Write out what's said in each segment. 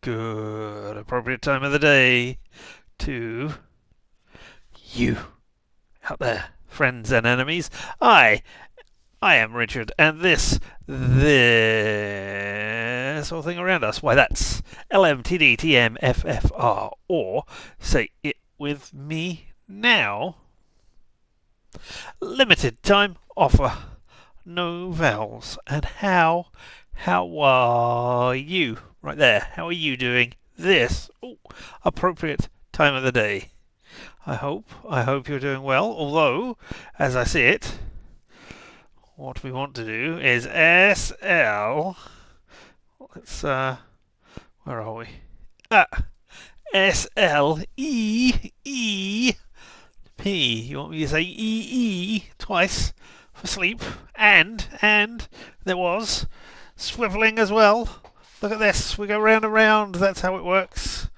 Good. Appropriate time of the day to you out there, friends and enemies. I am Richard, and this whole thing around us, why that's LMTDTMFFR, or say it with me now. Limited time offer, no vowels, and how are you? Right there, how are you doing this appropriate time of the day? I hope you're doing well, although, as I see it, what we want to do is SL. Let's, where are we? SLEEP. You want me to say EE twice for sleep? And there was swiveling as well. Look at this. We go round and round. That's how it works.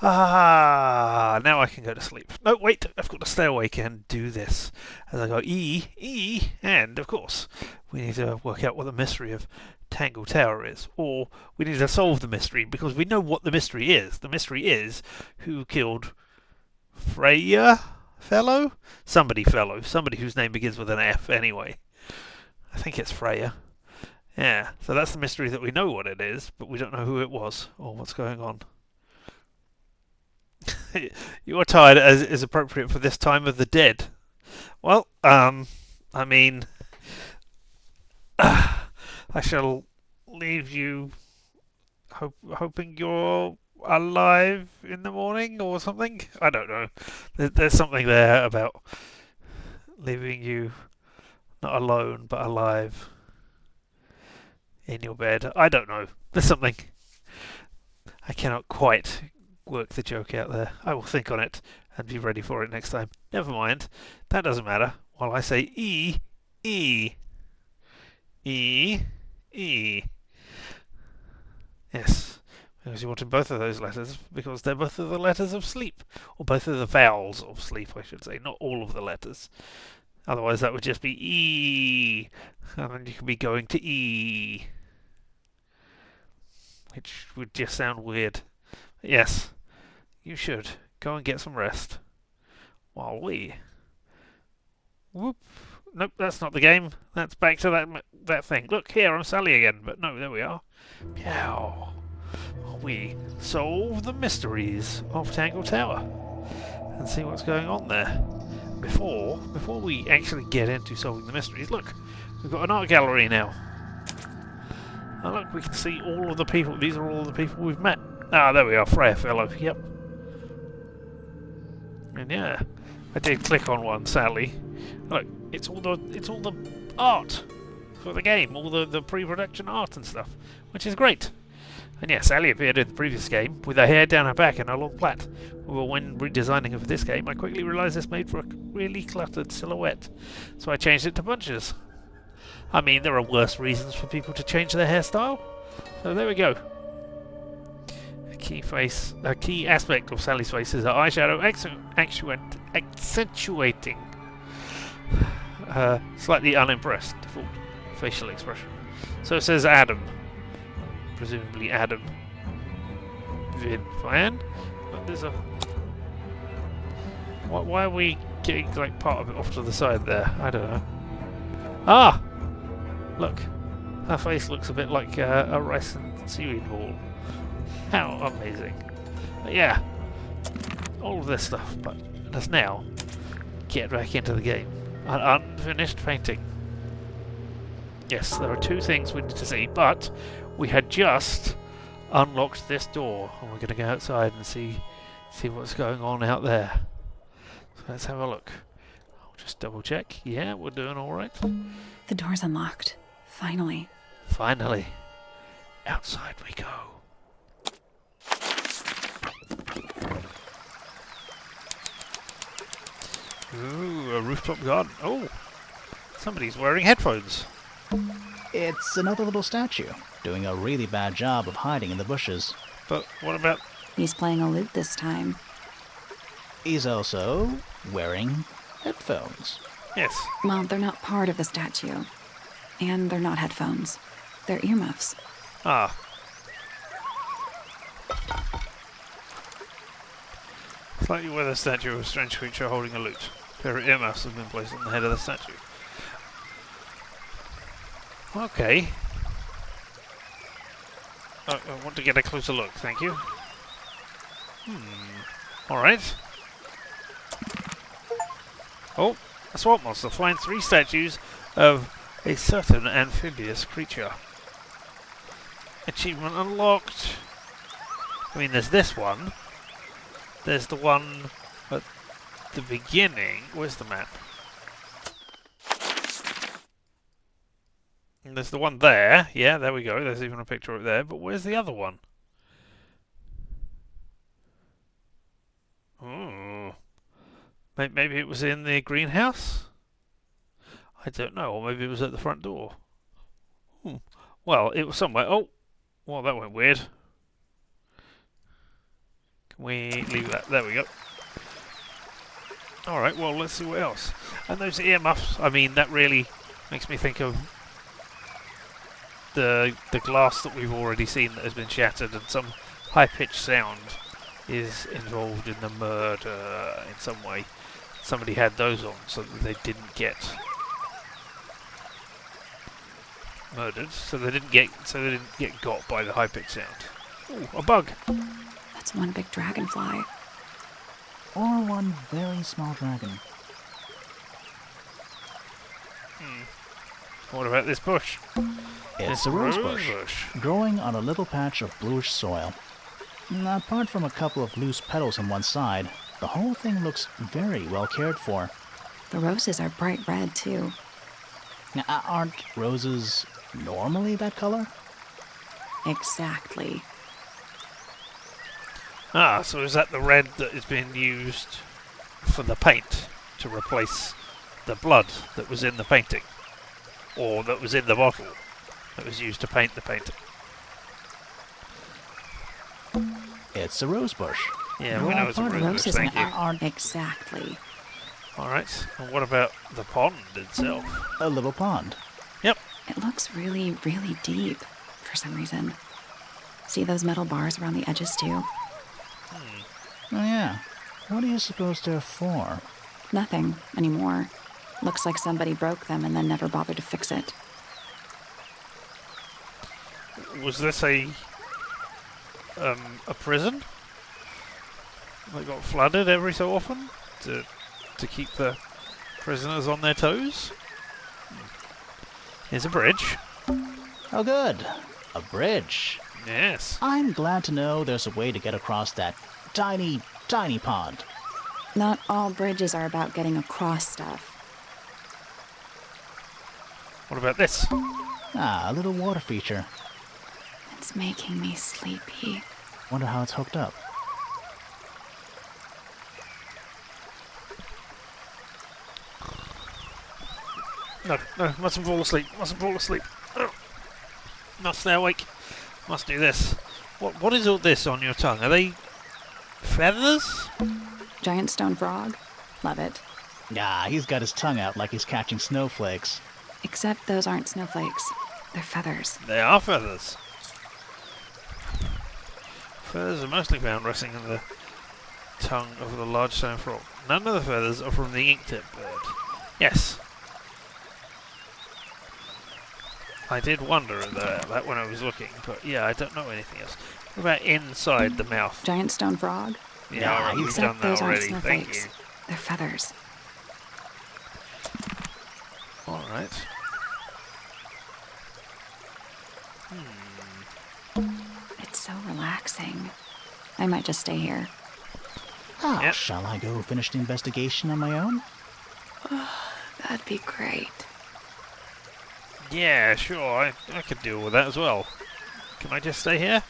Now I can go to sleep. No, wait. I've got to stay awake and do this. As I go E, and of course, we need to work out what the mystery of Tangle Tower is. Or we need to solve the mystery because we know what the mystery is. The mystery is who killed Freya Fellow? Somebody whose name begins with an F anyway. I think it's Freya. Yeah, so that's the mystery that we know what it is, but we don't know who it was or what's going on. You are tired as is appropriate for this time of the dead. Well, I mean, I shall leave you hoping you're alive in the morning or something. I don't know. There's something there about leaving you not alone but alive in your bed. I don't know. There's something. I cannot quite work the joke out there. I will think on it and be ready for it next time. Never mind. That doesn't matter. While I say E. Yes. Because you wanted both of those letters, because they're both of the letters of sleep. Or both of the vowels of sleep, I should say. Not all of the letters. Otherwise that would just be E. And then you could be going to E. Which would just sound weird. But yes, you should go and get some rest. While we... Whoop. Nope, that's not the game. That's back to that thing. Look, here, I'm Sally again. But no, there we are. Meow. We solve the mysteries of Tangle Tower and see what's going on there. Before we actually get into solving the mysteries, look, we've got an art gallery now. And look, we can see all of the people. These are all the people we've met. Ah, there we are, Freya Fellow. Yep. And yeah, I did click on one, Sally. Look, it's all the art for the game, all the pre-production art and stuff, which is great. And yeah, Sally appeared in the previous game with her hair down her back and a long plait. Well, when redesigning it for this game, I quickly realised this made for a really cluttered silhouette, so I changed it to bunches. I mean, there are worse reasons for people to change their hairstyle. So there we go. A key aspect of Sally's face is her eyeshadow accentuating her slightly unimpressed default facial expression. So it says Adam. Presumably Adam. Vin. Fine. But there's a... Why are we getting like part of it off to the side there? I don't know. Ah! Look. Her face looks a bit like a rice and seaweed ball. How amazing. But yeah. All of this stuff, but let's now get back into the game. An unfinished painting. Yes, there are two things we need to see, but we had just unlocked this door, and we're going to go outside and see what's going on out there. So let's have a look. I'll just double check. Yeah, we're doing all right. The door's unlocked. Finally. Finally. Outside we go. Ooh, a rooftop garden. Oh, somebody's wearing headphones. It's another little statue, doing a really bad job of hiding in the bushes. But what about... He's playing a lute this time. He's also wearing headphones. Yes. Well, they're not part of the statue. And they're not headphones. They're earmuffs. Ah. Slightly weathered statue of a strange creature holding a lute. A pair of earmuffs have been placed on the head of the statue. Okay. I want to get a closer look, thank you. Alright. Oh, a swamp monster flying 3 statues of a certain amphibious creature. Achievement unlocked. I mean, there's this one. There's the one at the beginning. Where's the map? And there's the one there. Yeah, there we go. There's even a picture of it there. But where's the other one? Oh. Maybe it was in the greenhouse? I don't know. Or maybe it was at the front door. Well, it was somewhere. Oh! Well, that went weird. Can we leave that? There we go. Alright, well, let's see what else. And those earmuffs, I mean, that really makes me think of the glass that we've already seen that has been shattered, and some high-pitched sound is involved in the murder in some way. Somebody had those on so that they didn't get murdered, so they didn't get got by the high-pitched sound. Ooh, a bug. That's one big dragonfly. Or one very small dragon. What about this bush? It's a rose bush, growing on a little patch of bluish soil. Apart from a couple of loose petals on one side, the whole thing looks very well cared for. The roses are bright red, too. Now, aren't roses normally that color? Exactly. Ah, so is that the red that is being used for the paint to replace the blood that was in the painting? Or that was in the bottle that was used to paint the painting? It's a rose bush. Yeah, we know it's a rose bush, Roses thank you. aren't exactly. Alright, and what about the pond itself? A little pond. Yep. It looks really, really deep for some reason. See those metal bars around the edges, too? Oh yeah. What do you suppose they're for? Nothing anymore. Looks like somebody broke them and then never bothered to fix it. Was this a prison that got flooded every so often to keep the prisoners on their toes? Here's a bridge. Oh good. A bridge. Yes. I'm glad to know there's a way to get across that tiny, tiny pond. Not all bridges are about getting across stuff. What about this? Ah, a little water feature. It's making me sleepy. Wonder how it's hooked up. No, mustn't fall asleep. Mustn't fall asleep. Oh. Must stay awake. Must do this. What is all this on your tongue? Are they feathers? Giant stone frog? Love it. Ah, he's got his tongue out like he's catching snowflakes. Except those aren't snowflakes. They're feathers. They are feathers. Feathers are mostly found resting in the tongue of the large stone frog. None of the feathers are from the ink-tip bird. Yes. I did wonder at that when I was looking, but yeah, I don't know anything else. What about inside the mouth? Giant stone frog? Yeah, alright, we've done Except that those aren't already. Thank you. snowflakes. They're feathers. Alright. It's so relaxing. I might just stay here. Ah, Yep. shall I go finish the investigation on my own? That'd be great. Yeah, sure, I could deal with that as well. Can I just stay here?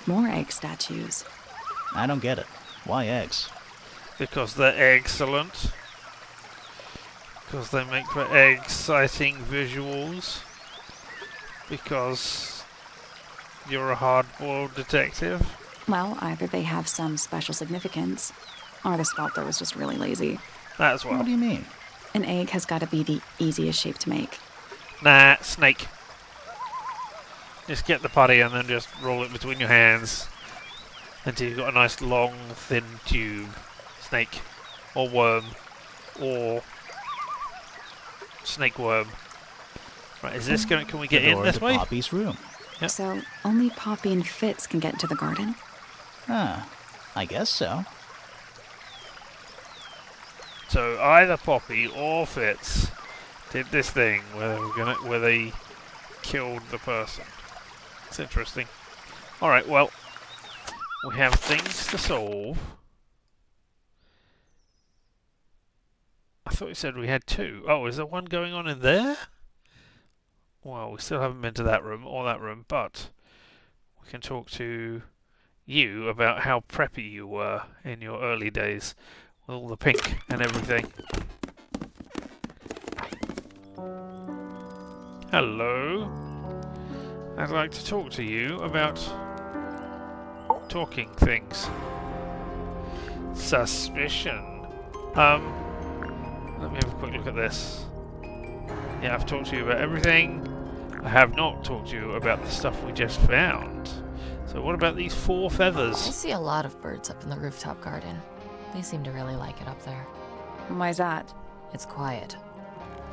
More egg statues. I don't get it. Why eggs? Because they're excellent. Because they make for exciting visuals. Because you're a hard-boiled detective. Well, either they have some special significance, or the sculptor was just really lazy. That's What well. do you mean? An egg has got to be the easiest shape to make. Nah, snake. Just get the putty and then just roll it between your hands. until you've got a nice long, thin tube. Snake. Or worm. Or snake worm. Right, is this going? Can we get The in door this to way? Poppy's room. Yep. So only Poppy and Fitz can get into the garden? Ah, I guess so. So either Poppy or Fitz did this thing where they killed the person. It's interesting. Alright, well, we have things to solve. I thought you said we had 2. Oh, is there one going on in there? Well, we still haven't been to that room or that room, but we can talk to you about how preppy you were in your early days with all the pink and everything. Hello. I'd like to talk to you about talking things. Suspicion. Let me have a quick look at this. Yeah, I've talked to you about everything. I have not talked to you about the stuff we just found. So what about these 4 I feathers? see a lot of birds up in the rooftop garden. They seem to really like it up there. Why's that? It's quiet.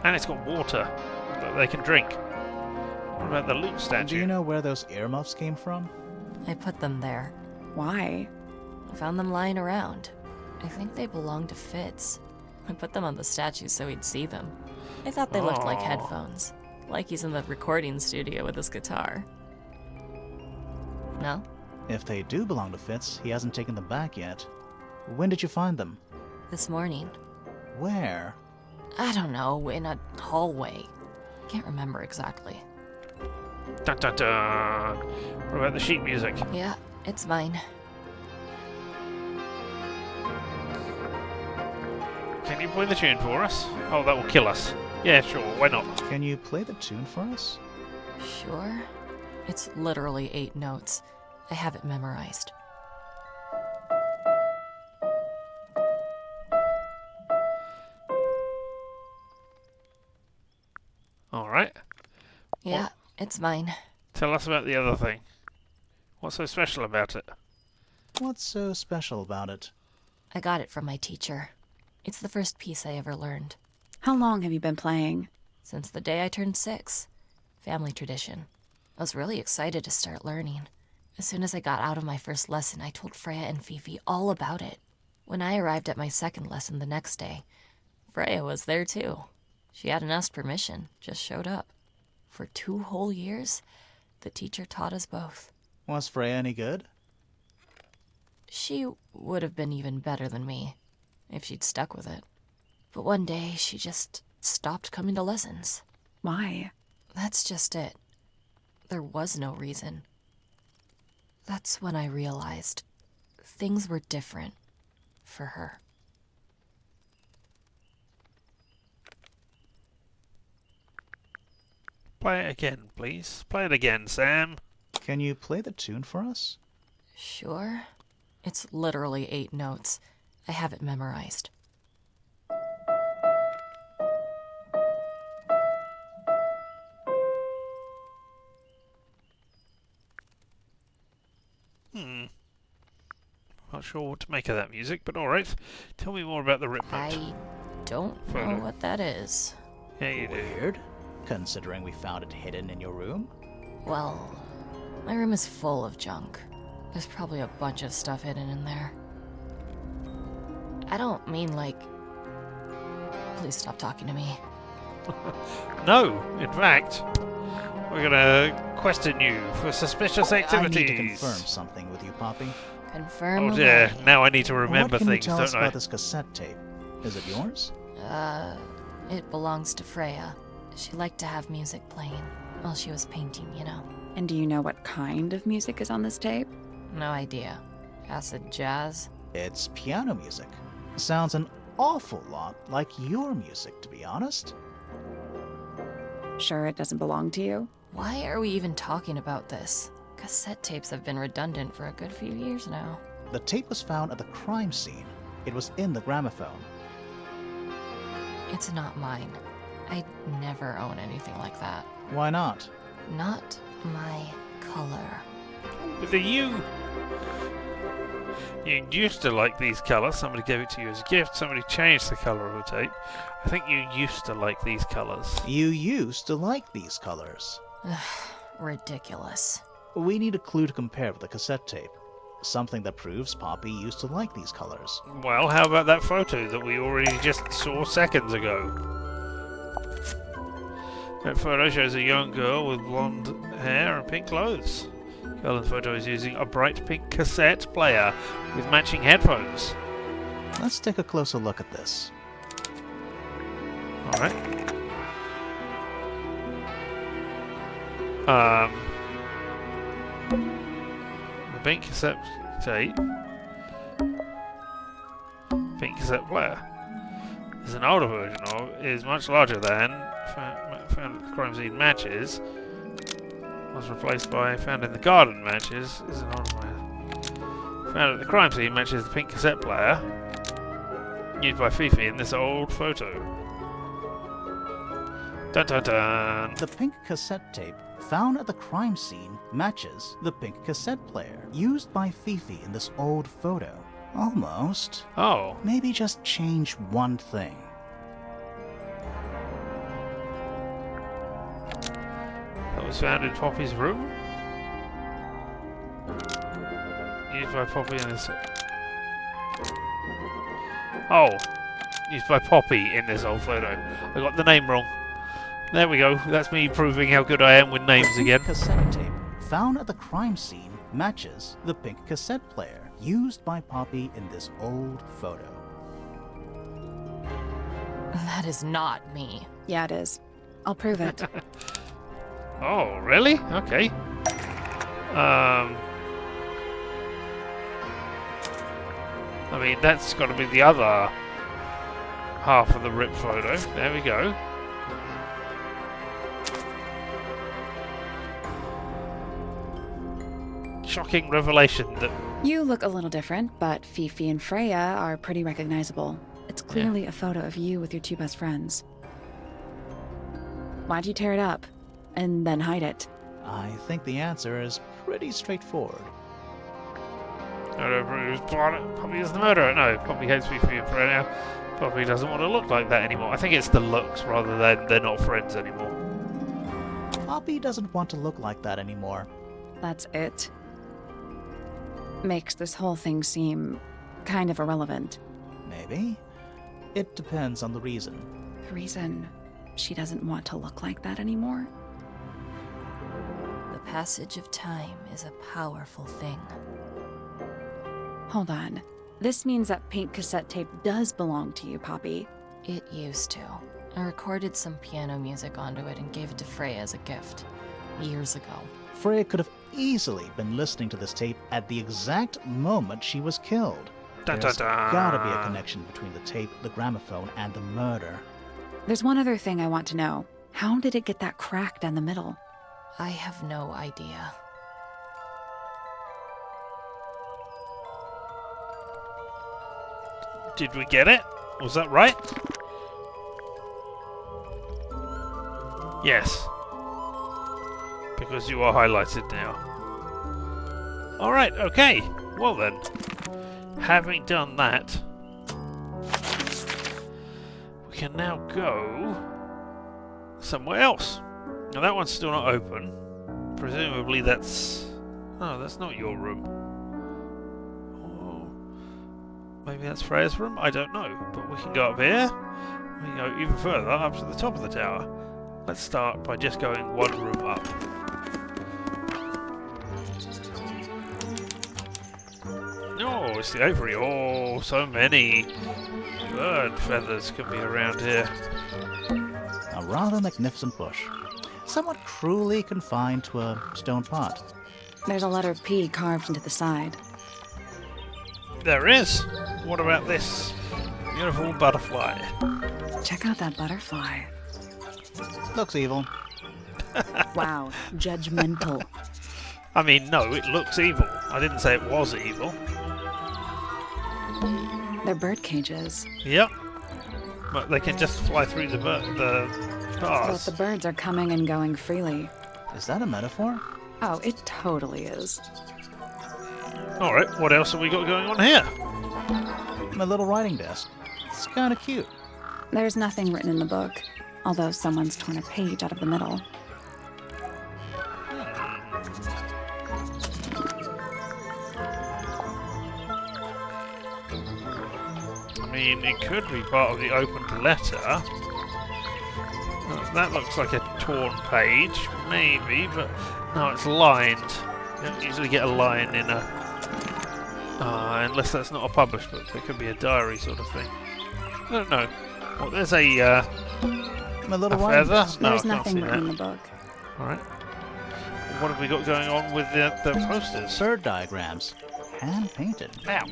And it's got water that they can drink. What about the loot statue? Do you know where those earmuffs came from? I put them there. Why? I found them lying around. I think they belong to Fitz. I put them on the statue so he'd see them. I thought they looked like Aw. headphones. Like he's in the recording studio with his guitar. No? If they do belong to Fitz, he hasn't taken them back yet. When did you find them? This morning. Where? I don't know, in a hallway. Can't remember exactly. Dun dun dun. What about the sheet music? Yeah, it's mine. Can you play the tune for us? Oh, that will kill us. Yeah, sure, why not? Can you play the tune for us? Sure. It's literally 8 notes. I have it memorized. Alright. Yeah, it's mine. Tell us about the other thing. What's so special about it? What's so special about it? I got it from my teacher. It's the first piece I ever learned. How long have you been playing? Since the day I turned 6. Family tradition. I was really excited to start learning. As soon as I got out of my first lesson, I told Freya and Fifi all about it. When I arrived at my second lesson the next day, Freya was there too. She hadn't asked permission, just showed up. For 2 whole years, the teacher taught us both. Was Freya any good? She would have been even better than me, if she'd stuck with it. But one day, she just stopped coming to lessons. Why? That's just it. There was no reason. That's when I realized things were different for her. Play it again, please. Play it again, Sam. Can you play the tune for us? Sure. It's literally 8 notes. I have it memorized. Not sure what to make of that music, but alright. Tell me more about the rip note. I don't Photo. know what that is. Yeah, you do. Weird, considering we found it hidden in your room. Well, my room is full of junk. There's probably a bunch of stuff hidden in there. I don't mean like... Please stop talking to me. No, in fact, we're gonna question you for suspicious activities. I need to confirm something with you, Poppy. Confirm Oh dear, away. now I need to remember what can things, you tell us don't I? about this cassette tape? Is it yours? It belongs to Freya. She liked to have music playing while she was painting, you know. And do you know what kind of music is on this tape? No idea. Acid jazz? It's piano music. Sounds an awful lot like your music, to be honest. Sure it doesn't belong to you? Why are we even talking about this? Cassette tapes have been redundant for a good few years now. The tape was found at the crime scene. It was in the gramophone. It's not mine. I'd never own anything like that. Why not? Not my color. With a U. You used to like these colours. Somebody gave it to you as a gift. Somebody changed the colour of the tape. I think you used to like these colours. You used to like these colors. Ridiculous. We need a clue to compare with the cassette tape. Something that proves Poppy used to like these colors. Well, how about that photo that we already just saw seconds ago? That photo shows a young girl with blonde hair and pink clothes. The girl in the photo is using a bright pink cassette player with matching headphones. Let's take a closer look at this. Alright. The pink cassette tape. Pink cassette player. There's an older version of it, is much larger than found at the crime scene matches. Was replaced by found in the garden matches. Is an older one. Found at the crime scene matches the pink cassette player used by Fifi in this old photo. Dun dun dun. The pink cassette tape found at the crime scene matches the pink cassette player used by Fifi in this old photo. Almost. Oh. Maybe just change one thing. That was found in Poppy's room? Used by Poppy in this... Oh. Used by Poppy in this old photo. I got the name wrong. There we go. That's me proving how good I am with names again. The cassette tape found at the crime scene matches the pink cassette player used by Poppy in this old photo. That is not me. Yeah, it is. I'll prove it. Oh, really? Okay. I mean, that's got to be the other half of the rip photo. There we go. Shocking revelation that... You look a little different, but Fifi and Freya are pretty recognizable. It's clearly a photo of you with your two best friends. Why'd you tear it up? And then hide it? I think the answer is pretty straightforward. Poppy is the murderer. No, Poppy hates Fifi and Freya now. Poppy doesn't want to look like that anymore. I think it's the looks rather than they're not friends anymore. Poppy doesn't want to look like that anymore. That's it. Makes this whole thing seem kind of irrelevant. Maybe. It depends on the reason. The reason she doesn't want to look like that anymore? The passage of time is a powerful thing. Hold on. This means that pink cassette tape does belong to you, Poppy. It used to. I recorded some piano music onto it and gave it to Freya as a gift. Years ago. Freya could have easily been listening to this tape at the exact moment she was killed. Dun, There's dun, dun. gotta be a connection between the tape, the gramophone, and the murder. There's one other thing I want to know. How did it get that crack down the middle? I have no idea. Did we get it? Was that right? Yes. Because you are highlighted now. Alright, okay. Well then. Having done that, we can now go somewhere else. Now that one's still not open. Presumably that's... Oh, that's not your room. Oh, maybe that's Freya's room? I don't know. But we can go up here. We can go even further, up to the top of the tower. Let's start by just going one room up. Oh, it's the aviary. Oh, so many bird feathers can be around here. A rather magnificent bush, somewhat cruelly confined to a stone pot. There's a letter P carved into the side. There is. What about this beautiful butterfly? Check out that butterfly. Looks evil. Wow, judgmental. I mean, no, it looks evil. I didn't say it was evil. They're bird cages. Yep. But they can just fly through the But bars. the birds are coming and going freely. Is that a metaphor? Oh, it totally is. Alright, what else have we got going on here? My little writing desk. It's kind of cute. There's nothing written in the book, although someone's torn a page out of the middle. I mean, it could be part of the opened letter. That looks like a torn page, maybe, but no, it's lined. You don't usually get a line in a... unless that's not a published book. It could be a diary sort of thing. I don't know. Well, there's a My little a writing feather. desk. No, I There's can't nothing see written in that. the book. Alright. What have we got going on with the posters? Bird diagrams. Hand painted. Ow.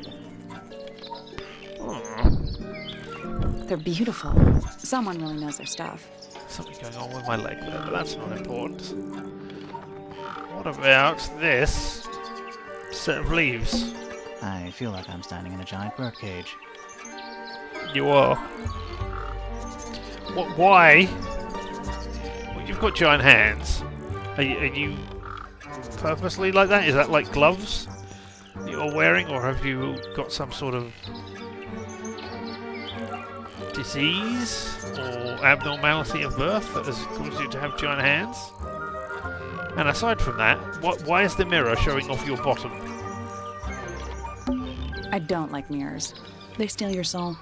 They're beautiful. Someone really knows their stuff. Something going on with my leg there, but that's not important. What about this set of leaves? I feel like I'm standing in a giant bird cage. You are. What? Why? Well, you've got giant hands. Are you purposely like that? Is that like gloves you're wearing, or have you got some sort of disease or abnormality of birth that has caused you to have giant hands? And aside from that, why is the mirror showing off your bottom? I don't like mirrors. They steal your soul.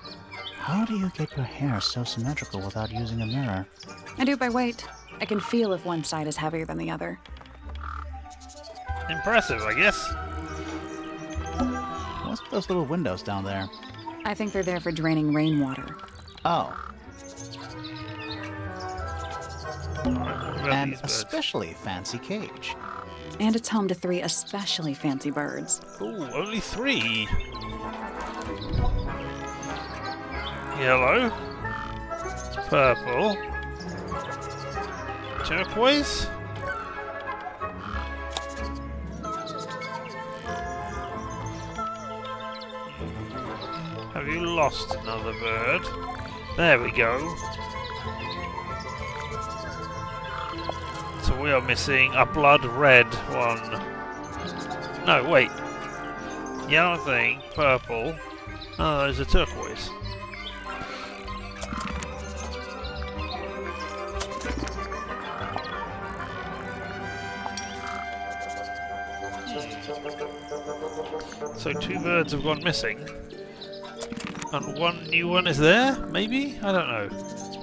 How do you get your hair so symmetrical without using a mirror? I do it by weight. I can feel if one side is heavier than the other. Impressive, I guess. What's with those little windows down there? I think they're there for draining rainwater. Oh, Alright, what about an these birds? especially fancy cage. And it's home to 3 especially fancy birds. Ooh, only 3. Yellow. Purple. Turquoise. Have you lost another bird? There we go. So we are missing a blood red one. No, wait. Yellow thing, purple. Oh, there's a turquoise. So 2 birds have gone missing. And 1 new one is there, maybe? I don't know.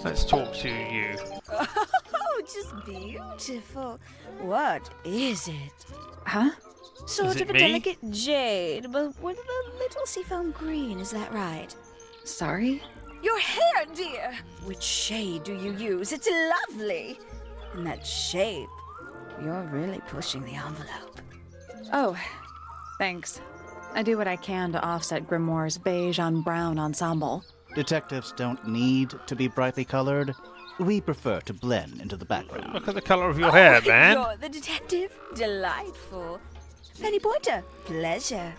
Let's talk to you. Oh, just beautiful. What is it? Huh? Sort Is of it a me? delicate jade, but with a little seafoam green, is that right? Sorry? Your hair, dear! Which shade do you use? It's lovely! And that shape, you're really pushing the envelope. Oh, thanks. I do what I can to offset Grimoire's beige on brown ensemble. Detectives don't need to be brightly colored. We prefer to blend into the background. Look at the colour of your hair, man. You're the detective? Delightful. Penny Pointer, pleasure.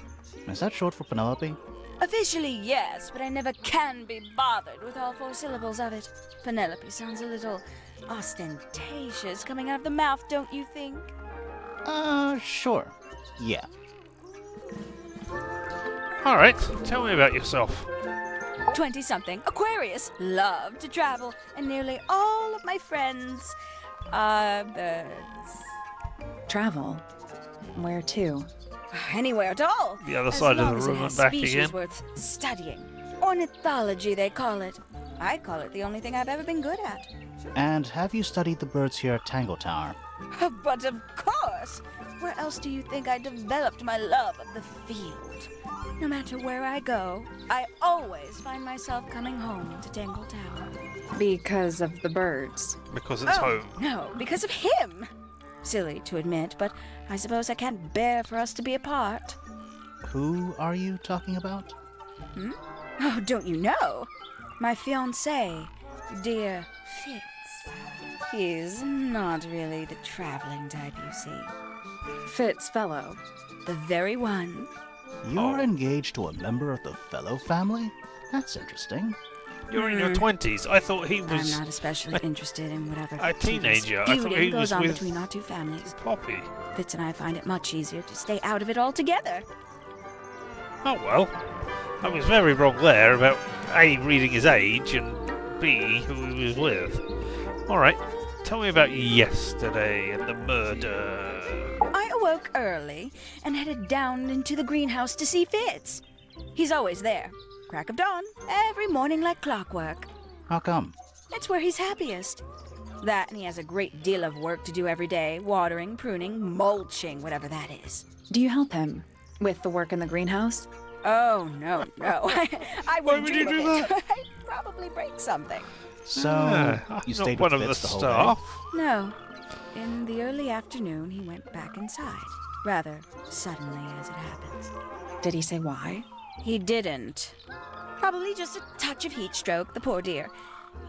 Is that short for Penelope? Officially, yes, but I never can be bothered with all 4 syllables of it. Penelope sounds a little ostentatious coming out of the mouth, don't you think? Sure. Yeah. Alright, tell me about yourself. 20-something, Aquarius, love to travel, and nearly all of my friends are birds. Travel? Where to? Anywhere at all. The other as side of long the as it room has and back species again. worth studying. Ornithology, they call it. I call it the only thing I've ever been good at. And have you studied the birds here at Tangle Tower? But of course! Where else do you think I developed my love of the field? No matter where I go, I always find myself coming home to Tangle Tower. Because of the birds. Because it's home. No, because of him! Silly to admit, but I suppose I can't bear for us to be apart. Who are you talking about? Oh, don't you know? My fiancé, dear Fitz. He's not really the traveling type, you see. Fitz Fellow. The very one. You're engaged to a member of the Fellow family? That's interesting. You're in your 20s. I thought he I'm was not especially interested in whatever a teenager. I thought he feuding was goes on with between our 2 families. Poppy. Fitz and I find it much easier to stay out of it altogether. Oh well, I was very wrong there about A, reading his age, and B, who he was with. Alright, tell me about yesterday and the murder. I awoke early and headed down into the greenhouse to see Fitz. He's always there. Crack of dawn, every morning like clockwork. How come? It's where he's happiest. That and he has a great deal of work to do every day. Watering, pruning, mulching, whatever that is. Do you help him with the work in the greenhouse? Oh, no. I Why wouldn't would you dream do of it. that? I'd probably break something. So, you not stayed one with of the Fitz the whole staff. day? No. In the early afternoon, he went back inside. Rather suddenly, as it happens. Did he say why? He didn't. Probably just a touch of heat stroke, the poor dear.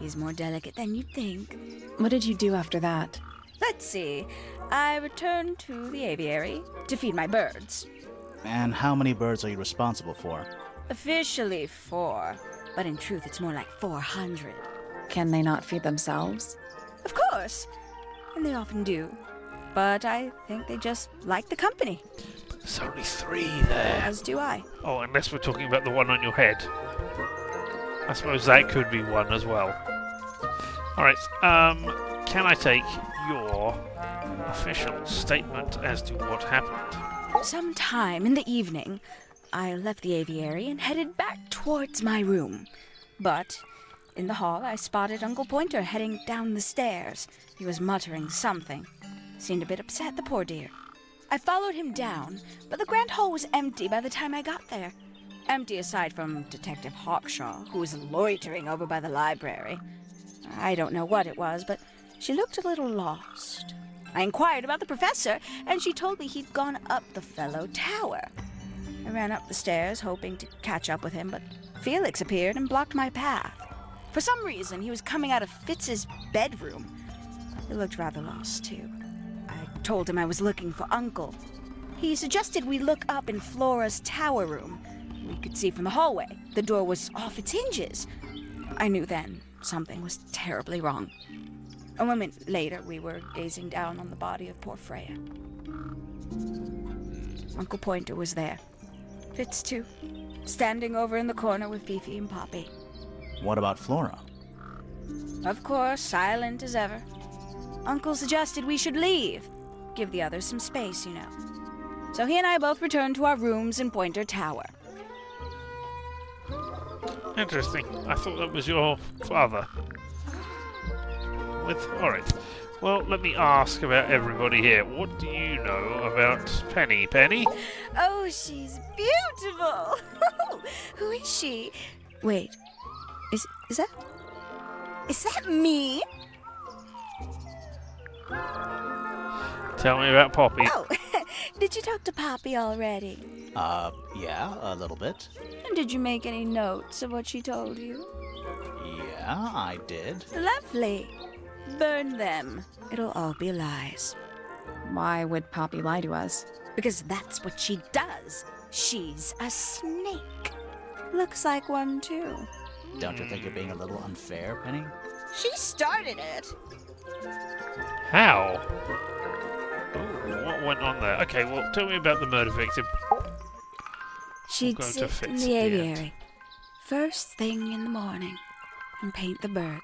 He's more delicate than you'd think. What did you do after that? Let's see. I returned to the aviary to feed my birds. And how many birds are you responsible for? Officially 4, but in truth it's more like 400. Can they not feed themselves? Of course, and they often do. But I think they just like the company, There's only 3 there. as do I. Oh, unless we're talking about the one on your head. I suppose that could be one as well. Alright, can I take your official statement as to what happened? Sometime in the evening, I left the aviary and headed back towards my room. But in the hall, I spotted Uncle Pointer heading down the stairs. He was muttering something. Seemed a bit upset, the poor dear. I followed him down, but the grand hall was empty by the time I got there. Empty aside from Detective Hawkshaw, who was loitering over by the library. I don't know what it was, but she looked a little lost. I inquired about the professor, and she told me he'd gone up the Fellow Tower. I ran up the stairs, hoping to catch up with him, but Felix appeared and blocked my path. For some reason, he was coming out of Fitz's bedroom. He looked rather lost, too. I told him I was looking for Uncle. He suggested we look up in Flora's tower room. We could see from the hallway. The door was off its hinges. I knew then something was terribly wrong. A moment later, we were gazing down on the body of poor Freya. Uncle Pointer was there. Fitz, too, standing over in the corner with Fifi and Poppy. What about Flora? Of course, silent as ever. Uncle suggested we should leave. Give the others some space, you know. So he and I both returned to our rooms in Pointer Tower. Interesting. I thought that was your father. Alright. Well, let me ask about everybody here. What do you know about Penny? Penny? Oh, she's beautiful! Who is she? Wait, is that me? Tell me about Poppy. Oh, did you talk to Poppy already? Yeah, a little bit. And did you make any notes of what she told you? Yeah, I did. Lovely. Burn them. It'll all be lies. Why would Poppy lie to us? Because that's what she does. She's a snake. Looks like one, too. Don't you think you're being a little unfair, Penny? She started it. How? Ooh, what went on there? Okay, well, tell me about the murder victim. She'd Go to sit in Fitz the at the aviary, first thing in the morning, and paint the birds.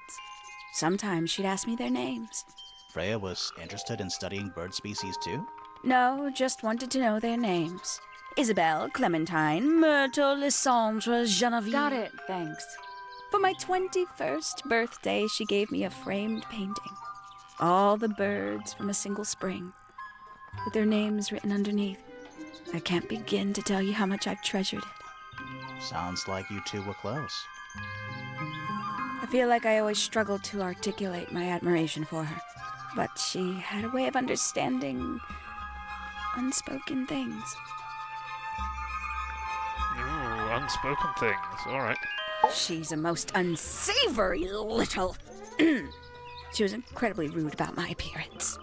Sometimes she'd ask me their names. Freya was interested in studying bird species too? No, just wanted to know their names. Isabelle, Clementine, Myrtle, Lysandre, Genevieve. Got it, thanks. For my 21st birthday, she gave me a framed painting. All the birds from a single spring, with their names written underneath. I can't begin to tell you how much I've treasured it. Sounds like you two were close. I feel like I always struggled to articulate my admiration for her, but she had a way of understanding unspoken things. Ooh, unspoken things. Alright. She's a most unsavory little... She was incredibly rude about my appearance.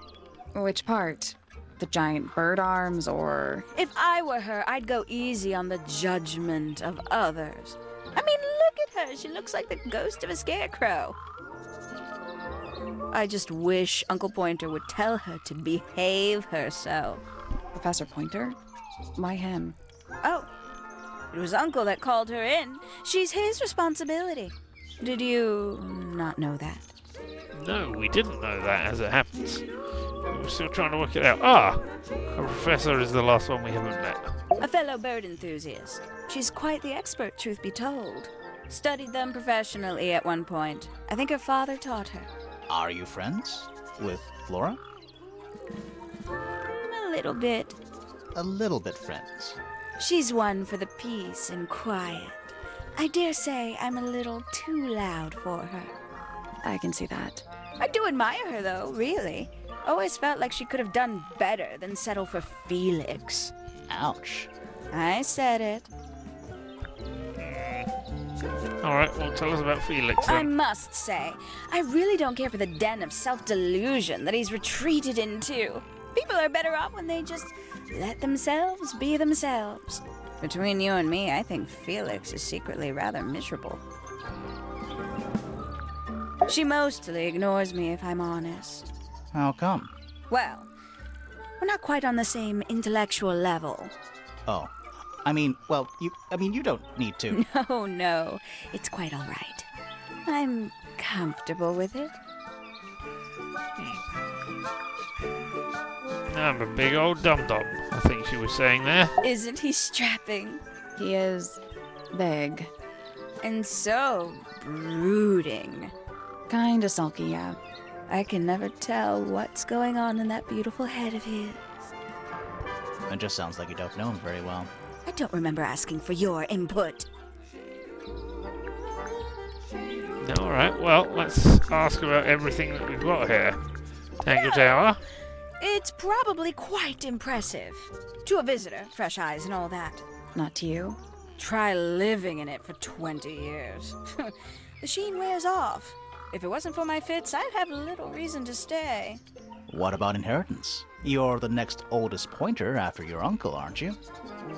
Which part? The giant bird arms, or... If I were her, I'd go easy on the judgment of others. I mean, look at her. She looks like the ghost of a scarecrow. I just wish Uncle Pointer would tell her to behave herself. Professor Pointer? Why him? Oh, It was Uncle that called her in. She's his responsibility. Did you not know that? No, we didn't know that, as it happens. We're still trying to work it out. Ah! Our professor is the last one we haven't met. A fellow bird enthusiast. She's quite the expert, truth be told. Studied them professionally at one point. I think her father taught her. Are you friends with Flora? A little bit. A little bit friends. She's one for the peace and quiet. I dare say I'm a little too loud for her. I can see that. I do admire her, though, really. Always felt like she could have done better than settle for Felix. Ouch. I said it. Alright, well, tell us about Felix I then. must say, I really don't care for the den of self-delusion that he's retreated into. People are better off when they just let themselves be themselves. Between you and me, I think Felix is secretly rather miserable. She mostly ignores me, if I'm honest. How come? Well, we're not quite on the same intellectual level. Oh. You don't need to. No, it's quite all right. I'm comfortable with it. I'm a big old dum-dum, I think she was saying there. Isn't he strapping? He is big. And so brooding. Kinda sulky, yeah. I can never tell what's going on in that beautiful head of his. It just sounds like you don't know him very well. I don't remember asking for your input. Alright, well, let's ask about everything that we've got here. Tangle Tower. It's probably quite impressive. To a visitor, fresh eyes and all that. Not to you. Try living in it for 20 years. The sheen wears off. If it wasn't for my fits, I'd have little reason to stay. What about inheritance? You're the next oldest pointer after your uncle, aren't you?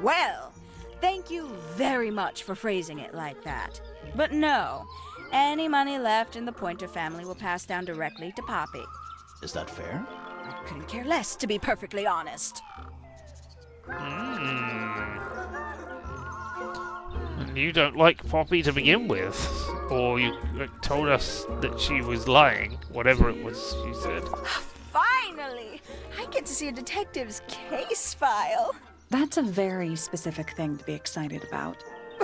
Well, thank you very much for phrasing it like that. But no, any money left in the Pointer family will pass down directly to Poppy. Is that fair? I couldn't care less, to be perfectly honest. And you don't like Poppy to begin with. Or you told us that she was lying, whatever it was you said. Finally! I get to see a detective's case file. That's a very specific thing to be excited about.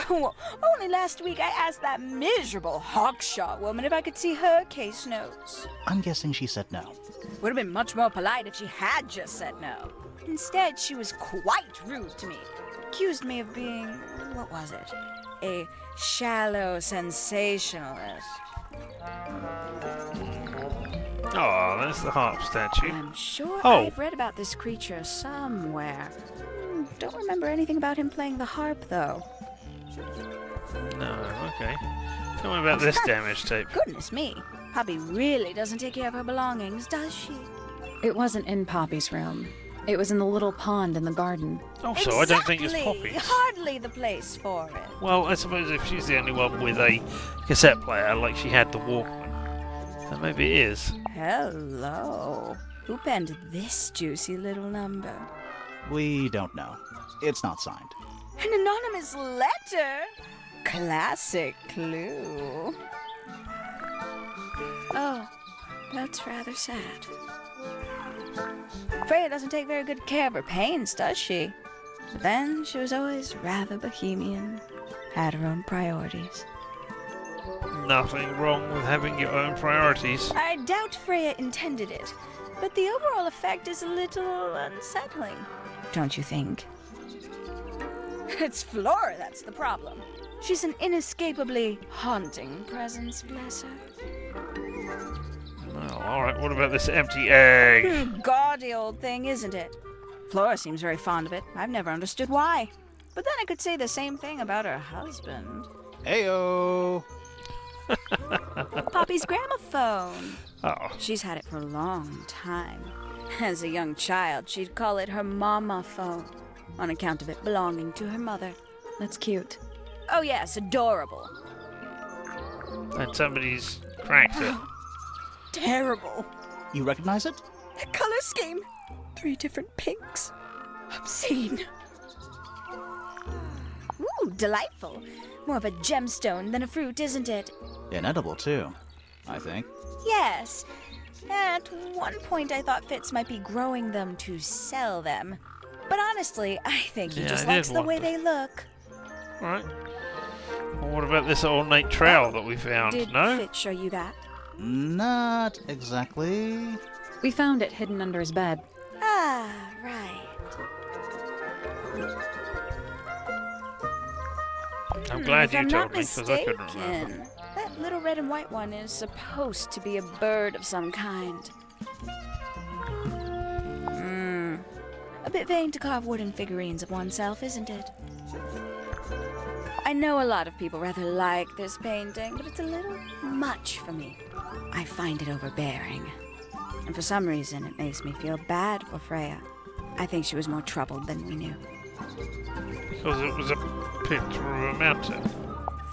Well, only last week I asked that miserable Hawkshaw woman if I could see her case notes. I'm guessing she said no. Would have been much more polite if she had just said no. Instead, she was quite rude to me. Accused me of being, what was it? A shallow sensationalist. Oh, that's the harp statue. I'm sure Oh. I've read about this creature somewhere. Don't remember anything about him playing the harp, though. No, okay. Tell me about this damage tape. Goodness me. Poppy really doesn't take care of her belongings, does she? It wasn't in Poppy's room. It was in the little pond in the garden. Also, I don't think it's Exactly. Poppy's. Hardly the place for it. Well, I suppose if she's the only one with a cassette player, like she had the Walkman, then maybe it is. Hello. Who penned this juicy little number? We don't know. It's not signed. An anonymous letter? Classic clue. Oh, that's rather sad. Freya doesn't take very good care of her pains, does she? But then she was always rather bohemian, had her own priorities. Nothing wrong with having your own priorities. I doubt Freya intended it, but the overall effect is a little unsettling, don't you think? It's Flora that's the problem. She's an inescapably haunting presence, bless her. Well, alright, what about this empty egg? Gaudy old thing, isn't it? Flora seems very fond of it. I've never understood why. But then I could say the same thing about her husband. Heyo! Poppy's gramophone. Oh, She's had it for a long time. As a young child, she'd call it her mama phone, on account of it belonging to her mother. That's cute. Oh yes, adorable. and somebody's cracked it. Terrible. You recognize it? The color scheme. 3 different pinks. Obscene. Ooh, delightful. More of a gemstone than a fruit, isn't it? Inedible, too, I think. Yes. At one point, I thought Fitz might be growing them to sell them. But honestly, I think he Yeah, just I likes did the way wonder. they look. Right. Well, what about this ornate trowel that we found? Did No? Fitz show you that? Not exactly. We found it hidden under his bed. Ah, right. I'm glad if you I'm told not me, because I couldn't remember. mistaken, that little red and white one is supposed to be a bird of some kind. A bit vain to carve wooden figurines of oneself, isn't it? I know a lot of people rather like this painting, but it's a little much for me. I find it overbearing. And for some reason, it makes me feel bad for Freya. I think she was more troubled than we knew. Because it was a picture of a mountain.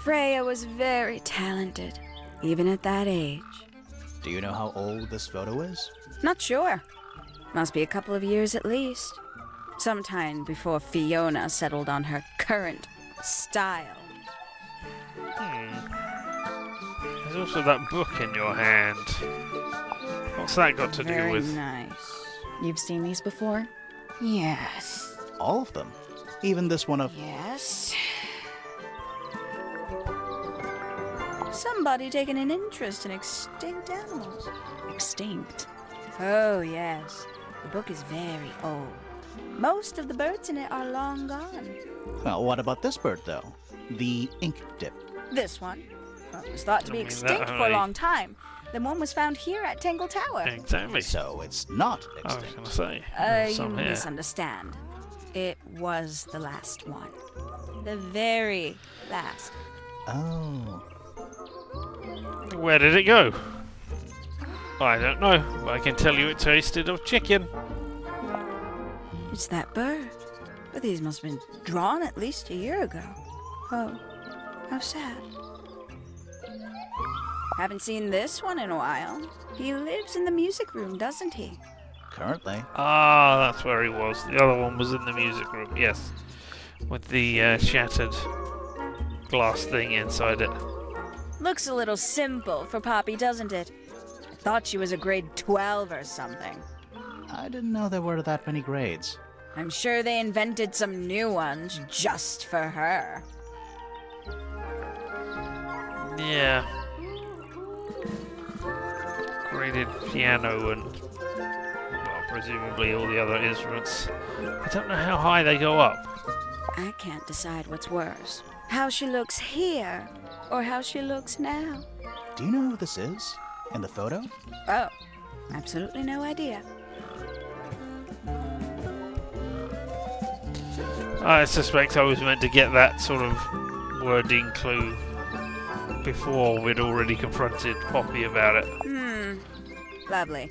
Freya was very talented, even at that age. Do you know how old this photo is? Not sure. Must be a couple of years at least. Sometime before Fiona settled on her current style. There's also that book in your hand. What's that got to do Very with? nice. You've seen these before? Yes. All of them. Even this one of... Yes. Somebody taking an interest in extinct animals. Extinct. Oh, yes. The book is very old. Most of the birds in it are long gone. Well, what about this bird, though? The ink dip. This one, well, it was thought to be I mean, that extinct for a only- long time. The one was found here at Tangle Tower. Exactly. So it's not I was extinct. going to say. You there's some here. misunderstand. It was the last one. The very last. Oh. Where did it go? I don't know, but I can tell you it tasted of chicken. It's that bird. But these must have been drawn at least a year ago. Oh, how sad. Haven't seen this one in a while. He lives in the music room, doesn't he? Currently. Ah, that's where he was. The other one was in the music room, yes. With the shattered glass thing inside it. Looks a little simple for Poppy, doesn't it? I thought she was a grade 12 or something. I didn't know there were that many grades. I'm sure they invented some new ones just for her. Yeah. Graded piano and well, presumably all the other instruments. I don't know how high they go up. I can't decide what's worse. How she looks here, or how she looks now. Do you know who this is? In the photo? Oh, absolutely no idea. I suspect I was meant to get that sort of wording clue before we'd already confronted Poppy about it. Lovely.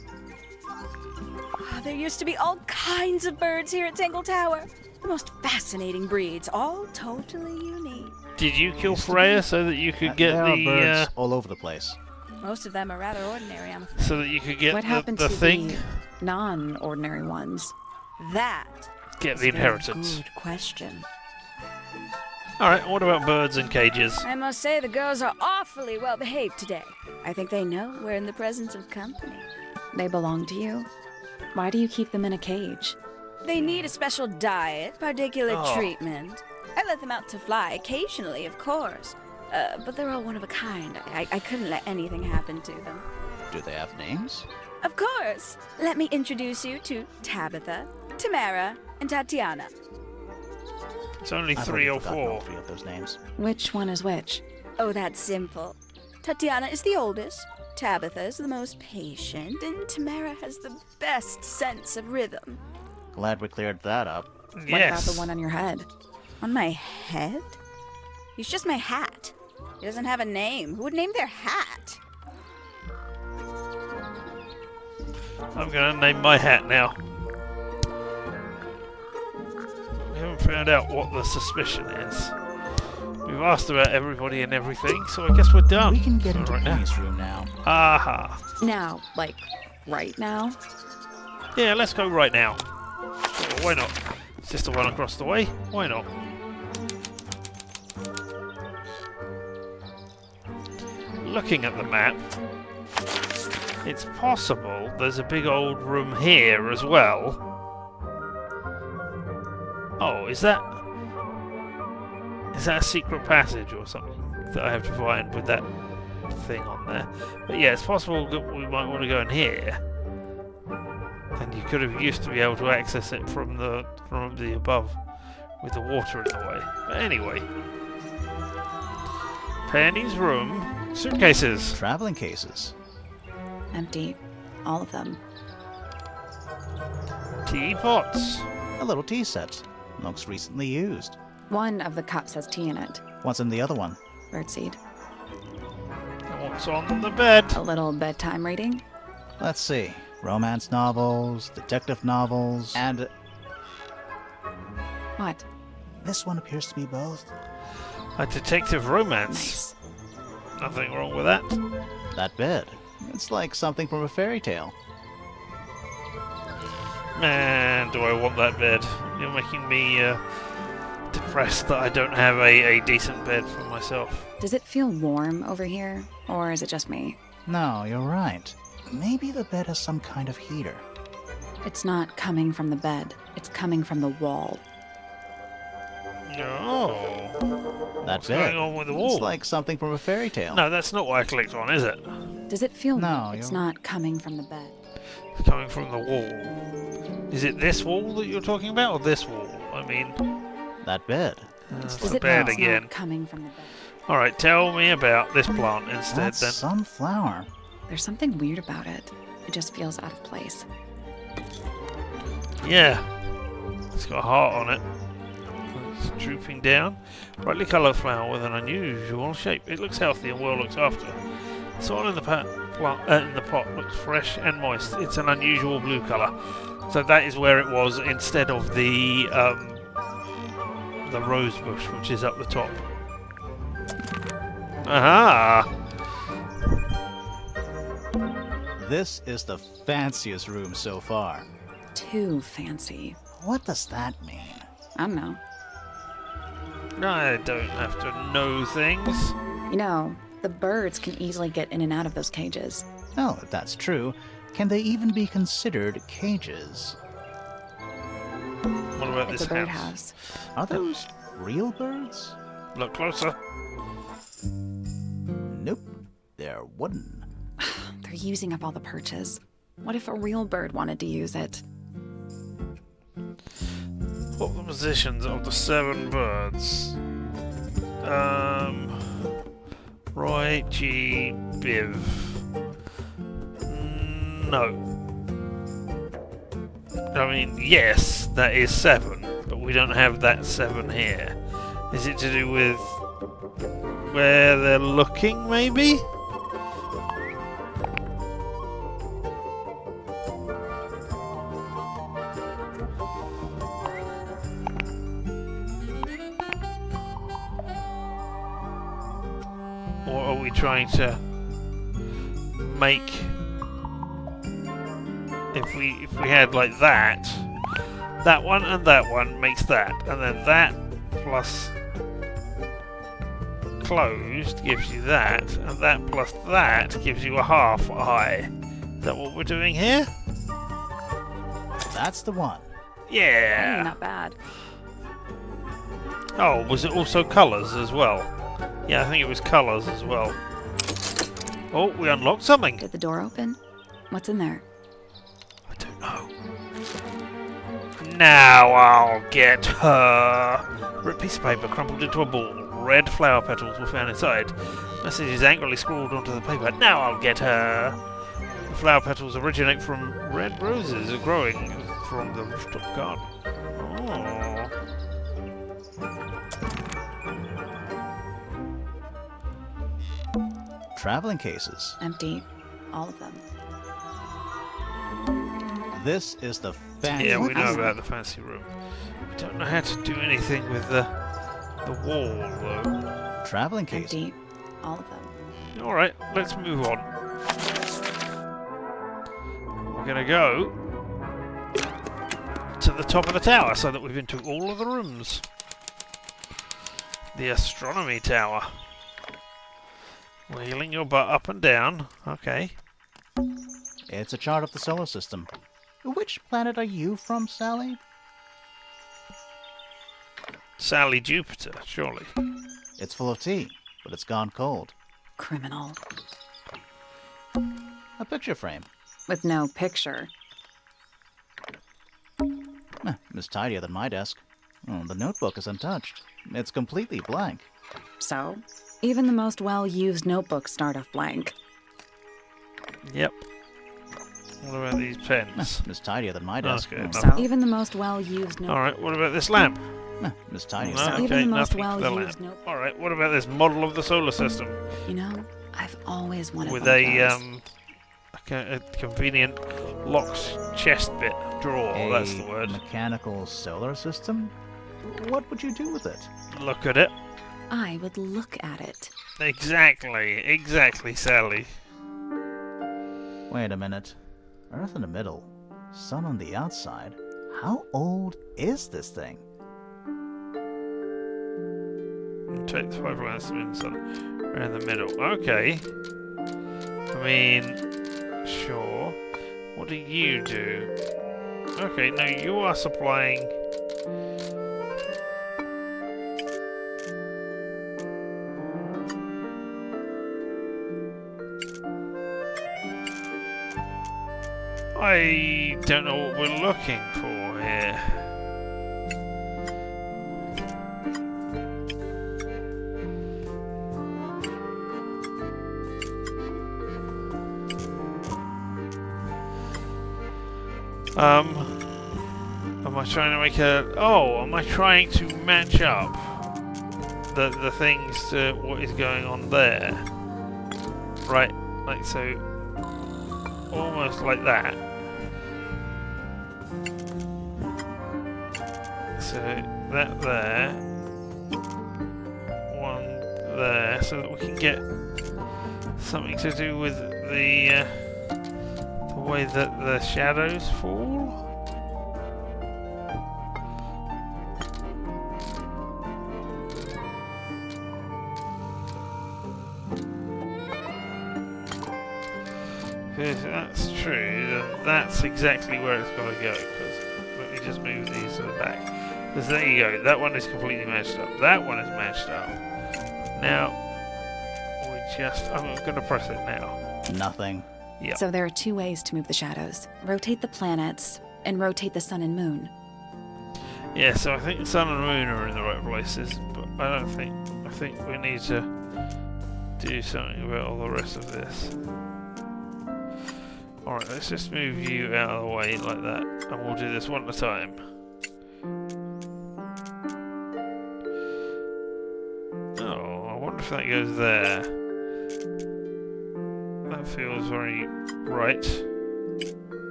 Ah, there used to be all kinds of birds here at Tangle Tower. The most fascinating breeds, all totally unique. Did you kill Freya so that you could get there are the birds all over the place. Most of them are rather ordinary, I'm afraid. so that you could get What happened the to thing, the non-ordinary ones? That get is the a very inheritance? good question. All right, what about birds and cages? I must say the girls are awfully well behaved today. I think they know we're in the presence of company. They belong to you? Why do you keep them in a cage? They need a special diet, particular Oh. treatment. I let them out to fly occasionally, of course. But they're all one of a kind. I couldn't let anything happen to them. Do they have names? Of course. Let me introduce you to Tabitha, Tamara, and Tatiana. It's only I've 3 or already forgotten all 4. 3 of those names. Which one is which? Oh, that's simple. Tatiana is the oldest, Tabitha is the most patient, and Tamara has the best sense of rhythm. Glad we cleared that up. What about Yes. the one on your head? On my head? He's just my hat. He doesn't have a name. Who would name their hat? I'm going to name my hat now. We haven't found out what the suspicion is. We've asked about everybody and everything, so I guess we're done. We can get So into right now. Penny's room now. Aha. Now, like, right now? Yeah, let's go right now. Sure, why not? It's just the one across the way. Why not? looking at the map, it's possible there's a big old room here as well. Oh, is that a secret passage or something that I have to find with that thing on there? But yeah, it's possible that we might want to go in here. And you could have used to be able to access it from the above with the water in the way. But anyway, Penny's room, suitcases, Traveling cases. Empty. All of them. teapots. A little tea set. Looks recently used. One of the cups has tea in it. What's in the other one? Birdseed. And what's on the bed? A little bedtime reading. Let's see. Romance novels, detective novels, and What? this one appears to be both. A detective romance. Nice. Nothing wrong with that. That bed. It's like something from a fairy tale. Man, do I want that bed. You're making me depressed that I don't have a decent bed for myself. Does it feel warm over here? Or is it just me? No, you're right. Maybe the bed has some kind of heater. It's not coming from the bed. It's coming from the wall. No. That What's bed. going on with the wall? It's like something from a fairy tale. No, that's not what I clicked on, is it? Does it feel No, it's you're- not coming from the bed? It's coming from the wall. Is it this wall that you're talking about, or this wall? I mean, That bed. it's Does the it bed it's again. not coming from the bed? Alright, tell me about this plant instead That's then. some flower. There's something weird about it. It just feels out of place. Yeah. It's got a heart on it. It's drooping down. Brightly coloured flower with an unusual shape. It looks healthy and well looked after. The soil in the pot looks fresh and moist. It's an unusual blue colour. So that is where it was instead of the rose bush, which is up the top. Aha! This is the fanciest room so far. Too fancy. What does that mean? I don't know. I don't have to know things. You know, the birds can easily get in and out of those cages. Oh, if that's true, can they even be considered cages? What about It's this a house? birdhouse. Are those real birds? Look closer. Nope, they're wooden. They're using up all the perches. What if a real bird wanted to use it? What are the positions of the 7 birds? Roy G. Biv. No. I mean, yes, that is 7, but we don't have that 7 here. Is it to do with where they're looking, maybe? Or are we trying to make, if we had like that one and that one makes that, and then that plus closed gives you that, and that plus that gives you a half eye. Is that what we're doing here? That's the one. Yeah. Not bad. Oh, was it also colours as well? Yeah, I think it was colours as well. Oh, we unlocked something. Did the door open? What's in there? I don't know. Now I'll get her. A piece of paper crumpled into a ball. Red flower petals were found inside. Messages angrily scrawled onto the paper. Now I'll get her. The flower petals originate from red roses growing from the rooftop garden. Oh. Traveling cases. Empty. All of them. This is the fancy. Yeah, we What know is about the fancy room. We don't know how to do anything with the wall, though. Traveling case. Empty. All of them. Alright, let's move on. We're gonna go to the top of the tower so that we've been to all of the rooms. The astronomy tower. Wheeling your butt up and down. Okay. It's a chart of the solar system. Which planet are you from, Sally? Sally Jupiter, surely. It's full of tea, but it's gone cold. Criminal. A picture frame. With no picture. It's tidier than my desk. The notebook is untouched. It's completely blank. So, even the most well-used notebooks start off blank. Yep. What about these pens? It's tidier than my desk. Okay, So, even the most well-used notebooks... Alright, what about this lamp? It's tidier. No, So okay, even the most nothing for the well-used lamp. notebook... Alright, what about this model of the solar system? You know, I've always wanted With one of a, those. a convenient locked chest bit. Drawer, that's the word. Mechanical solar system? What would you do with it? Look at it. I would look at it. Exactly, Sally. Wait a minute. Earth in the middle, sun on the outside. How old is this thing? Take the 5 rounds in the middle. Okay. I mean, sure. What do you do? Okay, no, you are supplying... I don't know what we're looking for here. Am I trying to make a... Oh, am I trying to match up the things to what is going on there? Right, like so... Almost like that. So, that there. One there, so that we can get something to do with the way that the shadows fall. If that's true, then that's exactly where it's got to go. Because let me just move these to the back. Because there you go. That one is completely matched up. That one is matched up. Now, I'm going to press it now. Nothing. Yeah. So there are 2 ways to move the shadows. Rotate the planets, and rotate the sun and moon. Yeah, so I think the sun and moon are in the right places, but I think we need to do something about all the rest of this. Alright, let's just move you out of the way like that, and we'll do this one at a time. Oh, I wonder if that goes there. That feels very right.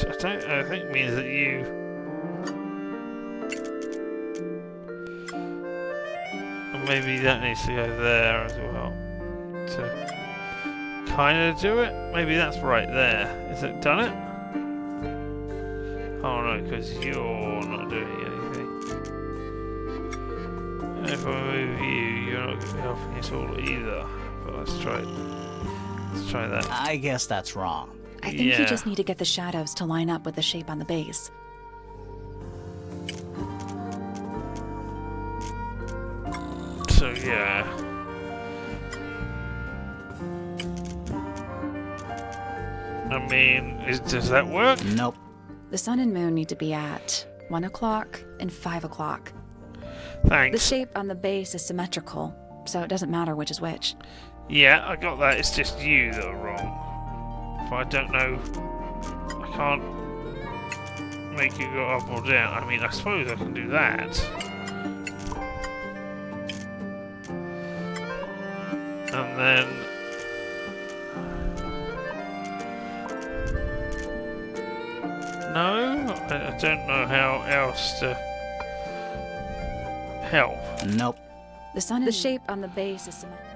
Which I think means that you... Maybe that needs to go there as well to kind of do it. Maybe that's right there. Is it done it? Oh no, because you're not doing anything. And if I move you, you're not going to be helping at all either. But let's try that. I guess that's wrong. I think you just need to get the shadows to line up with the shape on the base. So yeah. I mean, does that work? Nope. The sun and moon need to be at 1 o'clock and 5 o'clock. Thanks. The shape on the base is symmetrical, so it doesn't matter which is which. Yeah, I got that. It's just you that are wrong. If I don't know, I can't make you go up or down. I mean, I suppose I can do that. And then... No? I don't know how else to help. Nope. The shape on the base is symmetrical.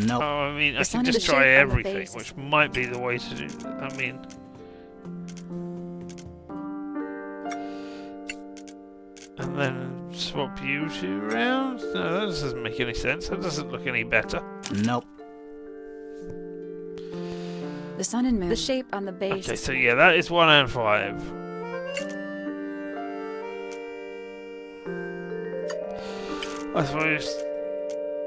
Nope. Oh, I mean, I sun can is just the try shape on the everything, base. which might be the way to do that. I mean... And then swap you two around? No, that doesn't make any sense. That doesn't look any better. Nope. The sun and moon. The shape on the base. Okay, so yeah, that is 1 and 5. I suppose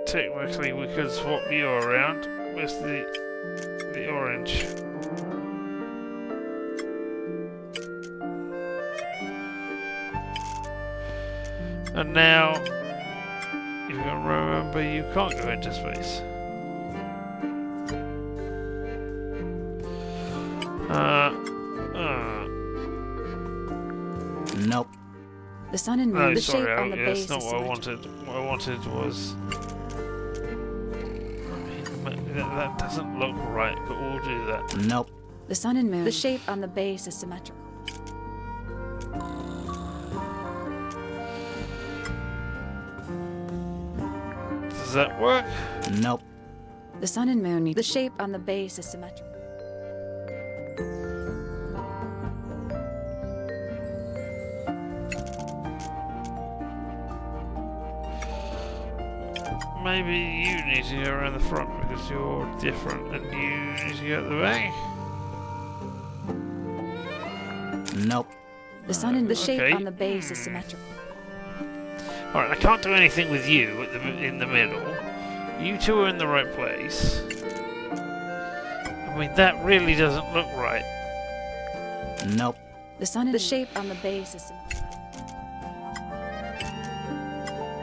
technically we could swap you around with the orange. And now you can remember you can't go into space. Nope. The sun and moon. No, The sorry, shape on the that's base. not is what I symmetrical. wanted. What I wanted was... I mean, that doesn't look right, but we'll do that. Nope. The sun and moon. The shape on the base is symmetrical. Does that work? Nope. The sun and moon. The shape on the base is symmetrical. Maybe you need to go around the front because you're different and you need to go at the back? Nope. The sun and the shape Okay. on the base is symmetrical. Alright, I can't do anything with you in the middle. You two are in the right place. I mean, that really doesn't look right. Nope. The sun and the shape on the base is symmetrical.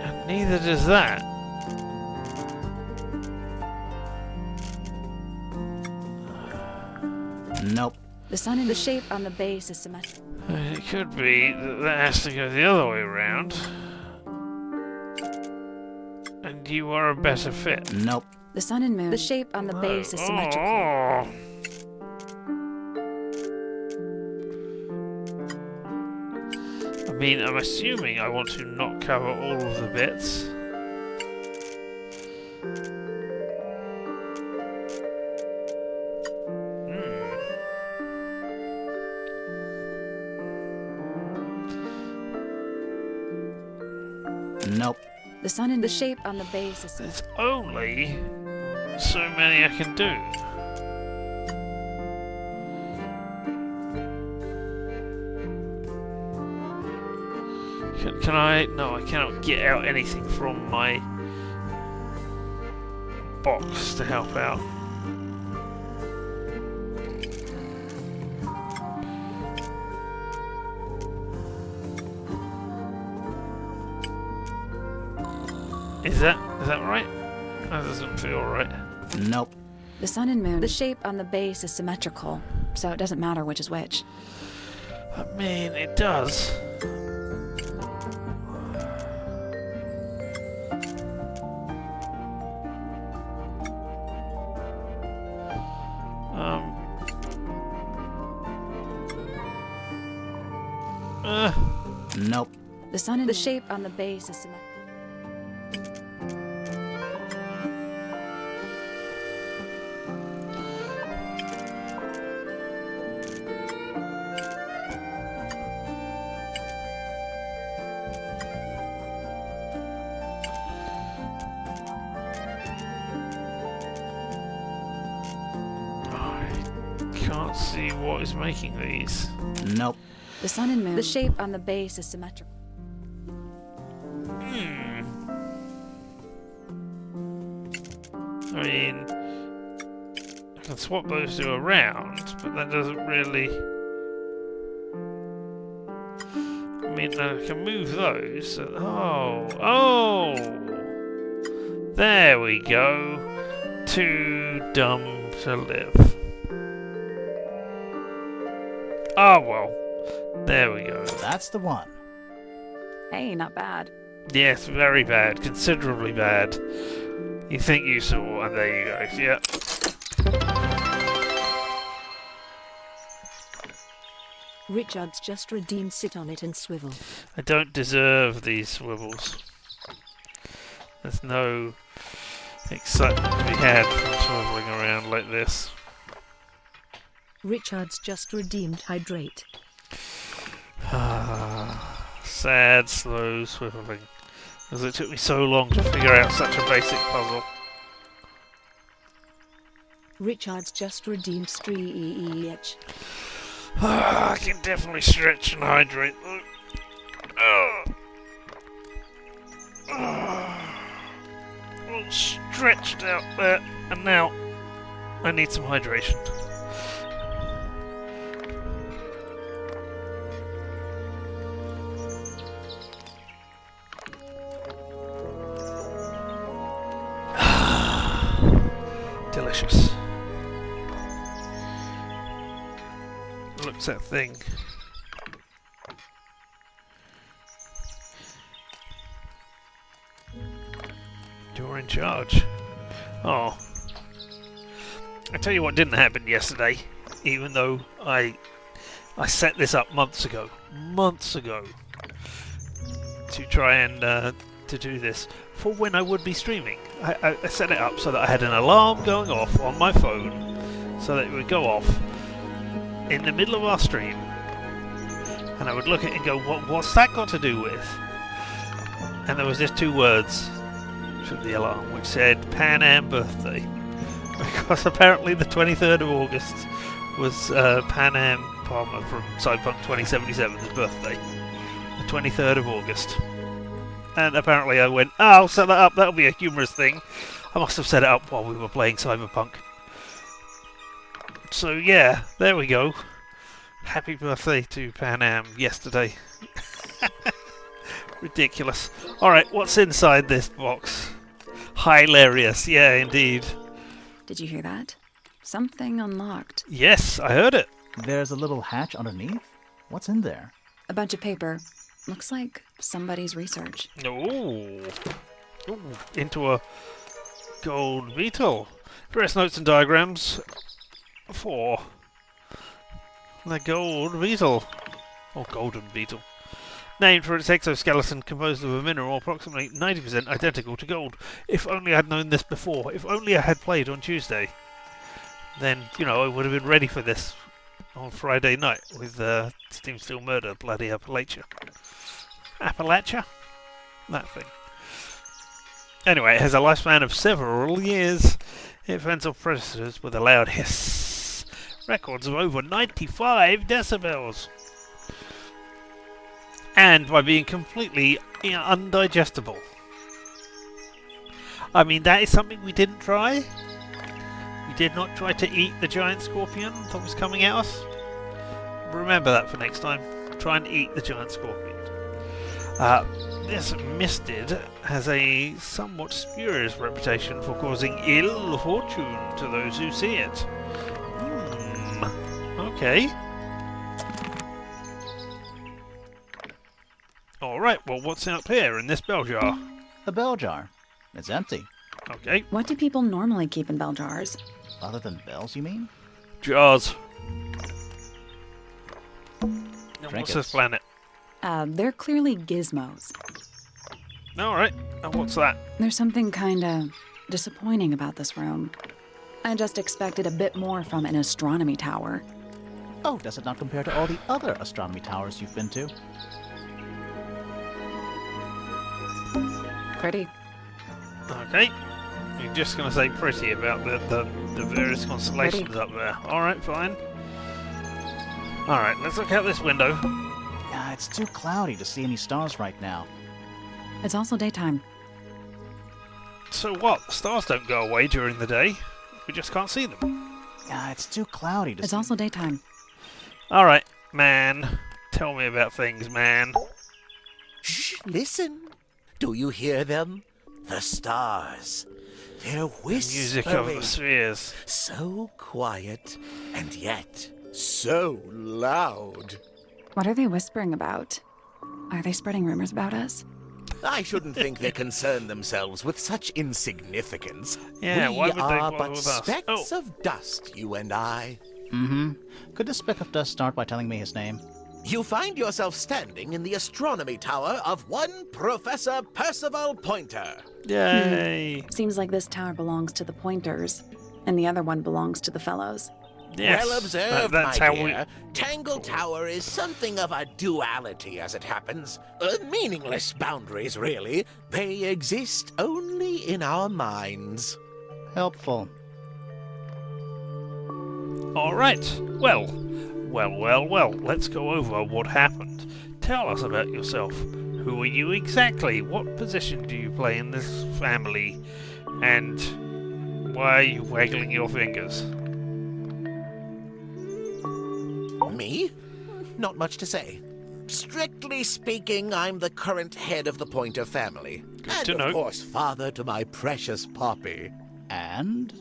And neither does that. Nope. The sun and the shape on the base is symmetrical. It could be that that has to go the other way around. And you are a better fit. Nope. The sun and moon. The shape on the base is symmetrical. Oh. I mean, I'm assuming I want to not cover all of the bits. Nope. The sun and the shape on the base is symmetrical. There's only so many I can do. Can I? No, I cannot get out anything from my box to help out. Is that right? That doesn't feel right. Nope. The sun and moon. The shape on the base is symmetrical, so it doesn't matter which is which. I mean, it does. Nope. The sun and the shape on the base is symmetrical. Can't see what is making these. Nope. The sun and moon. The shape on the base is symmetrical. I mean, I can swap those two around, but that doesn't really... I mean, I can move those. So... Oh! There we go. Too dumb to live. Oh well. There we go. That's the one. Hey, not bad. Yes, very bad. Considerably bad. You think you saw, and there you go. Yeah. Richard's just redeemed sit on it and swivel. I don't deserve these swivels. There's no excitement to be had from swiveling around like this. Richard's just redeemed hydrate. Sad, slow swiveling. Because it took me so long to figure out such a basic puzzle. Richard's just redeemed stretch. I can definitely stretch and hydrate though. All stretched out there, and now I need some hydration. Delicious. Looks that thing. You're in charge. Oh. I tell you what didn't happen yesterday, even though I set this up months ago, to try and to do this for when I would be streaming. I set it up so that I had an alarm going off on my phone, so that it would go off in the middle of our stream, and I would look at it and go, what's that got to do with? And there was just 2 words from the alarm which said Pan Am birthday, because apparently the 23rd of August was Pan Am Palmer from Cyberpunk 2077's birthday, the 23rd of August. And apparently I went, I'll set that up, that'll be a humorous thing. I must have set it up while we were playing Cyberpunk. So yeah, there we go. Happy birthday to Pan Am yesterday. Ridiculous. Alright, what's inside this box? Hilarious, yeah, indeed. Did you hear that? Something unlocked. Yes, I heard it. There's a little hatch underneath? What's in there? A bunch of paper. Looks like somebody's research. Ooh. Ooh, into a gold beetle. Dress notes and diagrams for the gold beetle. Or golden beetle. Named for its exoskeleton composed of a mineral approximately 90% identical to gold. If only I'd known this before. If only I had played on Tuesday. Then, you know, I would have been ready for this on Friday night with Steam Still Murder, bloody Appalachia. Appalachia? That thing. Anyway, it has a lifespan of several years. It fends off predators with a loud hiss. Records of over 95 decibels. And by being completely undigestible. I mean, that is something we didn't try. We did not try to eat the giant scorpion that was coming at us. Remember that for next time. Try and eat the giant scorpion. This misted has a somewhat spurious reputation for causing ill fortune to those who see it. Okay. Alright, well, what's up here in this bell jar? A bell jar. It's empty. Okay. What do people normally keep in bell jars? Other than bells, you mean? Jars. And what's Trinkets. this planet? They're clearly gizmos. Alright, and what's that? There's something kinda disappointing about this room. I just expected a bit more from an astronomy tower. Oh, does it not compare to all the other astronomy towers you've been to? Pretty. Okay. You're just going to say pretty about the various constellations Pretty. up there. Alright, fine. Alright, let's look out this window. It's too cloudy to see any stars right now. It's also daytime. So what? The stars don't go away during the day. We just can't see them. It's too cloudy to It's see. also daytime. Alright, man. Tell me about things, man. Shh, listen. Do you hear them? The stars. They're whispering. Music of the spheres. So quiet, and yet so loud. What are they whispering about? Are they spreading rumors about us? I shouldn't think they concern themselves with such insignificance. Yeah, we why would they are bother but with us? specks of dust, you and I. Mm-hmm. Could this speck of dust start by telling me his name? You find yourself standing in the astronomy tower of one Professor Percival Pointer. Yay! Seems like this tower belongs to the Pointers, and the other one belongs to the Fellows. Yes, Well observed, that's my how dear. Tangle Tower is something of a duality, as it happens. Meaningless boundaries, really. They exist only in our minds. Helpful. All right. Well. Let's go over what happened. Tell us about yourself. Who are you exactly? What position do you play in this family? And why are you waggling your fingers? Me? Not much to say. Strictly speaking, I'm the current head of the Pointer family. Good to and, know. of course, father to my precious Poppy. And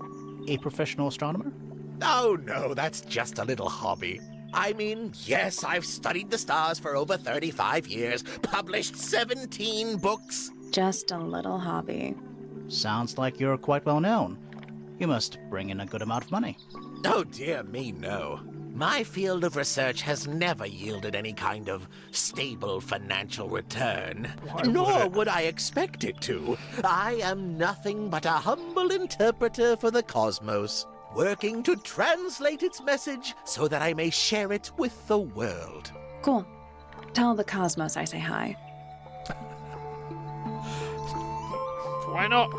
a professional astronomer? Oh, no, that's just a little hobby. I mean, yes, I've studied the stars for over 35 years, published 17 books. Just a little hobby. Sounds like you're quite well known. You must bring in a good amount of money. Oh, dear me, no. My field of research has never yielded any kind of stable financial return. Nor would I expect it to. I am nothing but a humble interpreter for the cosmos, working to translate its message so that I may share it with the world. Cool. Tell the cosmos I say hi. Why not?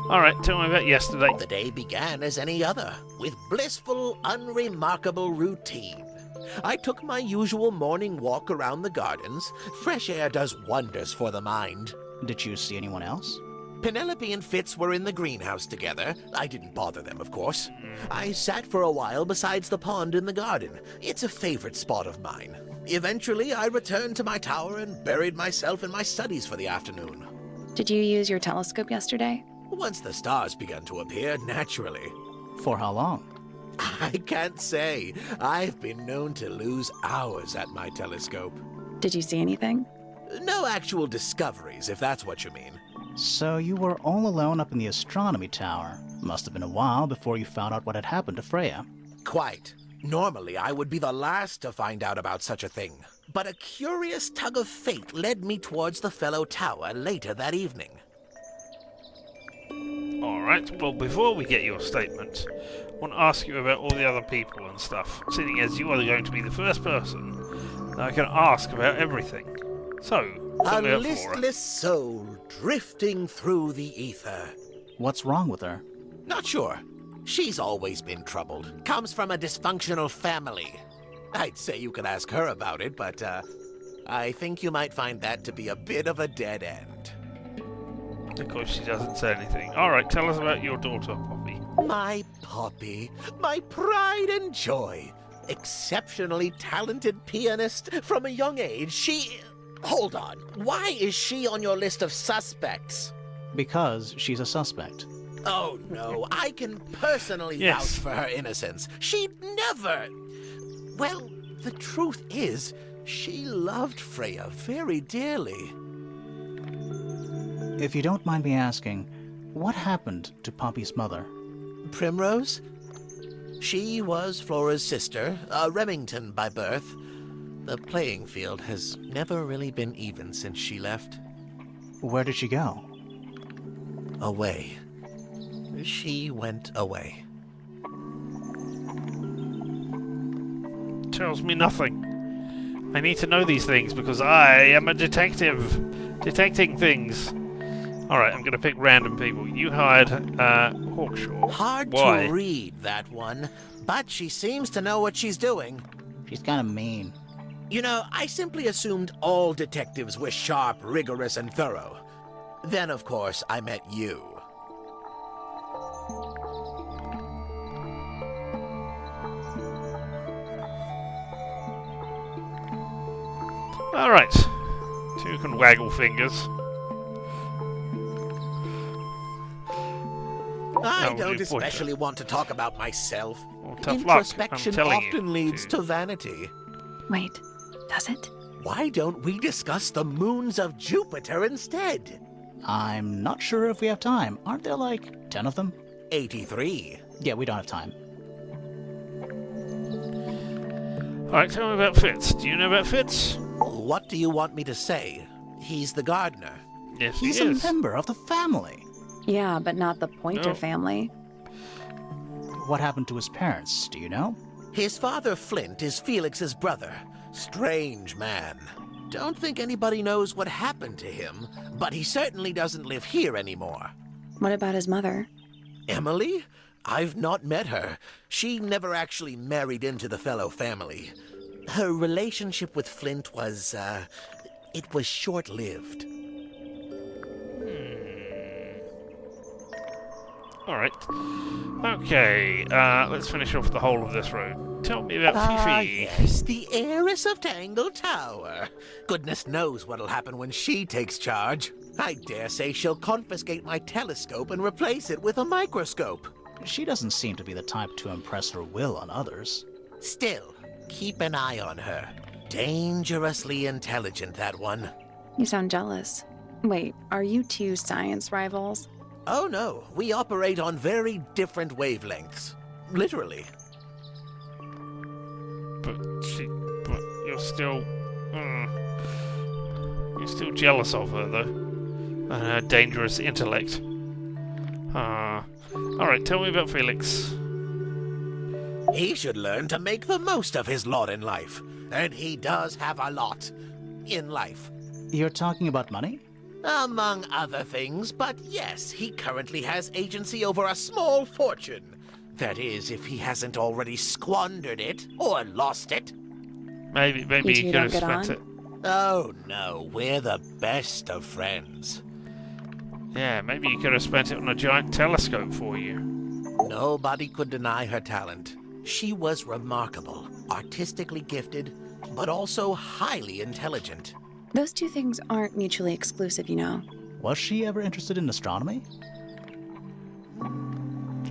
Alright, tell me about yesterday. The day began as any other, with blissful, unremarkable routine. I took my usual morning walk around the gardens. Fresh air does wonders for the mind. Did you see anyone else? Penelope and Fitz were in the greenhouse together. I didn't bother them, of course. I sat for a while besides the pond in the garden. It's a favorite spot of mine. Eventually, I returned to my tower and buried myself in my studies for the afternoon. Did you use your telescope yesterday? Once the stars began to appear, naturally. For how long? I can't say. I've been known to lose hours at my telescope. Did you see anything? No actual discoveries, if that's what you mean. So you were all alone up in the astronomy tower. Must have been a while before you found out what had happened to Freya. Quite. Normally, I would be the last to find out about such a thing. But a curious tug of fate led me towards the Fellow Tower later that evening. Alright, well, before we get your statement, I want to ask you about all the other people and stuff, seeing as you are going to be the first person that I can ask about everything. So, tell A me about Flora. listless soul drifting through the ether. What's wrong with her? Not sure. She's always been troubled. Comes from a dysfunctional family. I'd say you could ask her about it, but I think you might find that to be a bit of a dead end. Of course, she doesn't say anything. Alright, tell us about your daughter, Poppy. My Poppy, my pride and joy. Exceptionally talented pianist from a young age. She... Hold on. Why is she on your list of suspects? Because she's a suspect. Oh, no. I can personally Yes. vouch for her innocence. She'd never... Well, the truth is, she loved Freya very dearly. If you don't mind me asking, what happened to Poppy's mother? Primrose? She was Flora's sister, a Remington by birth. The playing field has never really been even since she left. Where did she go? Away. She went away. Tells me nothing. I need to know these things because I am a detective. Detecting things. Alright, I'm going to pick random people. You hired Hawkshaw. Hard Why? to read, that one. But she seems to know what she's doing. She's kind of mean. You know, I simply assumed all detectives were sharp, rigorous, and thorough. Then, of course, I met you. Alright. So you can waggle fingers. I Oh, don't you pointer. especially want to talk about myself. Well, tough luck, Introspection I'm telling often you. leads to vanity. Wait, does it? Why don't we discuss the moons of Jupiter instead? I'm not sure if we have time. Aren't there like 10 of them? 83. Yeah, we don't have time. Alright, tell me about Fitz. Do you know about Fitz? What do you want me to say? He's the gardener. Yes, He's he is. a member of the family. Yeah, but not the Pointer No. family. What happened to his parents, do you know? His father, Flint, is Felix's brother. Strange man. Don't think anybody knows what happened to him, but he certainly doesn't live here anymore. What about his mother? Emily? I've not met her. She never actually married into the Fellow family. Her relationship with Flint was, it was short-lived. Alright. Okay, let's finish off the whole of this road. Tell me about Fifi. Yes, the heiress of Tangle Tower. Goodness knows what'll happen when she takes charge. I dare say she'll confiscate my telescope and replace it with a microscope. She doesn't seem to be the type to impress her will on others. Still, keep an eye on her. Dangerously intelligent, that one. You sound jealous. Wait, are you two science rivals? Oh no, we operate on very different wavelengths. Literally. But you're still... you're still jealous of her, though. And her dangerous intellect. Alright, tell me about Felix. He should learn to make the most of his lot in life. And he does have a lot. In life. You're talking about money? Among other things, but yes, he currently has agency over a small fortune. That is, if he hasn't already squandered it or lost it. Maybe You he two could don't have get spent on? it. Oh no, we're the best of friends. Yeah, maybe he could have spent it on a giant telescope for you. Nobody could deny her talent. She was remarkable, artistically gifted, but also highly intelligent. Those two things aren't mutually exclusive, you know. Was she ever interested in astronomy?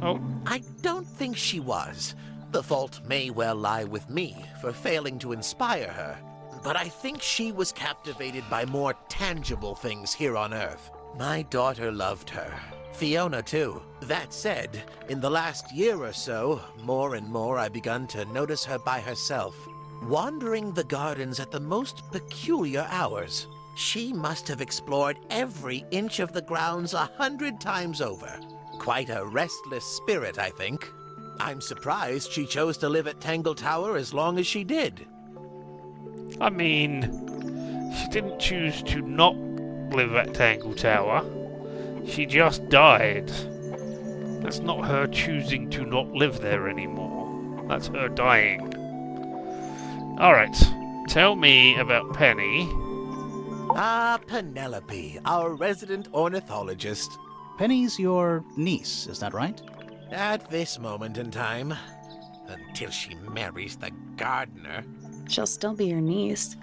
Oh, I don't think she was. The fault may well lie with me for failing to inspire her. But I think she was captivated by more tangible things here on Earth. My daughter loved her. Fiona, too. That said, in the last year or so, more and more I begun to notice her by herself, wandering the gardens at the most peculiar hours. She must have explored every inch of the grounds 100 times over. Quite a restless spirit, I think. I'm surprised she chose to live at Tangle Tower as long as she did. I mean, she didn't choose to not live at Tangle Tower. She just died. That's not her choosing to not live there anymore. That's her dying. Alright, tell me about Penny. Ah, Penelope, our resident ornithologist. Penny's your niece, is that right? At this moment in time, until she marries the gardener. She'll still be your niece.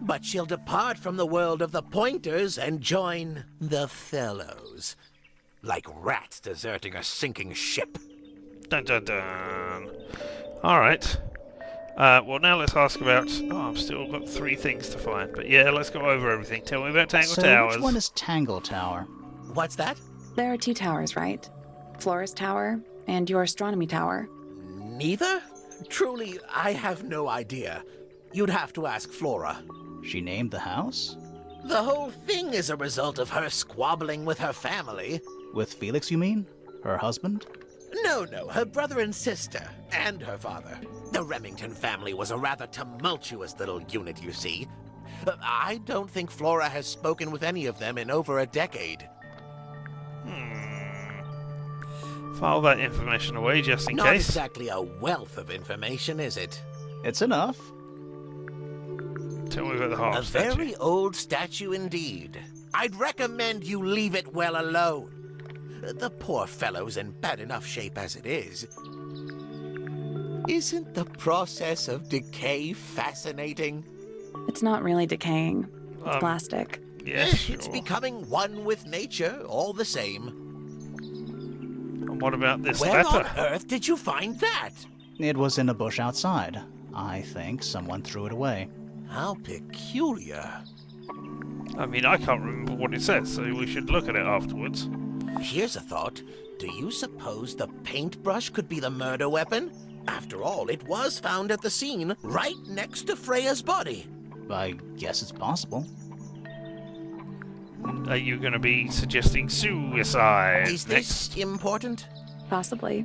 But she'll depart from the world of the Pointers and join the Fellows. Like rats deserting a sinking ship. Dun dun dun. Alright. Well, now let's ask about... Oh, I've still got 3 things to find. But yeah, let's go over everything. Tell me about Tangle Towers. Which one is Tangle Tower? What's that? There are 2 towers, right? Flora's tower and your astronomy tower. Neither? Truly, I have no idea. You'd have to ask Flora. She named the house? The whole thing is a result of her squabbling with her family. With Felix, you mean? Her husband? No, her brother and sister, and her father. The Remington family was a rather tumultuous little unit, you see. I don't think Flora has spoken with any of them in over a decade. File that information away just in Not case. exactly a wealth of information, is it? It's enough. Tell me about the harp A statue. very old statue indeed. I'd recommend you leave it well alone. The poor fellow's in bad enough shape as it is. Isn't the process of decay fascinating? It's not really decaying. It's Um, plastic. Yeah, sure. It's becoming one with nature, all the same. And what about this Where on letter? earth did you find that? It was in a bush outside. I think someone threw it away. How peculiar. I mean, I can't remember what it says, so we should look at it afterwards. Here's a thought. Do you suppose the paintbrush could be the murder weapon? After all, it was found at the scene, right next to Freya's body. I guess it's possible. Are you going to be suggesting suicide Is next? this important? Possibly.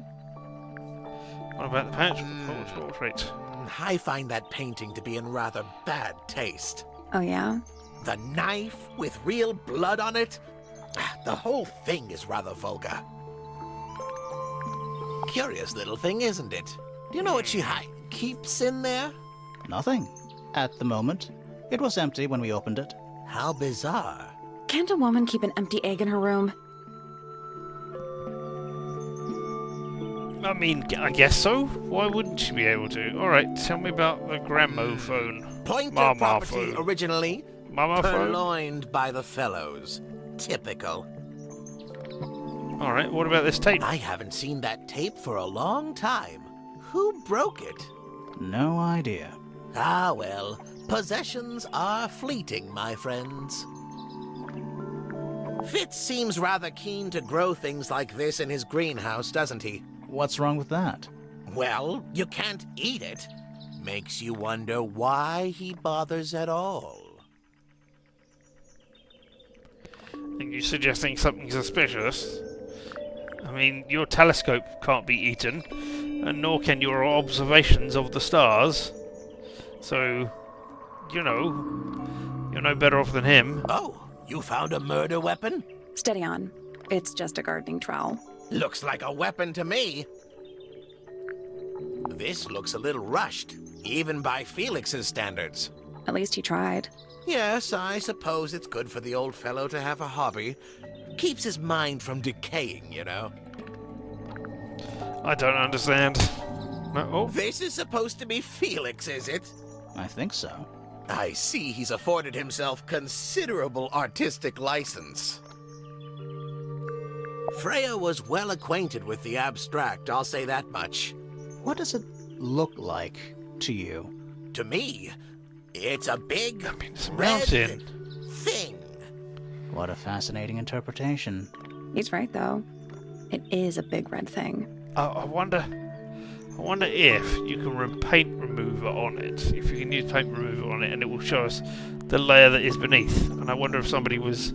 What about the patch portrait? I find that painting to be in rather bad taste. Oh, yeah? The knife with real blood on it? The whole thing is rather vulgar. Curious little thing, isn't it? Do you know what she keeps in there? Nothing. At the moment. It was empty when we opened it. How bizarre. Can't a woman keep an empty egg in her room? I mean, I guess so. Why wouldn't she be able to? Alright, tell me about the gramophone. Pointer Mama property phone. originally Mama phone? purloined by the Fellows. Typical. Alright, what about this tape? I haven't seen that tape for a long time. Who broke it? No idea. Ah, well, possessions are fleeting, my friends. Fitz seems rather keen to grow things like this in his greenhouse, doesn't he? What's wrong with that? Well, you can't eat it. Makes you wonder why he bothers at all. Are you suggesting something suspicious? I mean, your telescope can't be eaten, and nor can your observations of the stars. So, you know, you're no better off than him. Oh, you found a murder weapon? Steady on. It's just a gardening trowel. Looks like a weapon to me. This looks a little rushed, even by Felix's standards. At least he tried. Yes, I suppose it's good for the old fellow to have a hobby. Keeps his mind from decaying, you know. I don't understand. No, oh, This is supposed to be Felix, is it? I think so. I see he's afforded himself considerable artistic license. Freya was well acquainted with the abstract, I'll say that much. What does it look like to you? To me, it's a big, I mean, it's a red mountain. thing. What a fascinating interpretation. He's right, though. It is a big red thing. I wonder if you can run paint remover on it. If you can use paint remover on it, and it will show us the layer that is beneath. And I wonder if somebody was,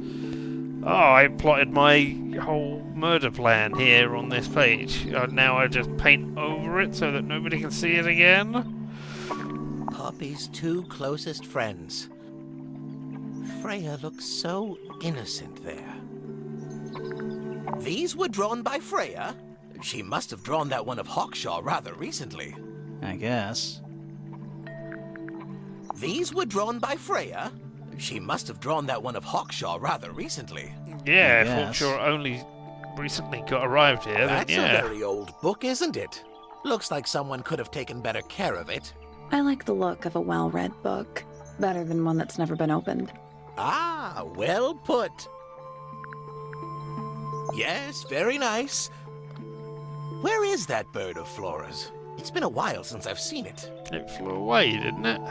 I plotted my whole murder plan here on this page. Now I just paint over it so that nobody can see it again. Poppy's two closest friends. Freya looks so innocent there. These were drawn by Freya? She must have drawn that one of Hawkshaw rather recently. I guess. These were drawn by Freya? She must have drawn that one of Hawkshaw rather recently. Yeah, I if guess. Hawkshaw only recently got arrived here, then That's yeah. a very old book, isn't it? Looks like someone could have taken better care of it. I like the look of a well-read book. Better than one that's never been opened. Ah, well put. Yes, very nice. Where is that bird of Flora's? It's been a while since I've seen it. It flew away, didn't it?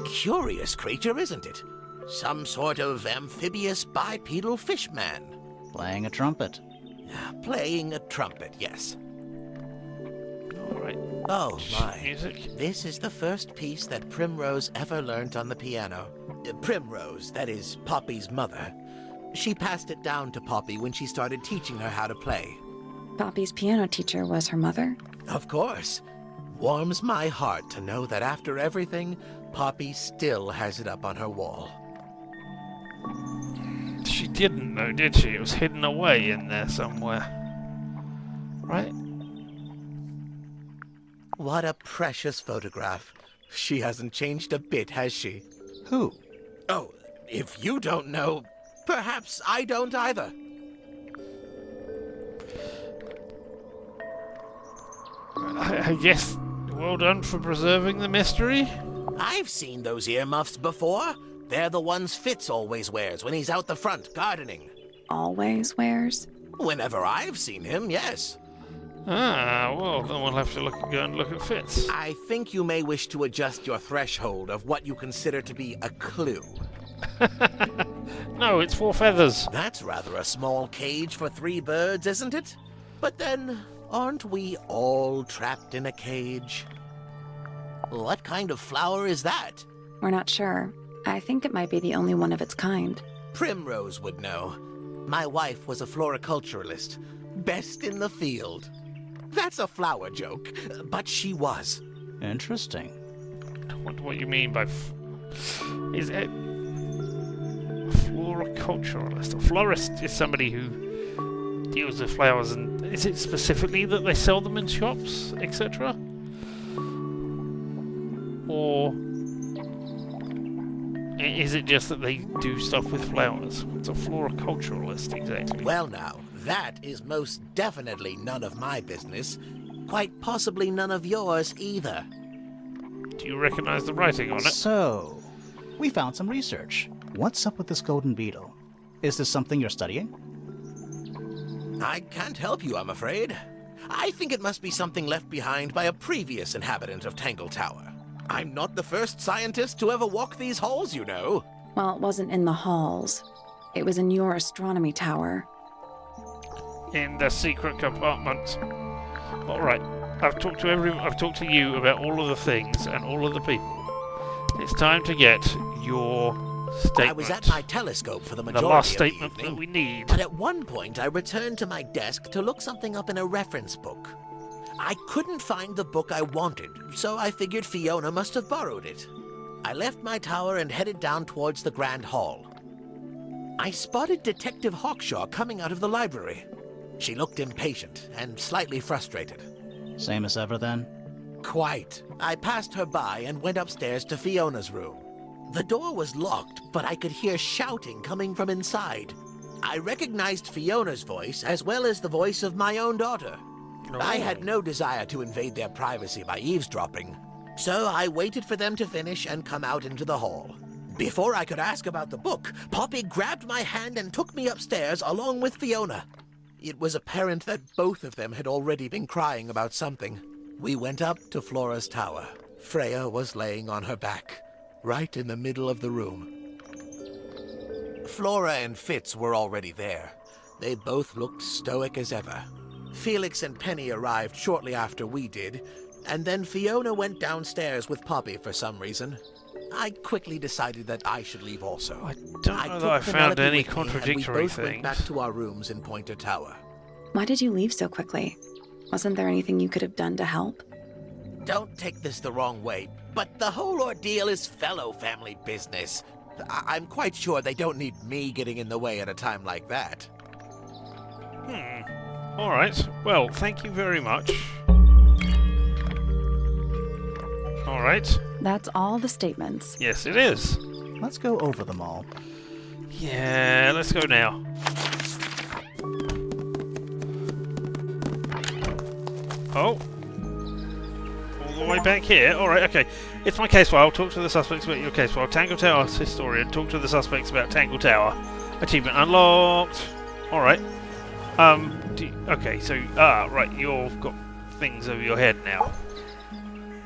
Curious creature, isn't it? Some sort of amphibious bipedal fishman. Playing a trumpet. Playing a trumpet, yes. Alright. Oh my. Music. This is the first piece that Primrose ever learnt on the piano. Primrose, that is Poppy's mother. She passed it down to Poppy when she started teaching her how to play. Poppy's piano teacher was her mother. Of course. Warms my heart to know that after everything, Poppy still has it up on her wall. She didn't know, did she? It was hidden away in there somewhere. Right? What a precious photograph. She hasn't changed a bit, has she? Who? Oh, if you don't know, perhaps I don't either. I guess, well done for preserving the mystery. I've seen those earmuffs before. They're the ones Fitz always wears when he's out the front gardening. Always wears. Whenever I've seen him, yes. Ah, well, then we'll have to go and look at Fitz. I think you may wish to adjust your threshold of what you consider to be a clue. No, it's 4 feathers. That's rather a small cage for 3 birds, isn't it? But then, Aren't we all trapped in a cage? What kind of flower is that? We're not sure. I think it might be the only one of its kind. Primrose would know. My wife was a floriculturalist. Best in the field. That's a flower joke, but she was. Interesting. What you mean by... Is it... Floriculturalist? A florist is somebody who deals with flowers, and is it specifically that they sell them in shops, etc.? Or is it just that they do stuff with flowers? What's a floriculturalist exactly? Well now, that is most definitely none of my business. Quite possibly none of yours either. Do you recognize the writing on it? So, we found some research. What's up with this golden beetle? Is this something you're studying? I can't help you, I'm afraid. I think it must be something left behind by a previous inhabitant of Tangle Tower. I'm not the first scientist to ever walk these halls, you know. Well, it wasn't in the halls. It was in your astronomy tower. In the secret compartment. All right. I've talked to you about all of the things and all of the people. It's time to get your statement. I was at my telescope for the majority the last of the statement evening, that we need. but at one point I returned to my desk to look something up in a reference book. I couldn't find the book I wanted, so I figured Fiona must have borrowed it. I left my tower and headed down towards the Grand Hall. I spotted Detective Hawkshaw coming out of the library. She looked impatient and slightly frustrated. Same as ever, then? Quite. I passed her by and went upstairs to Fiona's room. The door was locked, but I could hear shouting coming from inside. I recognized Fiona's voice as well as the voice of my own daughter. I had no desire to invade their privacy by eavesdropping, so I waited for them to finish and come out into the hall. Before I could ask about the book, Poppy grabbed my hand and took me upstairs along with Fiona. It was apparent that both of them had already been crying about something. We went up to Flora's tower. Freya was laying on her back, right in the middle of the room. Flora and Fitz were already there. They both looked stoic as ever. Felix and Penny arrived shortly after we did, and then Fiona went downstairs with Poppy for some reason. I quickly decided that I should leave also. I don't know that I found any contradictory we both things. went back to our rooms in Pointer Tower. Why did you leave so quickly? Wasn't there anything you could have done to help? Don't take this the wrong way, but the whole ordeal is Fellow family business. I'm quite sure they don't need me getting in the way at a time like that. All right. Well, thank you very much. All right. That's all the statements. Yes, it is. Let's go over them all. Yeah, let's go now. Oh. All the way back here. All right, okay. It's my case file. Talk to the suspects about your case file. Tangle Tower historian. Talk to the suspects about Tangle Tower. Achievement unlocked. All right. Okay, so right, you've got things over your head now.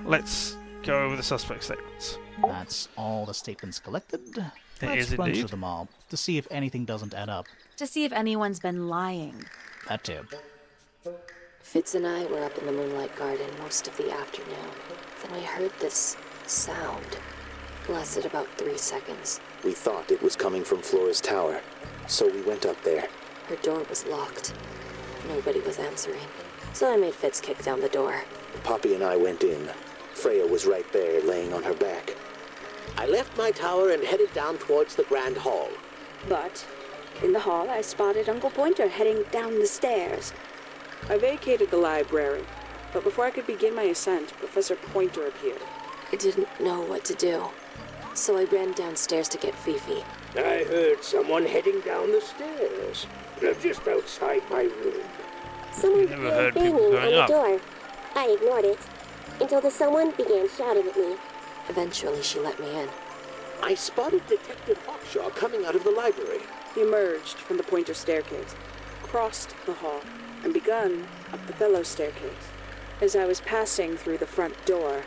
Let's go over the suspect statements. That's all the statements collected. It Let's is run indeed. through them all to see if anything doesn't add up. To see if anyone's been lying. That too. Fitz and I were up in the Moonlight Garden most of the afternoon. Then we heard this sound. It lasted about 3 seconds. We thought it was coming from Flora's tower, so we went up there. Her door was locked. Nobody was answering. So I made Fitz kick down the door. Poppy and I went in. Freya was right there, laying on her back. I left my tower and headed down towards the Grand Hall. But in the hall, I spotted Uncle Pointer heading down the stairs. I vacated the library, but before I could begin my ascent, Professor Pointer appeared. I didn't know what to do. So I ran downstairs to get Fifi. I heard someone heading down the stairs. They're just outside my room. Someone Never began heard banging people on going the up. door. I ignored it until the someone began shouting at me. Eventually, she let me in. I spotted Detective Hawkshaw coming out of the library. He emerged from the Pointer staircase, crossed the hall, and begun up the Fellow staircase. As I was passing through the front door,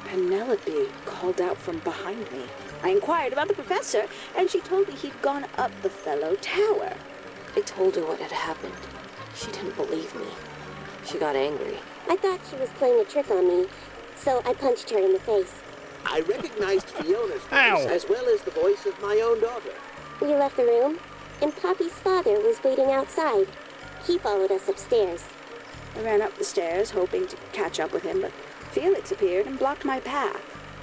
Penelope called out from behind me. I inquired about the professor, and she told me he'd gone up the Fellow Tower. I told her what had happened. She didn't believe me. She got angry. I thought she was playing a trick on me, so I punched her in the face. I recognized Fiona's voice as well as the voice of my own daughter. We left the room, and Poppy's father was waiting outside. He followed us upstairs. I ran up the stairs, hoping to catch up with him, but Felix appeared and blocked my path.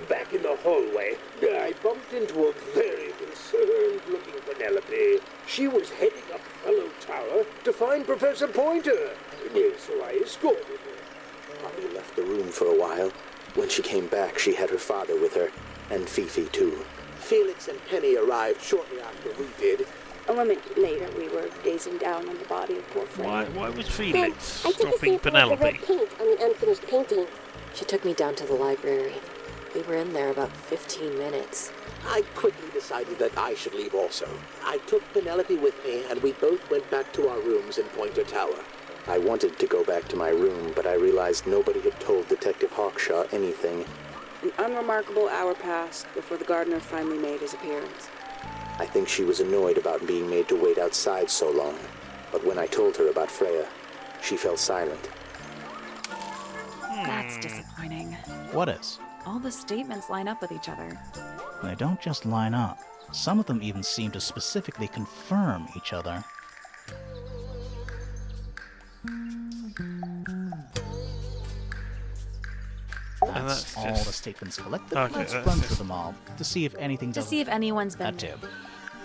Back in the hallway, I bumped into a very concerned-looking Penelope. She was heading up Fellow Tower to find Professor Pointer. So I escorted her. Poppy left the room for a while. When she came back, she had her father with her, and Fifi too. Felix and Penny arrived shortly after we did. A minute later, we were gazing down on the body of poor Freya. Why was Then Felix I took a stopping sample of the red Penelope? paint on the unfinished painting. She took me down to the library. We were in there about 15 minutes. I quickly decided that I should leave also. I took Penelope with me, and we both went back to our rooms in Pointer Tower. I wanted to go back to my room, but I realized nobody had told Detective Hawkshaw anything. An unremarkable hour passed before the gardener finally made his appearance. I think she was annoyed about being made to wait outside so long. But when I told her about Freya, she fell silent. That's disappointing. What is? All the statements line up with each other. They don't just line up. Some of them even seem to specifically confirm each other. And That's that's all just- the statements collected. Okay, Let's that's run just- through them all to see if anything To doesn't. see if anyone's been. That too.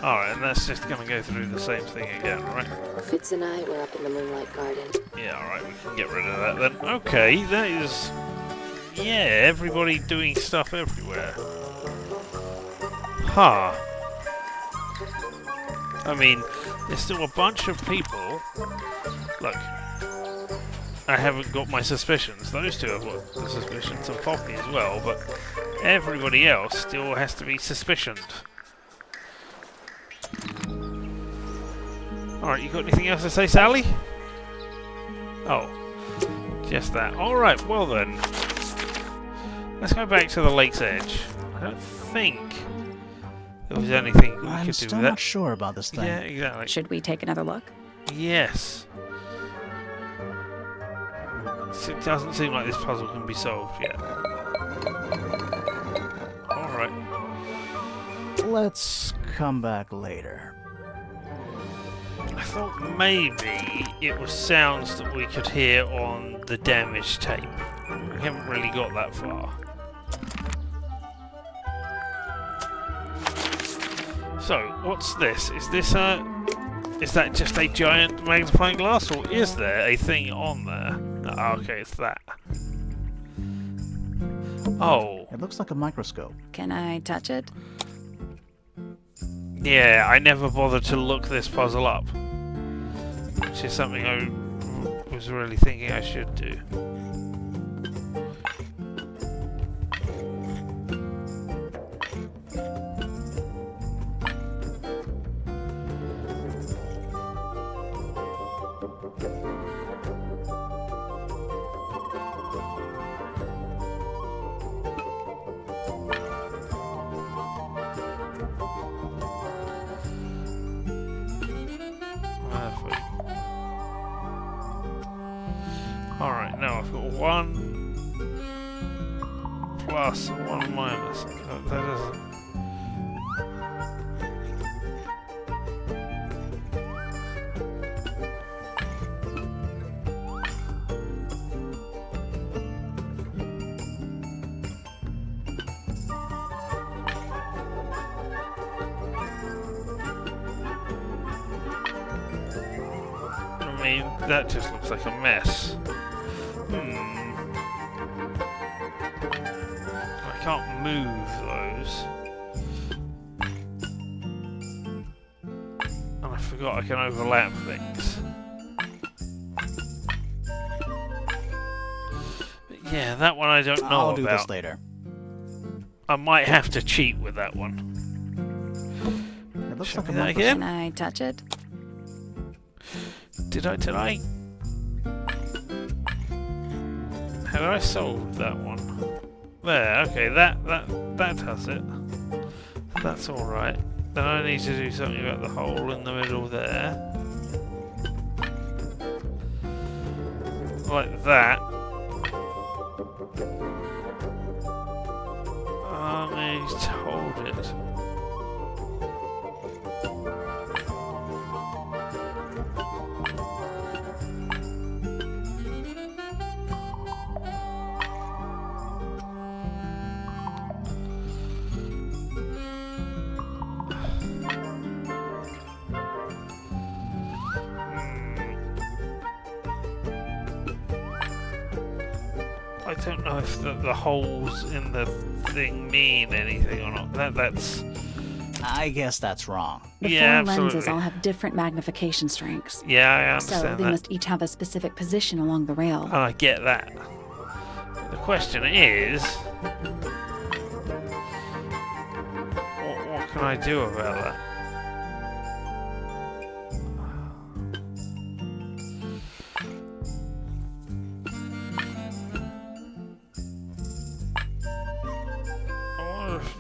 Alright, and that's just gonna go through the same thing again, right? Fitz and I were up in the Moonlight Garden. Yeah, alright, we can get rid of that then. Okay, that is... Yeah, everybody doing stuff everywhere. Huh. I mean, there's still a bunch of people... Look. I haven't got my suspicions. Those two have got the suspicions, and Poppy as well, but everybody else still has to be suspicioned. Alright, you got anything else to say, Sally? Oh, just that. Alright, well then. Let's go back to the lake's edge. I don't think there was anything we I'm could do still with that. not sure about this thing. Yeah, exactly. Should we take another look? Yes. So it doesn't seem like this puzzle can be solved yet. Alright. Let's come back later. I thought maybe it was sounds that we could hear on the damaged tape. We haven't really got that far. So, what's this? Is this a... Is that just a giant magnifying glass, or is there a thing on there? Oh, okay, it's that. Oh. It looks like a microscope. Can I touch it? Yeah, I never bothered to look this puzzle up. Which is something I was really thinking I should do. Alright, now I've got 1 plus and 1 minus. That doesn't... I mean, that just looks like a mess. I can't move those. And I forgot I can overlap things. But yeah, that one I don't know I'll about. do this later. I might have to cheat with that one. It looks Show like a me that microscope. again? Can I touch it? Did I? Had I solved that one? There, okay, that does it. That's alright. Then I need to do something about the hole in the middle there. like that. He's told it. I don't know if the holes in the thing mean anything or not. That's... I guess that's wrong. The yeah, four absolutely. lenses all have different magnification strengths. Yeah, I So understand they that. must each have a specific position along the rail. I get that. The question is... What can I do about that?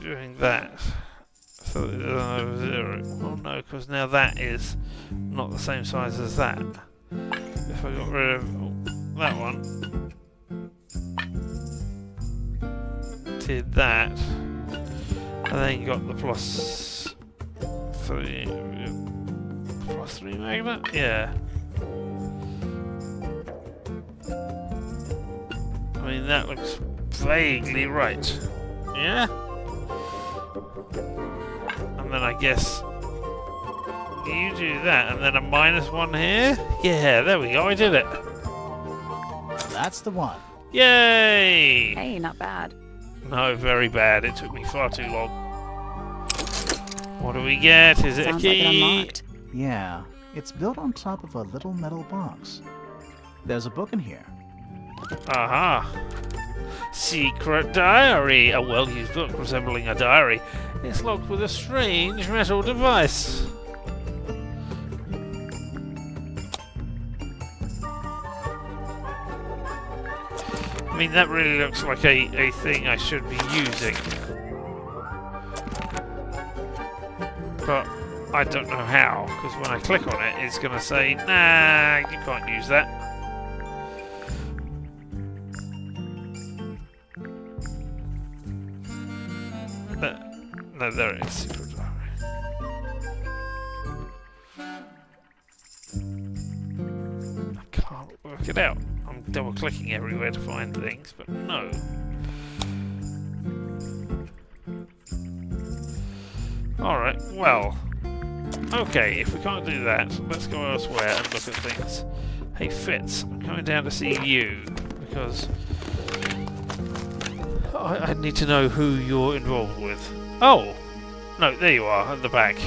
Doing that, so zero. Well, no, because now that is not the same size as that. If I got rid of that one, did that, and then you got the plus three magnet, yeah. I mean, that looks vaguely right, yeah. And then I guess you do that, and then a -1 here? Yeah, there we go, I did it. That's the one. Yay! Hey, not bad. No, very bad. It took me far too long. What do we get? Is it Sounds a like it key? unlocked. Yeah, it's built on top of a little metal box. There's a book in here. Aha! Secret diary! A well-used book resembling a diary. It's locked with a strange metal device. I mean, that really looks like a thing I should be using. But I don't know how, because when I click on it, it's going to say, nah, you can't use that. No, there it is. Secret diary. I can't work it out. I'm double clicking everywhere to find things, but no. Alright, well. Okay, if we can't do that, let's go elsewhere and look at things. Hey Fitz, I'm coming down to see you, because I need to know who you're involved with. Oh! No, there you are, at the back.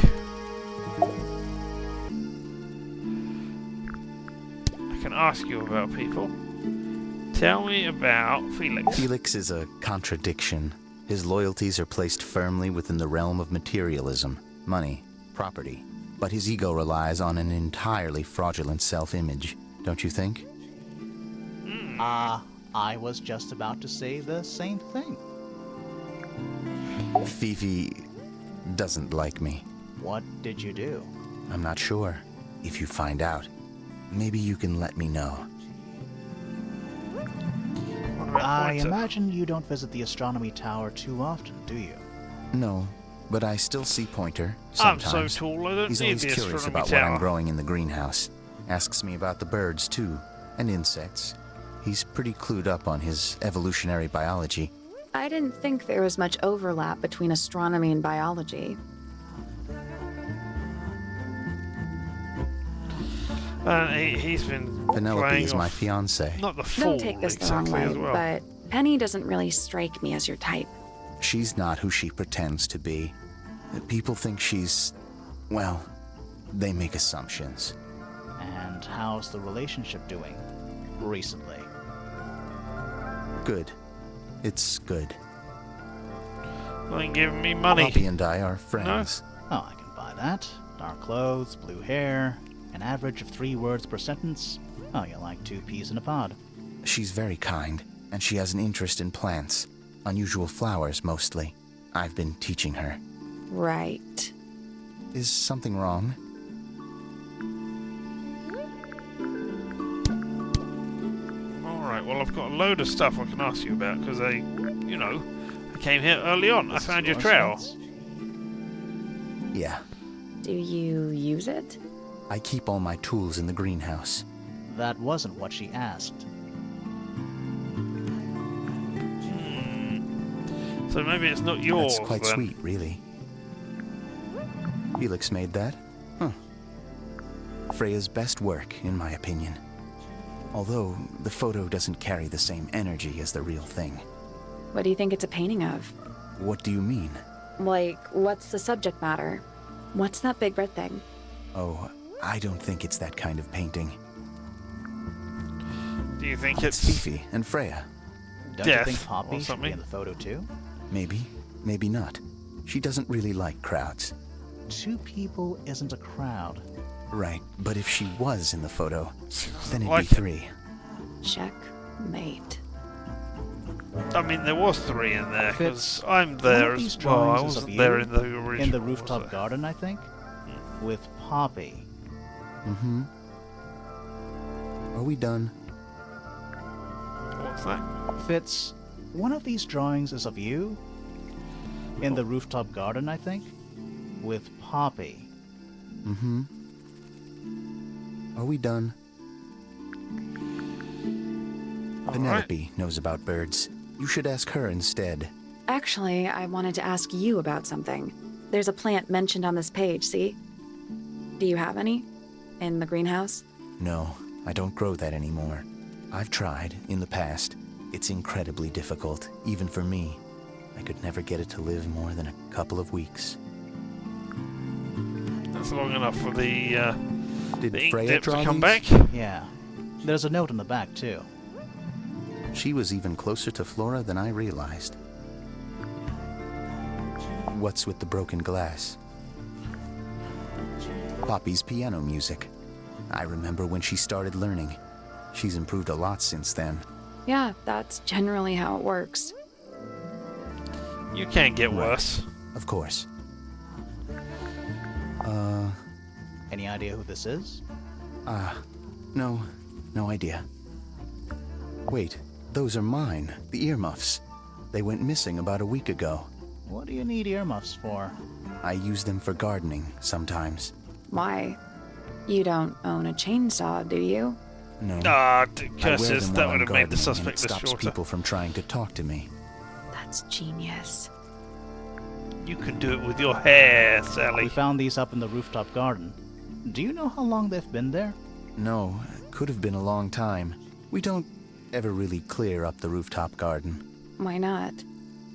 I can ask you about people. Tell me about Felix. Felix is a contradiction. His loyalties are placed firmly within the realm of materialism, money, property. But his ego relies on an entirely fraudulent self-image, don't you think? I was just about to say the same thing. Fifi doesn't like me. What did you do? I'm not sure. If you find out, maybe you can let me know. I imagine you don't visit the astronomy tower too often, do you? No, but I still see Pointer I'm sometimes. so tall, I don't He's need always the curious astronomy about what tower. I'm growing in the greenhouse. Asks me about the birds, too, and insects. He's pretty clued up on his evolutionary biology. I didn't think there was much overlap between astronomy and biology. He's been Penelope playing is my off fiancée. not the fool Don't take this the wrong exactly way, as well. but Penny doesn't really strike me as your type. She's not who she pretends to be. People think she's... well, they make assumptions. And how's the relationship doing recently? Good. It's good. Well, then give me money. Poppy and I are friends. Oh, I can buy that. Dark clothes, blue hair, an average of 3 words per sentence. Oh, you're like 2 peas in a pod. She's very kind, and she has an interest in plants. Unusual flowers, mostly. I've been teaching her. Right. Is something wrong? well, I've got a load of stuff I can ask you about because I came here early on. I found your trowel. Yeah. Do you use it? I keep all my tools in the greenhouse. That wasn't what she asked. So maybe it's not yours. That's quite then. sweet, really. Felix made that? Huh. Freya's best work, in my opinion. Although, the photo doesn't carry the same energy as the real thing. What do you think it's a painting of? What do you mean? Like, what's the subject matter? What's that big red thing? Oh, I don't think it's that kind of painting. Do you think It's Fifi and Freya. Don't you death think Poppy or should be something? in the photo too? Maybe, maybe not. She doesn't really like crowds. 2 people isn't a crowd. Right, but if she was in the photo, then it'd Like be it. 3. Checkmate. I mean, there was 3 in there because Fitz, I'm one there of as these well. I drawings is of wasn't there you in the original. In the rooftop was I? garden, I think? With Poppy. Mm-hmm. Are we done? What's that? Fitz, one of these drawings is of you? In the rooftop garden, I think? With Poppy. Mm-hmm. Are we done? Penelope knows about birds. You should ask her instead. Actually, I wanted to ask you about something. There's a plant mentioned on this page, see? Do you have any? In the greenhouse? No, I don't grow that anymore. I've tried, in the past. It's incredibly difficult, even for me. I could never get it to live more than a couple of weeks. That's long enough for the Did ink Freya dip to draw come these? back. Yeah. There's a note on the back, too. She was even closer to Flora than I realized. What's with the broken glass? Poppy's piano music. I remember when she started learning. She's improved a lot since then. Yeah, that's generally how it works. You can't get Right. worse. Of course. Any idea who this is? No idea. Wait, those are mine, the earmuffs. They went missing about a week ago. What do you need earmuffs for? I use them for gardening sometimes. Why? You don't own a chainsaw, do you? No. Ah, I wear curses! them That while would I'm have made the gardening, and suspect it list stops shorter. people from trying to talk to me. That's genius. You can do it with your hair, We Sally. found these up in the rooftop garden. Do you know how long they've been there? No, it could have been a long time. We don't ever really clear up the rooftop garden. Why not?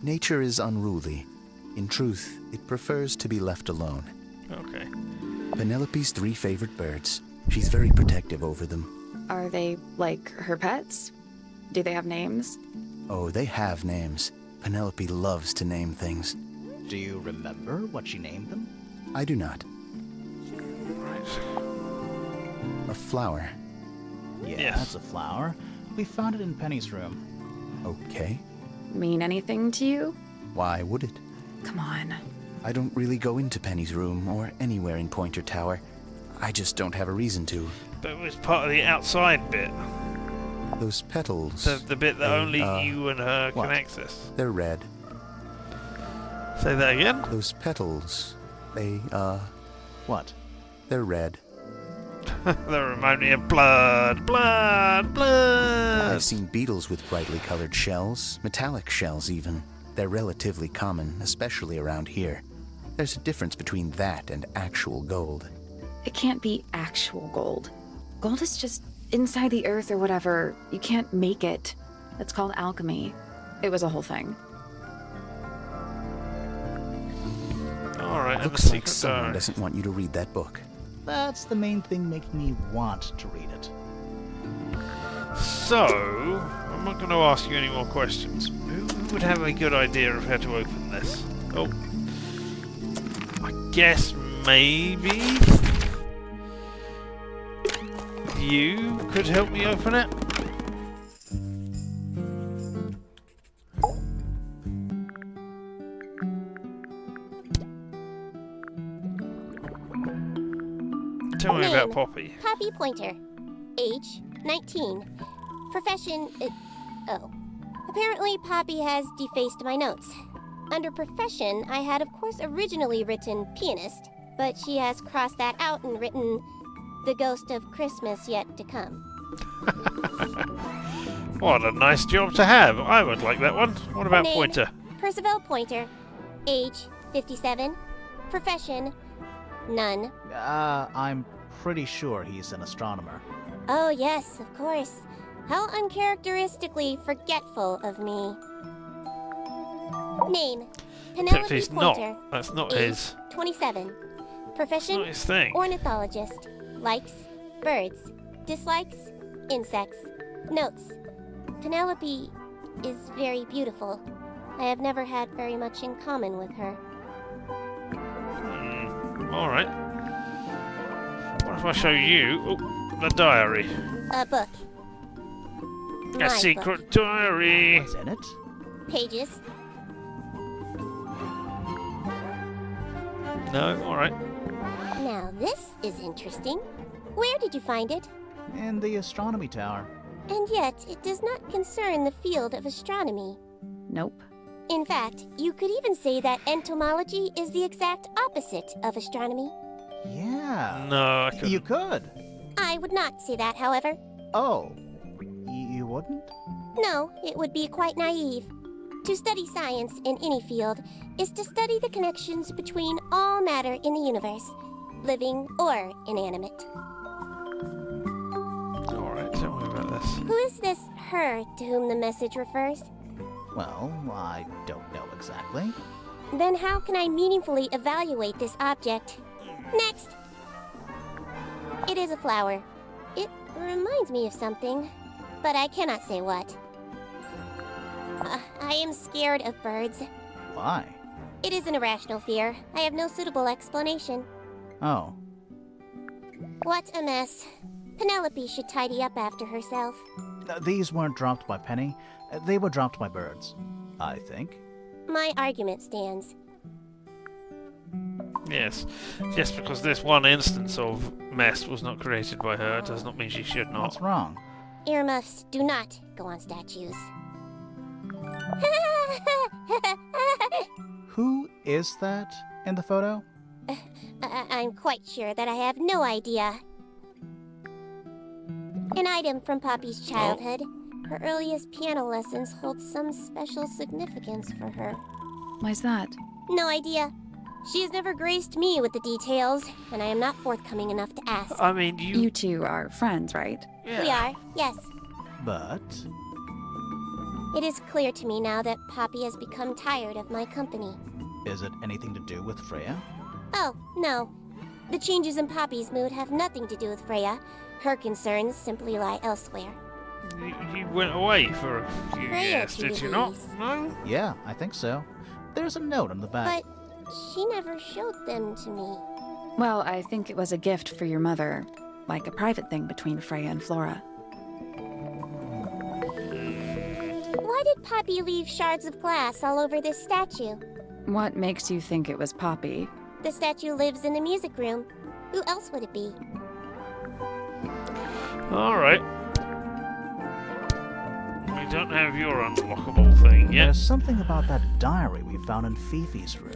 Nature is unruly. In truth, it prefers to be left alone. Okay. Penelope's 3 favorite birds. She's very protective over them. Are they like her pets? Do they have names? Oh, they have names. Penelope loves to name things. Do you remember what she named them? I do not. Right. A flower. Yeah, Yes. that's a flower. We found it in Penny's room. Okay. Mean anything to you? Why would it? Come on. I don't really go into Penny's room or anywhere in Pointer Tower. I just don't have a reason to. But it was part of the outside bit. Those petals. The bit that They, only you and her what? can access. They're red. Say that again? Those petals. They, What? they're red. They remind me of blood, blood, blood. I've seen beetles with brightly colored shells, metallic shells even. They're relatively common, especially around here. There's a difference between that and actual gold. It can't be actual gold. Gold is just inside the earth or whatever. You can't make it. It's called alchemy. It was a whole thing. Alright, and the Looks like secret someone diary. doesn't want you to read that book. That's the main thing making me want to read it. So, I'm not going to ask you any more questions. Who would have a good idea of how to open this? Oh. I guess maybe you could help me open it? Tell me about Name, Poppy. Poppy Pointer. Age, 19. Profession, Oh. Apparently, Poppy has defaced my notes. Under profession, I had, of course, originally written pianist, but she has crossed that out and written the ghost of Christmas yet to come. What a nice job to have. I would like that one. What about Name, Pointer? Percival Pointer. Age, 57. Profession, none. I'm pretty sure he's an astronomer. Oh, yes, of course. How uncharacteristically forgetful of me. Name, Penelope He's Pointer. not. That's not Age, his. 27. Profession, Not his thing. ornithologist. Likes, birds. Dislikes, insects. Notes, Penelope is very beautiful. I have never had very much in common with her. Alright. What if I show you the diary? A book. A My secret book. diary. What's in it? Pages. No, alright. Now this is interesting. Where did you find it? In the astronomy tower. And yet, it does not concern the field of astronomy. Nope. In fact, you could even say that entomology is the exact opposite of astronomy. Yeah. No, I couldn't. You could. I would not say that, however. Oh. You wouldn't? No, it would be quite naive. To study science in any field is to study the connections between all matter in the universe, living or inanimate. Alright, tell me about this. Who is this her to whom the message refers? Well, I don't know exactly. Then how can I meaningfully evaluate this object? Next! It is a flower. It reminds me of something, but I cannot say what. I am scared of birds. Why? It is an irrational fear. I have no suitable explanation. Oh. What a mess. Penelope should tidy up after herself. These weren't dropped by Penny. They were dropped by birds, I think. My argument stands. Yes. Just because this one instance of mess was not created by her does not mean she should not. What's wrong? Earmuffs do not go on statues. Who is that in the photo? I'm quite sure that I have no idea. An item from Poppy's childhood. Her earliest piano lessons hold some special significance for her. Why's that? No idea. She has never graced me with the details, and I am not forthcoming enough to ask. I mean, You two are friends, right? Yeah. We are, yes. But... It is clear to me now that Poppy has become tired of my company. is it anything to do with Freya? Oh, no. The changes in Poppy's mood have nothing to do with Freya. Her concerns simply lie elsewhere. You went away for a few Freya years, did you not? TVs. No? Yeah, I think so. There's a note on the back. But she never showed them to me. Well, I think it was a gift for your mother, like a private thing between Freya and Flora. Why did Poppy leave shards of glass all over this statue? What makes you think it was Poppy? The statue lives in the music room. Who else would it be? Alright. We don't have your unlockable thing yet. There's something about that diary we found in Fifi's room.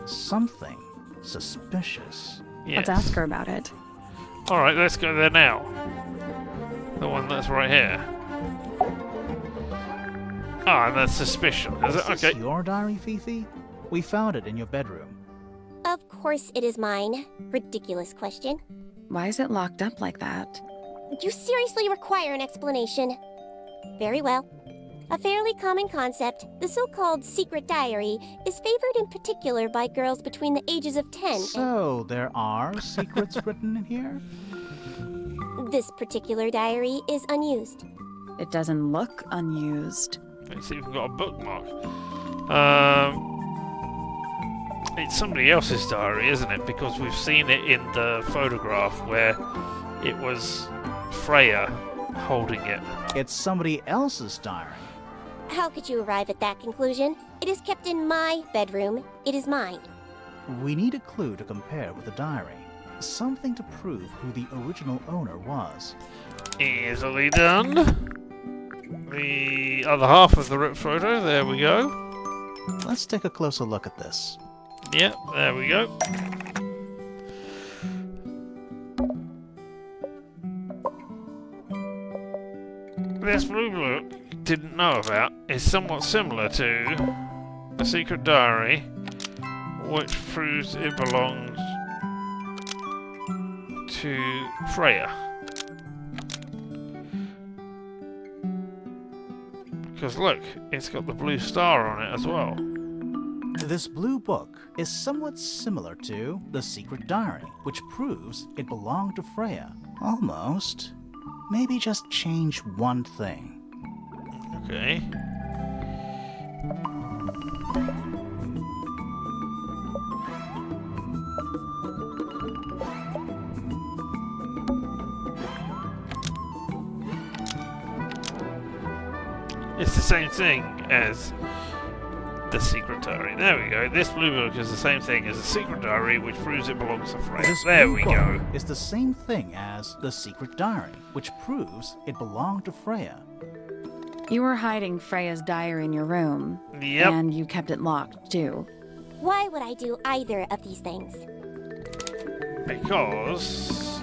Something suspicious. Yes. Let's ask her about it. Alright, let's go there now. The one that's right here. Ah, and that's suspicion. Is it? Is Okay. this your diary, Fifi? We found it in your bedroom. Of course it is mine. Ridiculous question. Why is it locked up like that? You seriously require an explanation. Very well. A fairly common concept, the so-called secret diary, is favored in particular by girls between the ages of 10 So, there are secrets written in here? and this particular diary is unused. It doesn't look unused. It's even got a bookmark. It's somebody else's diary, isn't it? Because we've seen it in the photograph where it was Freya holding it. It's somebody else's diary. How could you arrive at that conclusion? It is kept in my bedroom. It is mine. We need a clue to compare with the diary. Something to prove who the original owner was. Easily done. the other half of the ripped photo. There we go. Let's take a closer look at this. Yep, there we go. This blue book didn't know about is somewhat similar to a secret diary, which proves it belongs to Freya. Because look, it's got the blue star on it as well. This blue book is somewhat similar to the secret diary, which proves it belonged to Freya. Almost. Maybe just change one thing. Okay. It's the same thing as the secret diary. There we go. This blue book is the same thing as the secret diary, which proves it belongs to Freya. This There blue we book go. is the same thing as the secret diary, which proves it belonged to Freya. You were hiding Freya's diary in your room. Yep. And you kept it locked, too. Why would I do either of these things? Because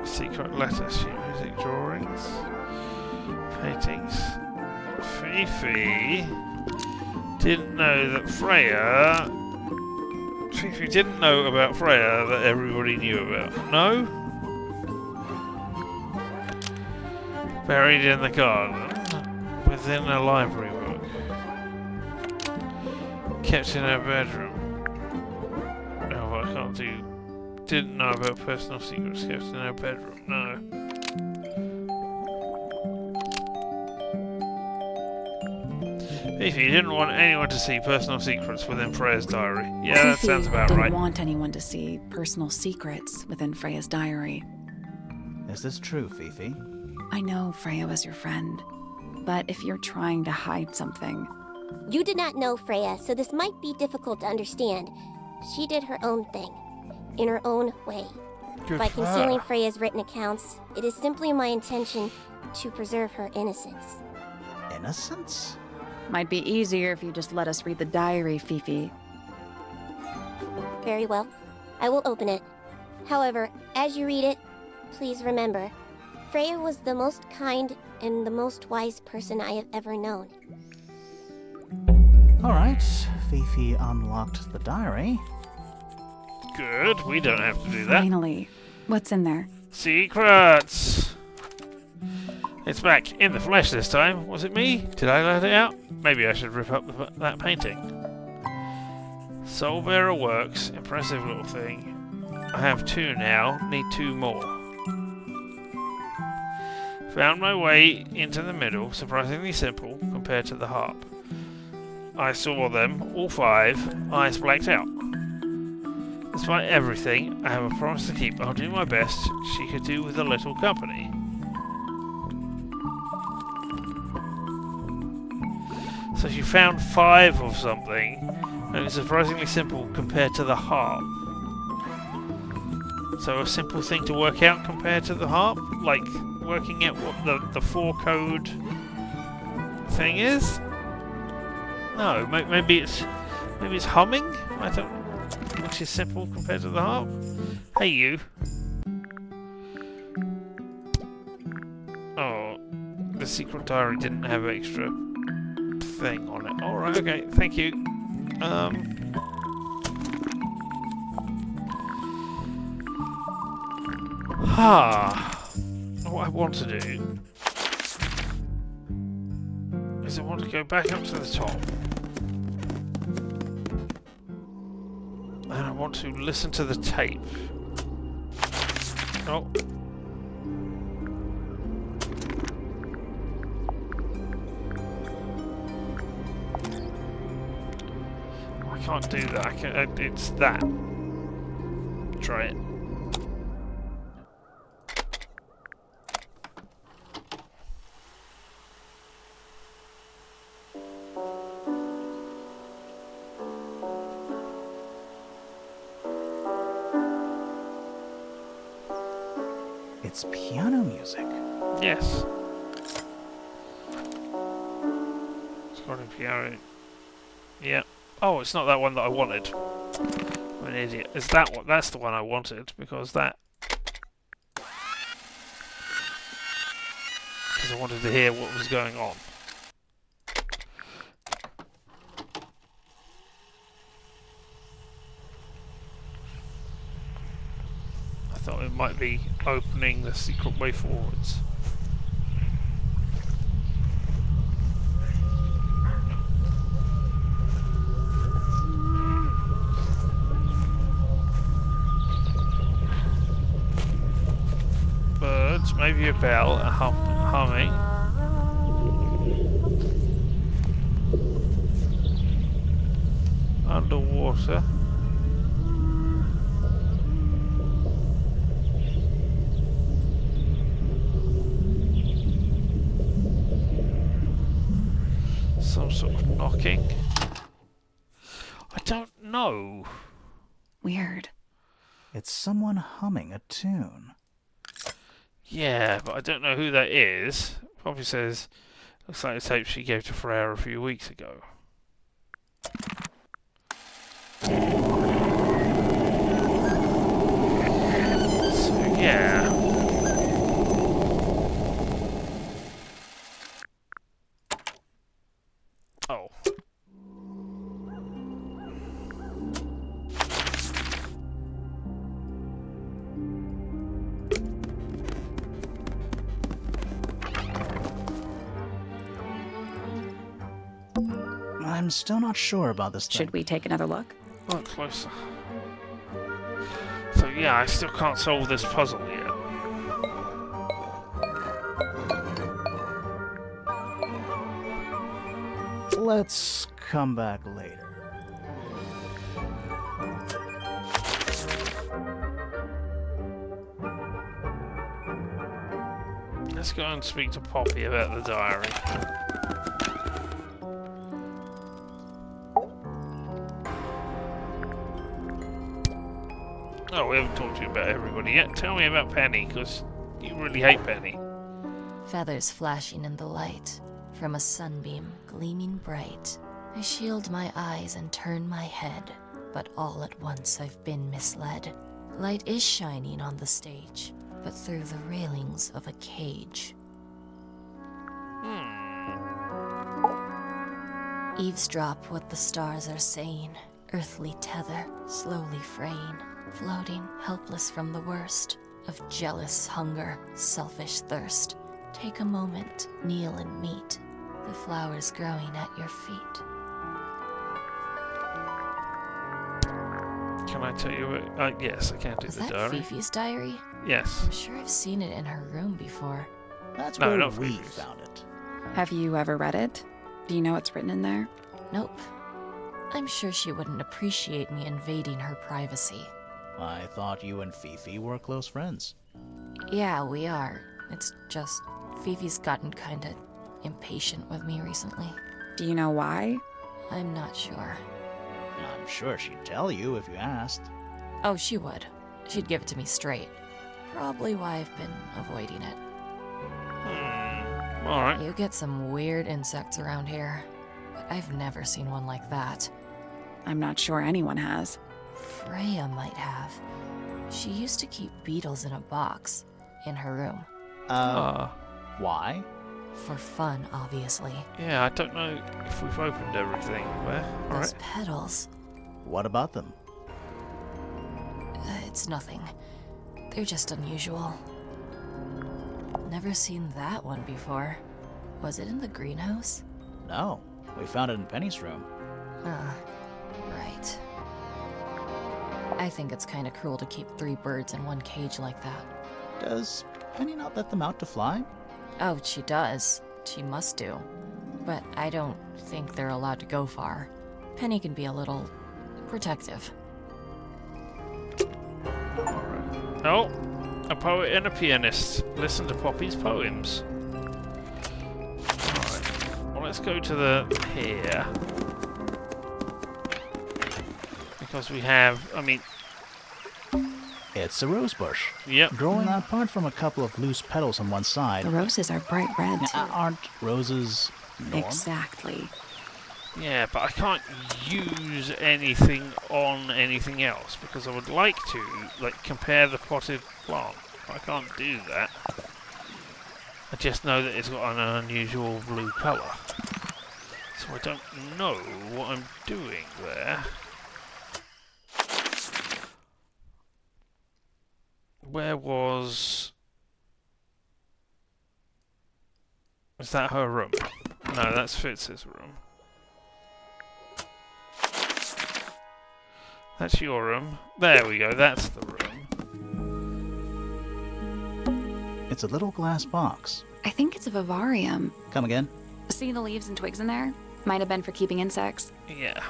secret letter, sheet music, drawings, paintings. Fifi didn't know that Freya. Fifi didn't know about Freya that everybody knew about. No? Buried in the garden, within a library book. Kept in her bedroom. Oh, I can't do. Didn't know about personal secrets kept in her bedroom. No. Fifi didn't want anyone to see personal secrets within Freya's diary. Yeah, that Fifi sounds about didn't right. want anyone to see personal secrets within Freya's diary. Is this true, Fifi? I know Freya was your friend, but if you're trying to hide something... You did not know Freya, so this might be difficult to understand. She did her own thing, in her own way. Good By for concealing her. Freya's written accounts, it is simply my intention to preserve her innocence. Innocence? Might be easier if you just let us read the diary, Fifi. Very well. I will open it. However, as you read it, please remember, Freya was the most kind and the most wise person I have ever known. Alright, Fifi unlocked the diary. Good, we don't have to do that. Finally. What's in there? Secrets! It's back in the flesh this time. Was it me? Did I let it out? Maybe I should rip up that painting. Soulbearer works. Impressive little thing. I have 2 now. Need 2 more. Found my way into the middle. Surprisingly simple compared to the harp. I saw them, all 5. Eyes blacked out. Despite everything, I have a promise to keep. I'll do my best. She could do with a little company. So she found 5 of something, and it's surprisingly simple compared to the harp. So a simple thing to work out compared to the harp? Like working out what the 4 code thing is? No, maybe it's humming? I don't know. Which is simple compared to the harp. Hey you. Oh, the secret diary didn't have extra thing on it. Alright, okay, thank you. What I want to do is I want to go back up to the top. And I want to listen to the tape. Oh. I can't do that. It's that. Try it. It's piano music. Yes. Scrolling piano. Yeah. Oh, it's not that one that I wanted. I'm an idiot. It's that one. That's the one I wanted because that. Because I wanted to hear what was going on. I thought it might be opening the secret way forwards. Birds, maybe a bell, a humming. Underwater. Some sort of knocking. I don't know. Weird. It's someone humming a tune. Yeah, but I don't know who that is. Poppy says, looks like the tape she gave to Freya a few weeks ago. So, yeah. Oh. I'm still not sure about this thing. Should we take another look? Look closer. So yeah, I still can't solve this puzzle yet. Let's come back later. Let's go and speak to Poppy about the diary. Oh, we haven't talked to you about everybody yet. Tell me about Penny, because you really hate Penny. Feathers flashing in the light, from a sunbeam gleaming bright. I shield my eyes and turn my head, but all at once I've been misled. Light is shining on the stage, but through the railings of a cage. Eavesdrop what the stars are saying, earthly tether, slowly fraying, floating helpless from the worst of jealous hunger, selfish thirst. Take a moment, kneel and meet the flowers growing at your feet. Can I tell you what? Yes, I can do Is the that diary. Fifi's diary? Yes. I'm sure I've seen it in her room before. That's No, where not we Fifi's. found it. Have you ever read it? Do you know what's written in there? Nope. I'm sure she wouldn't appreciate me invading her privacy. I thought you and Fifi were close friends. Yeah, we are. It's just Fifi's gotten kinda impatient with me recently. Do you know why? I'm not sure. I'm sure she'd tell you if you asked. Oh, she would. She'd give it to me straight. Probably why I've been avoiding it. Alright. You get some weird insects around here, but I've never seen one like that. I'm not sure anyone has. Freya might have. She used to keep beetles in a box in her room. Why? For fun, obviously. Yeah, I don't know if we've opened everything. Where? Those Alright. petals. What about them? It's nothing. They're just unusual. Never seen that one before. Was it in the greenhouse? No, we found it in Penny's room. Right. I think it's kinda cruel to keep 3 birds in one cage like that. Does Penny not let them out to fly? Oh, she does. She must do. But I don't think they're allowed to go far. Penny can be a little protective. Oh, a poet and a pianist. Listen to Poppy's poems. Alright. Well, let's go to the here. Because we have, I mean, It's a rose bush. Yep. Growing apart from a couple of loose petals on one side. The roses are bright red, too. Aren't roses normal? Exactly. Yeah, but I can't use anything on anything else because I would like to, like, compare the potted plant. I can't do that. I just know that it's got an unusual blue colour. So I don't know what I'm doing there. Where was... Is that her room? No, that's Fitz's room. That's your room. There we go, that's the room. It's a little glass box. I think it's a vivarium. Come again? See the leaves and twigs in there? Might have been for keeping insects. Yeah.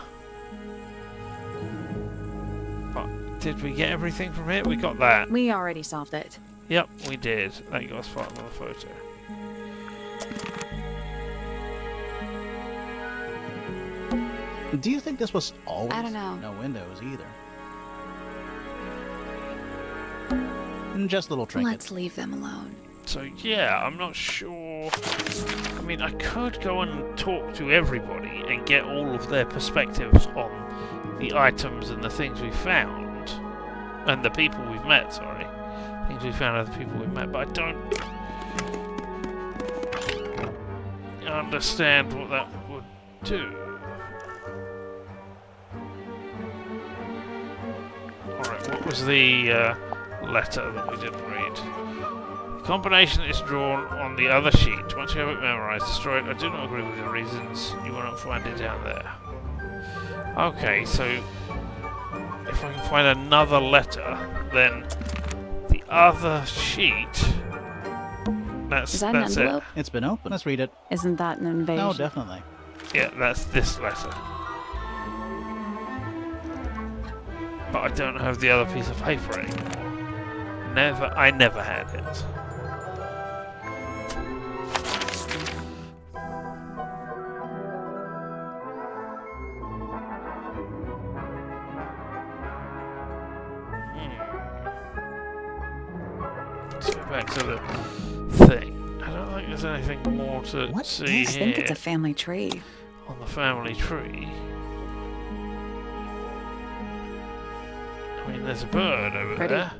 But did we get everything from it? We got that. We already solved it. Yep, we did. That got us part of the photo. Do you think this was always? I don't know. No windows either. Just little trinkets. Let's leave them alone. So yeah, I'm not sure. I mean, I could go and talk to everybody and get all of their perspectives on the items and the things we found. And the people we've met, sorry. Things we found are the people we've met, but I don't understand what that would do. Alright, what was the letter that we didn't read? The combination is drawn on the other sheet. Once you have it memorized, destroy it. I do not agree with the reasons. You will not find it down there. Okay, so if I can find another letter, then the other sheet. Is that an envelope? It's been opened. Let's read it. Isn't that an invasion? No, definitely. Yeah, that's this letter. But I don't have the other piece of paper anymore. I never had it. Let's go back to the thing. I don't think there's anything more to see I here. think it's a family tree. On the family tree. I mean, there's a bird over Pretty. there.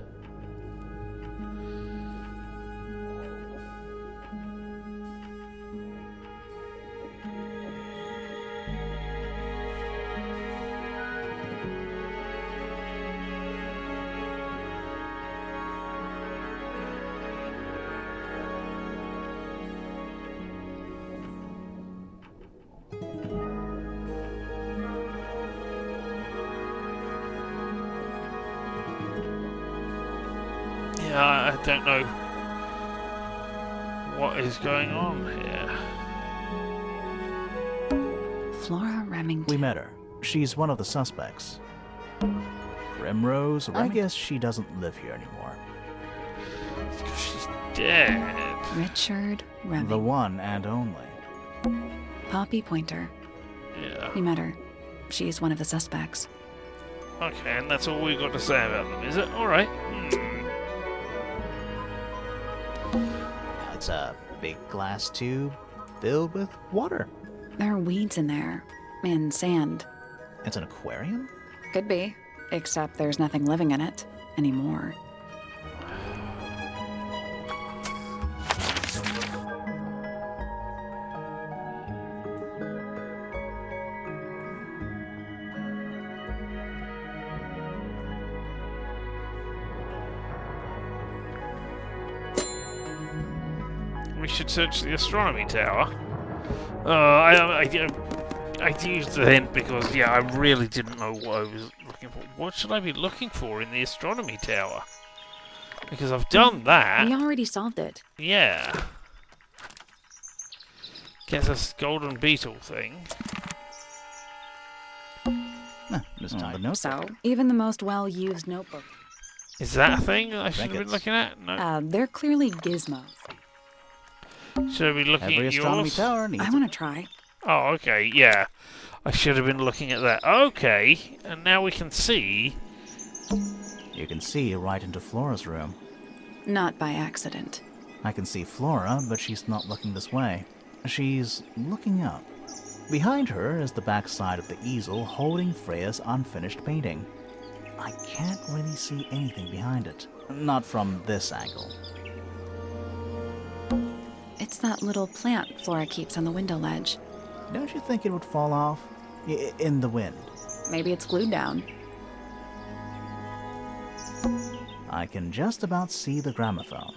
I don't know what is going on here. Flora Remington. We met her. She's one of the suspects. Primrose? I guess she doesn't live here anymore. She's dead. Richard Remington. The one and only. Poppy Pointer. Yeah. We met her. She's one of the suspects. Okay, and that's all we've got to say about them, is it? Alright. It's a big glass tube filled with water. There are weeds in there. And sand. It's an aquarium? Could be. Except there's nothing living in it anymore. We should search the astronomy tower. I used the hint because, yeah, I really didn't know what I was looking for. What should I be looking for in the astronomy tower? Because I've done that. We already solved it. Yeah. Gets us golden beetle thing. This time, no. So, even the most well-used notebook. Is that a thing that I should have been looking at? No. They're clearly gizmos. Should I be looking Every at astronomy yours? tower needs I want to try. Oh, okay, yeah. I should have been looking at that. Okay, and now we can see You can see right into Flora's room. Not by accident. I can see Flora, but she's not looking this way. She's looking up. Behind her is the backside of the easel holding Freya's unfinished painting. I can't really see anything behind it. Not from this angle. It's that little plant Flora keeps on the window ledge. Don't you think it would fall off? In the wind. Maybe it's glued down. I can just about see the gramophone.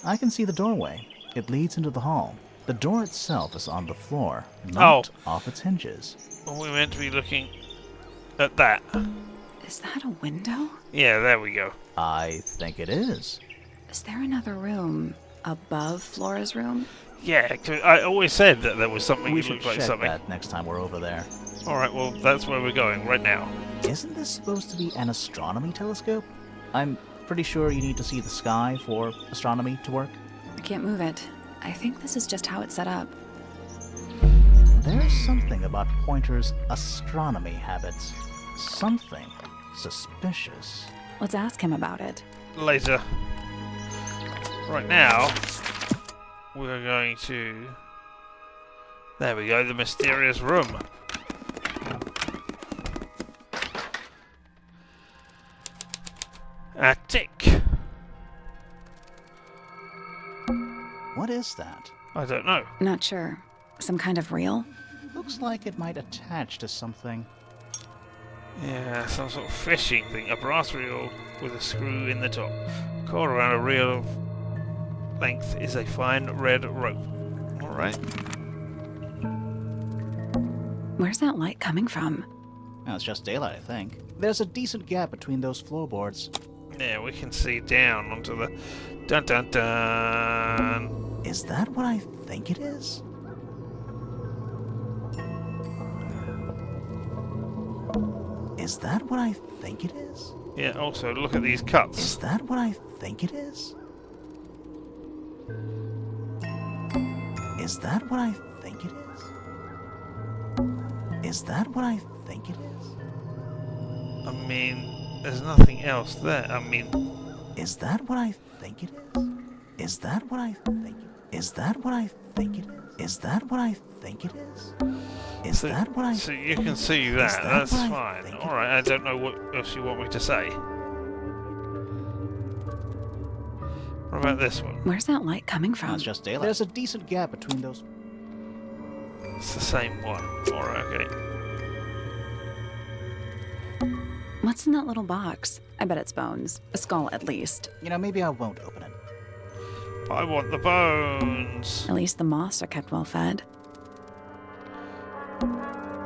I can see the doorway. It leads into the hall. The door itself is on the floor, not off its hinges. Well, we're meant to be looking at that. Is that a window? Yeah, there we go. I think it is. Is there another room above Flora's room? Yeah, 'cause I always said that there was something We that should looked like check something. that next time we're over there. Alright, well, that's where we're going right now. Isn't this supposed to be an astronomy telescope? I'm pretty sure you need to see the sky for astronomy to work. I can't move it. I think this is just how it's set up. There's something about Pointer's astronomy habits. Something suspicious. Let's ask him about it. Later. Right now, we're going to... There we go, the mysterious room. Attic. What is that? I don't know. Not sure. Some kind of reel? Looks like it might attach to something. Yeah, some sort of fishing thing. A brass reel with a screw in the top. Cord around a reel of length is a fine red rope. Alright. Where's that light coming from? Well, it's just daylight, I think. There's a decent gap between those floorboards. Yeah, we can see down onto the... Dun dun dun! Is that what I think it is? Is that what I think it is? Yeah, also, look at these cuts. Is that what I think it is? Is that what I think it is? Is that what I think it is? I mean, there's nothing else there. I mean... Is that what I think it is? Is that what I think it is? Is that what I think it is? Is that what I think it is? Is that what I... So you can see that. That's fine. Alright, I don't know what else you want me to say. What about this one? Where's that light coming from? It's just daylight. There's a decent gap between those... It's the same one. Alright, okay. What's in that little box? I bet it's bones. A skull, at least. You know, maybe I won't open it. I want the bones. At least the moths are kept well fed.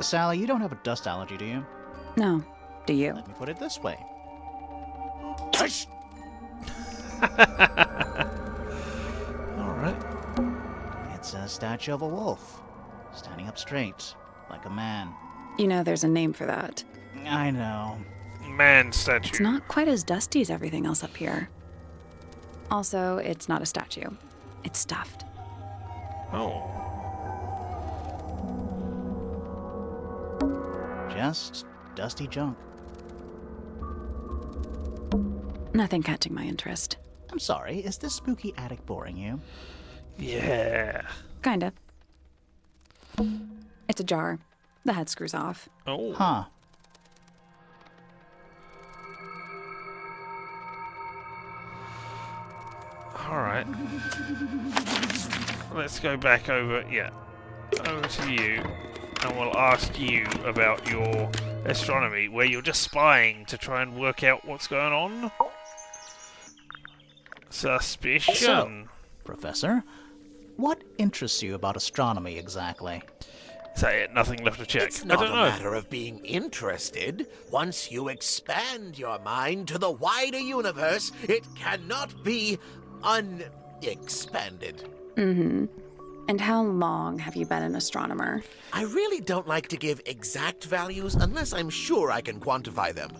Sally, you don't have a dust allergy, do you? No. Do you? Let me put it this way. Tush! Alright. It's a statue of a wolf. Standing up straight, like a man. You know there's a name for that. I know. Man statue. It's not quite as dusty as everything else up here. Also, it's not a statue. It's stuffed. Oh. Just dusty junk. Nothing catching my interest. I'm sorry, is this spooky attic boring you? Yeah. Kinda. It's a jar. The head screws off. Oh. Huh. Alright. Let's go back over, over to you, and we'll ask you about your astronomy, where you're just spying to try and work out what's going on. Suspicion. So, Professor, what interests you about astronomy exactly? Say it, nothing left to check. It's not I don't a know. matter of being interested. Once you expand your mind to the wider universe, it cannot be unexpanded. Mm-hmm. And how long have you been an astronomer? I really don't like to give exact values unless I'm sure I can quantify them.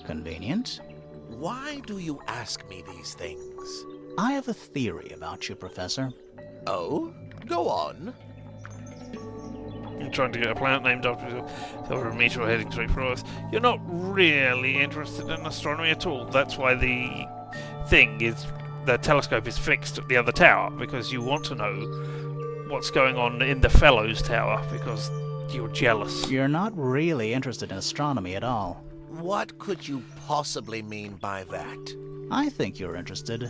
Convenient. Why do you ask me these things? I have a theory about you, Professor. Oh? Go on. trying to get a planet named after yourself, or a meteor heading straight for Earth. You're not really interested in astronomy at all. That's why the telescope is fixed at the other tower, because you want to know what's going on in the Fellows Tower, because you're jealous. You're not really interested in astronomy at all. What could you possibly mean by that? I think you're interested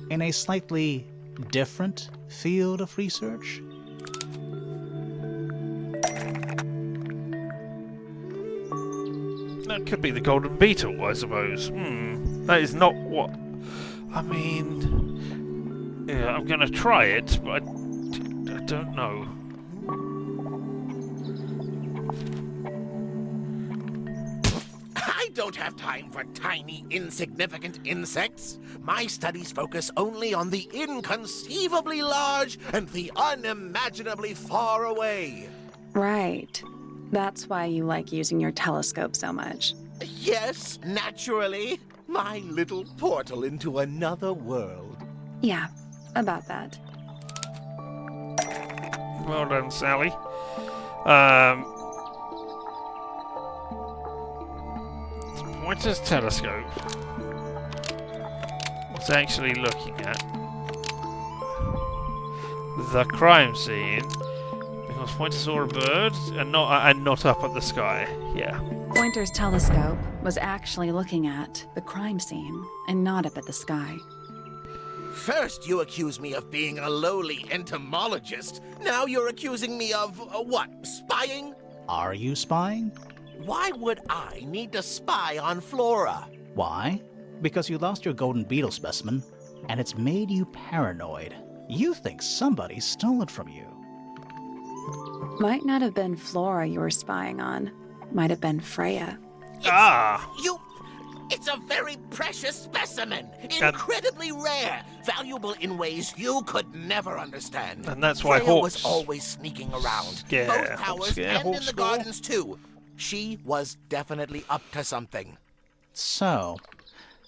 in a slightly different field of research. That could be the golden beetle, I suppose. That is not what... I mean... Yeah, I'm going to try it, but I don't know. I don't have time for tiny, insignificant insects. My studies focus only on the inconceivably large and the unimaginably far away. Right. That's why you like using your telescope so much. Yes, naturally. My little portal into another world. Yeah, about that. Well done, Sally. Pointer's telescope. What's actually looking at the crime scene, because Pointer saw a bird and not up at the sky. Yeah. Pointer's telescope was actually looking at the crime scene and not up at the sky. First you accuse me of being a lowly entomologist. Now you're accusing me of, what, spying? Are you spying? Why would I need to spy on Flora? Why? Because you lost your golden beetle specimen, and it's made you paranoid. You think somebody stole it from you. Might not have been Flora you were spying on. Might have been Freya. It's a very precious specimen. Incredibly rare. Valuable in ways you could never understand. And that's why Freya Hawks was always sneaking around. Yeah, Both towers and in the gardens too. She was definitely up to something. So,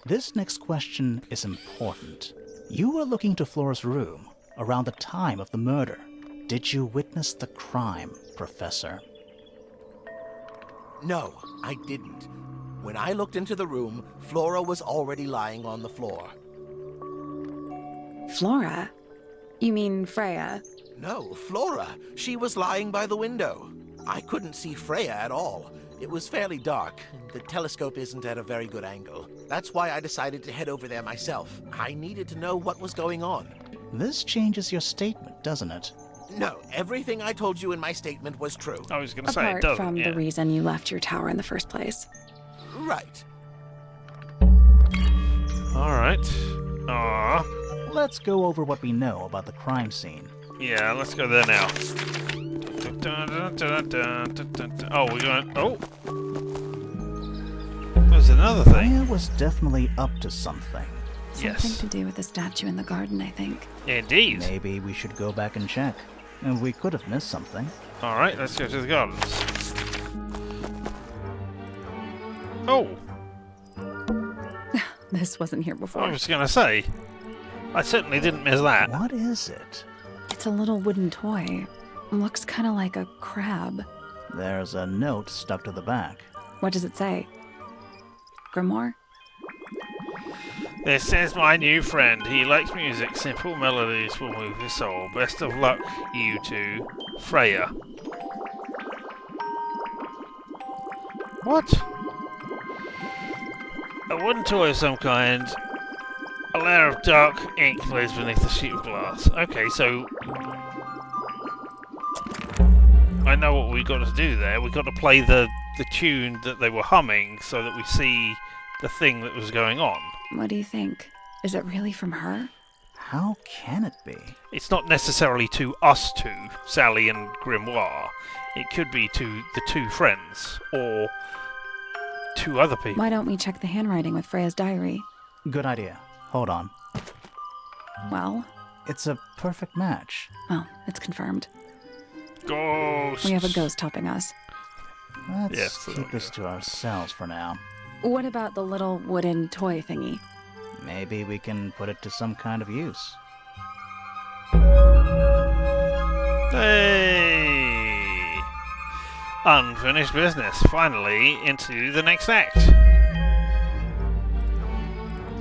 this next question is important. You were looking to Flora's room around the time of the murder. Did you witness the crime, Professor? No, I didn't. When I looked into the room, Flora was already lying on the floor. Flora? You mean Freya? No, Flora. She was lying by the window. I couldn't see Freya at all. It was fairly dark. The telescope isn't at a very good angle. That's why I decided to head over there myself. I needed to know what was going on. This changes your statement, doesn't it? No, everything I told you in my statement was true. I was going to say it doesn't. Apart from the reason you left your tower in the first place. Right. Alright. Let's go over what we know about the crime scene. Yeah, let's go there now. Oh, we're going... Oh! There's another thing. Freya was definitely up to something. Something to do with the statue in the garden, I think. Indeed. Maybe we should go back and check. And we could have missed something. Alright, let's go to the gardens. Oh! This wasn't here before. I was going to say, I certainly didn't miss that. What is it? It's a little wooden toy. Looks kind of like a crab. There's a note stuck to the back. What does it say? Grimoire? This is my new friend. He likes music. Simple melodies will move his soul. Best of luck, you two. Freya. What? A wooden toy of some kind. A layer of dark ink plays beneath the sheet of glass. Okay, so... I know what we've got to do there. We've got to play the tune that they were humming so that we see the thing that was going on. What do you think? Is it really from her? How can it be? It's not necessarily to us two, Sally and Grimoire. It could be to the two friends, or two other people. Why don't we check the handwriting with Freya's diary? Good idea. Hold on. Well? It's a perfect match. Oh, it's confirmed. Ghosts! We have a ghost helping us. Let's keep this to ourselves for now. What about the little wooden toy thingy? Maybe we can put it to some kind of use. Hey! Unfinished business. Finally into the next act.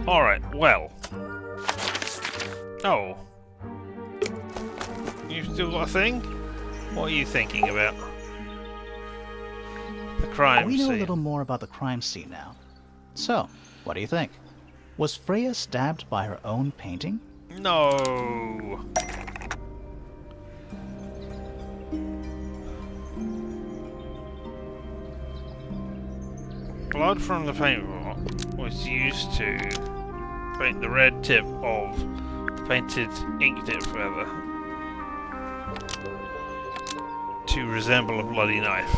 Alright, well. Oh. You've still got a thing? What are you thinking about? The crime We know scene. a little more about the crime scene now. So, what do you think? Was Freya stabbed by her own painting? No. Blood from the paintball was used to paint the red tip of the painted ink dip feather to resemble a bloody knife.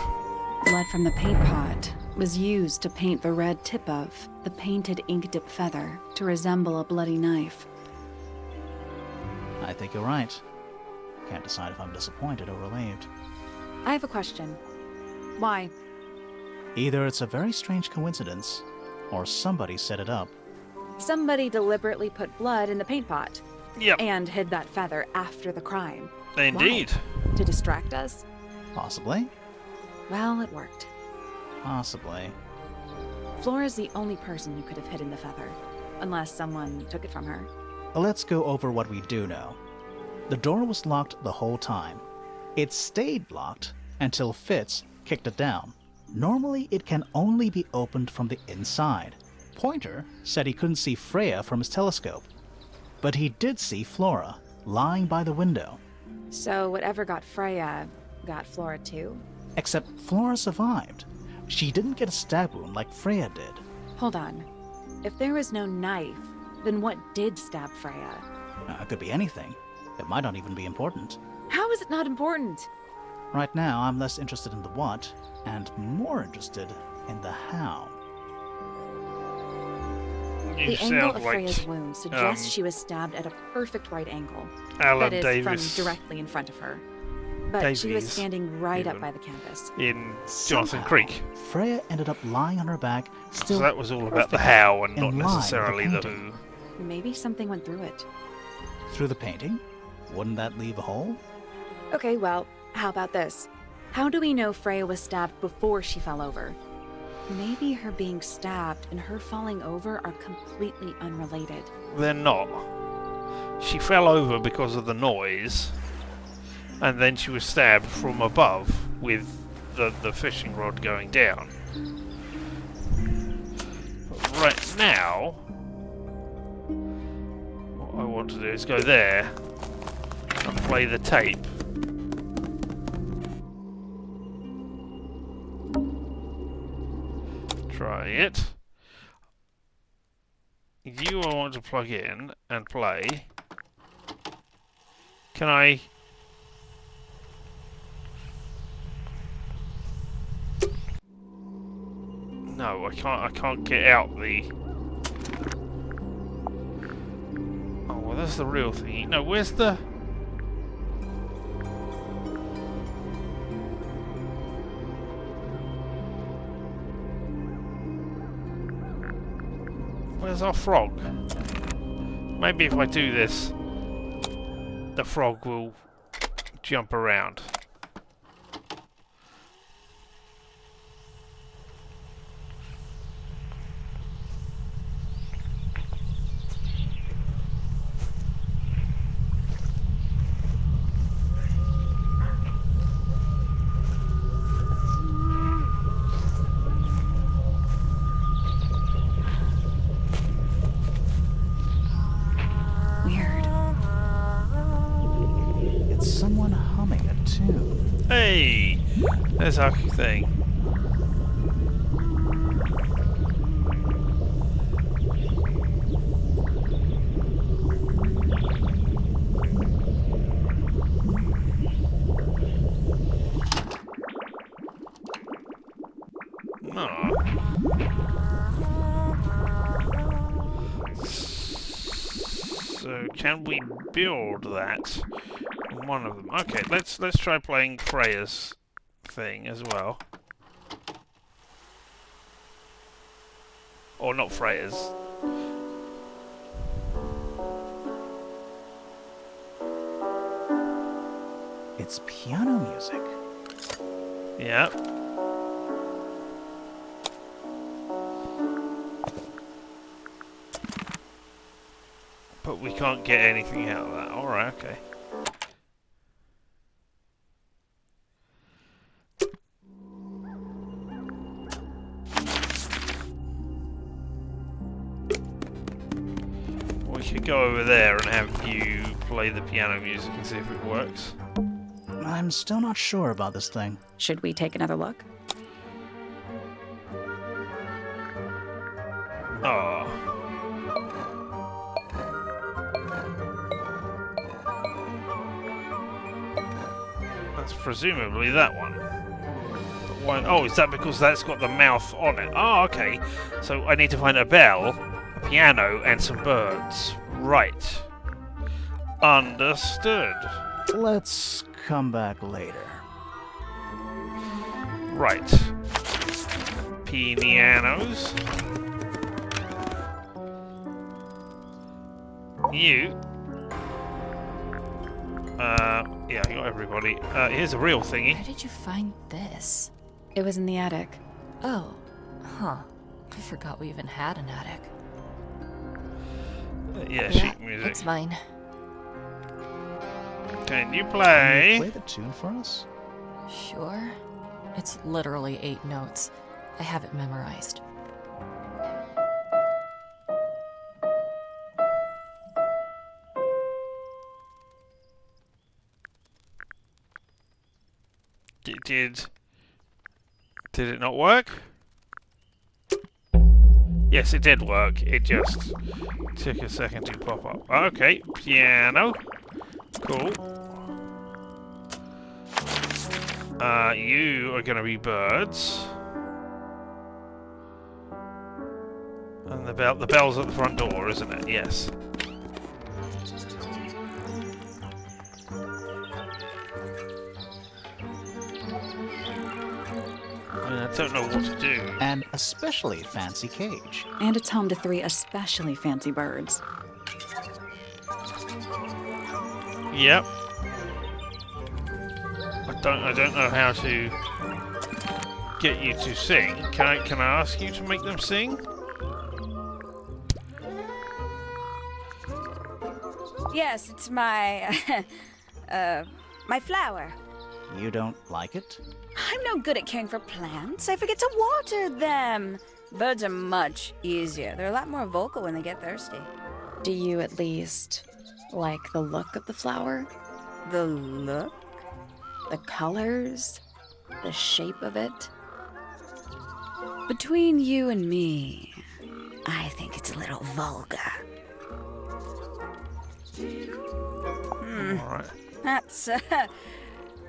Blood from the paint pot was used to paint the red tip of the painted ink dip feather to resemble a bloody knife. I think you're right. Can't decide if I'm disappointed or relieved. I have a question. Why? Either it's a very strange coincidence, or somebody set it up. Somebody deliberately put blood in the paint pot. Yep. And hid that feather after the crime. Indeed. Why? To distract us? Possibly. Well, it worked. Possibly. Flora's the only person who could have hidden the feather, unless someone took it from her. Let's go over what we do know. The door was locked the whole time. It stayed locked until Fitz kicked it down. Normally, it can only be opened from the inside. Pointer said he couldn't see Freya from his telescope, but he did see Flora lying by the window. So whatever got Freya, got Flora too? Except Flora survived. She didn't get a stab wound like Freya did. Hold on. If there was no knife, then what did stab Freya? It could be anything. It might not even be important. How is it not important? Right now, I'm less interested in the what, and more interested in the how. You The angle of like, Freya's wound suggests she was stabbed at a perfect right angle. Alan that is, Davis from directly in front of her. But she was Davies, standing right even, up by the canvas. in Johnson Creek. Freya ended up lying on her back, still So that was all about the how and not in line with necessarily the painting. who. Maybe something went through it. Through the painting? Wouldn't that leave a hole? Okay, well, how about this? How do we know Freya was stabbed before she fell over? Maybe her being stabbed and her falling over are completely unrelated. They're not. She fell over because of the noise, and then she was stabbed from above with the fishing rod going down. But right now, what I want to do is go there and play the tape. Try it. You I want to plug in and play. Can I? No, I can't. I can't get out the. Oh well, that's the real thing. No, where's the? Where's our frog? Maybe if I do this, the frog will jump around. Someone humming a tune. Hey! There's our thing. So can we build that? One of them. Okay, let's try playing Freya's thing as well. Or not Freya's. It's piano music. Yeah. But we can't get anything out of that. Alright, okay. We could go over there and have you play the piano music and see if it works. I'm still not sure about this thing. Should we take another look? Oh. That's presumably that one. But why? Oh, is that because that's got the mouth on it? Oh, okay. So I need to find a bell, a piano, and some birds. Right. Understood. Let's come back later. Right. Pianos. You. Yeah, I got everybody. Here's a real thingy. Where did you find this? It was in the attic. Oh, huh. I forgot we even had an attic. Yeah, sheet music. It's mine. Can you Can play? you play the tune for us? Sure. It's literally 8 notes. I have it memorized. Did it not work? Yes, it did work. It just took a second to pop up. Okay, piano. Cool. You are gonna be birds. And the bell's at the front door, isn't it? Yes. I don't know what to do. An especially fancy cage. And it's home to 3 especially fancy birds. Yep. I don't know how to get you to sing. Can I ask you to make them sing? Yes, it's my my flower. You don't like it? I'm no good at caring for plants. I forget to water them. Birds are much easier. They're a lot more vocal when they get thirsty. Do you at least like the look of the flower? The look? The colors? The shape of it? Between you and me, I think it's a little vulgar. Alright. That's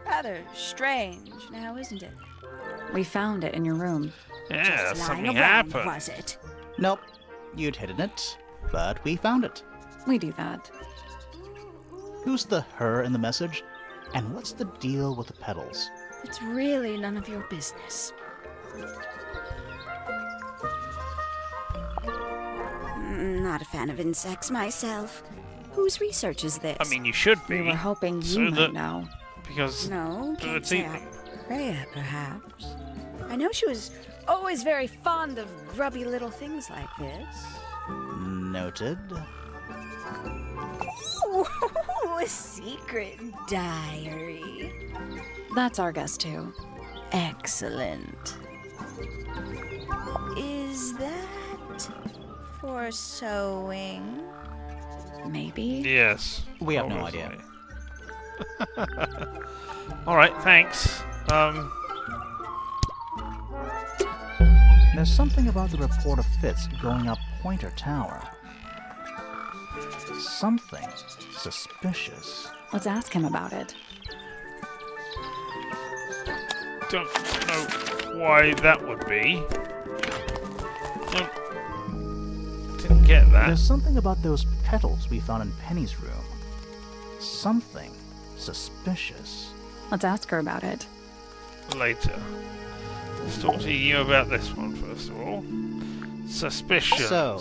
rather strange now, isn't it? We found it in your room. Yeah, Just something lying around, happened. was it? Nope. You'd hidden it, but we found it. We do that. Who's the her in the message? And what's the deal with the petals? It's really none of your business. Not a fan of insects myself. Whose research is this? I mean, you should be. We were hoping so you that- might know. Because No, can't it's say eating. Freya, perhaps. I know she was always very fond of grubby little things like this. Noted. Ooh, a secret diary. That's our guess, too. Excellent. Is that for sewing? Maybe? Yes. We have no obviously. idea. Alright, thanks. There's something about the report of Fitz going up Pointer Tower. Something suspicious. Let's ask him about it. Don't know why that would be. Didn't get that. There's something about those petals we found in Penny's room. Something suspicious. Let's ask her about it. Later. Let's talk to you about this one first of all. Suspicions. So,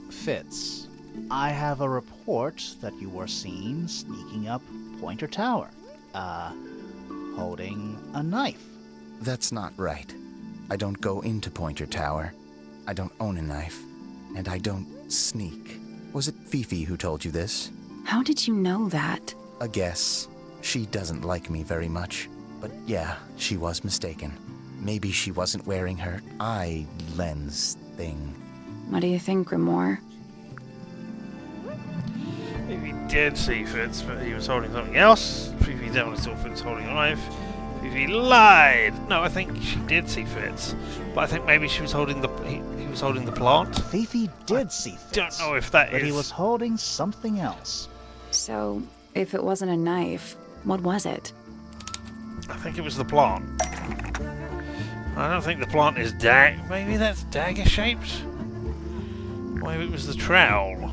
Fitz, I have a report that you were seen sneaking up Pointer Tower. Holding a knife. That's not right. I don't go into Pointer Tower. I don't own a knife. And I don't sneak. Was it Fifi who told you this? How did you know that? A guess. She doesn't like me very much. But yeah, she was mistaken. Maybe she wasn't wearing her eye lens thing. What do you think, Grimoire? Fifi did see Fitz, but he was holding something else. Fifi definitely saw Fitz holding a knife. Fifi lied! No, I think she did see Fitz. But I think maybe she was holding the... He was holding the plant. Fifi did see Fitz. Don't know if that but is... he was holding something else. So, if it wasn't a knife, what was it? I think it was the plant. I don't think the plant is maybe that's dagger shaped? Maybe it was the trowel.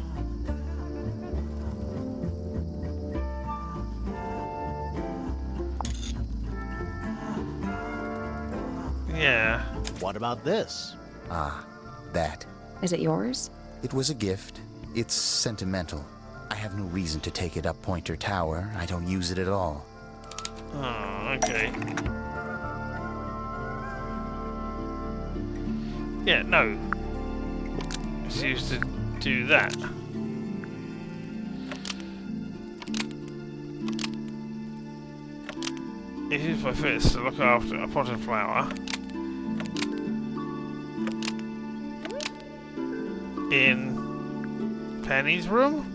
Yeah. What about this? Ah, that. Is it yours? It was a gift. It's sentimental. I have no reason to take it up Pointer Tower. I don't use it at all. Oh, okay. Yeah, no. It's used to do that. It is by Fitz to look after a potted flower in Penny's room?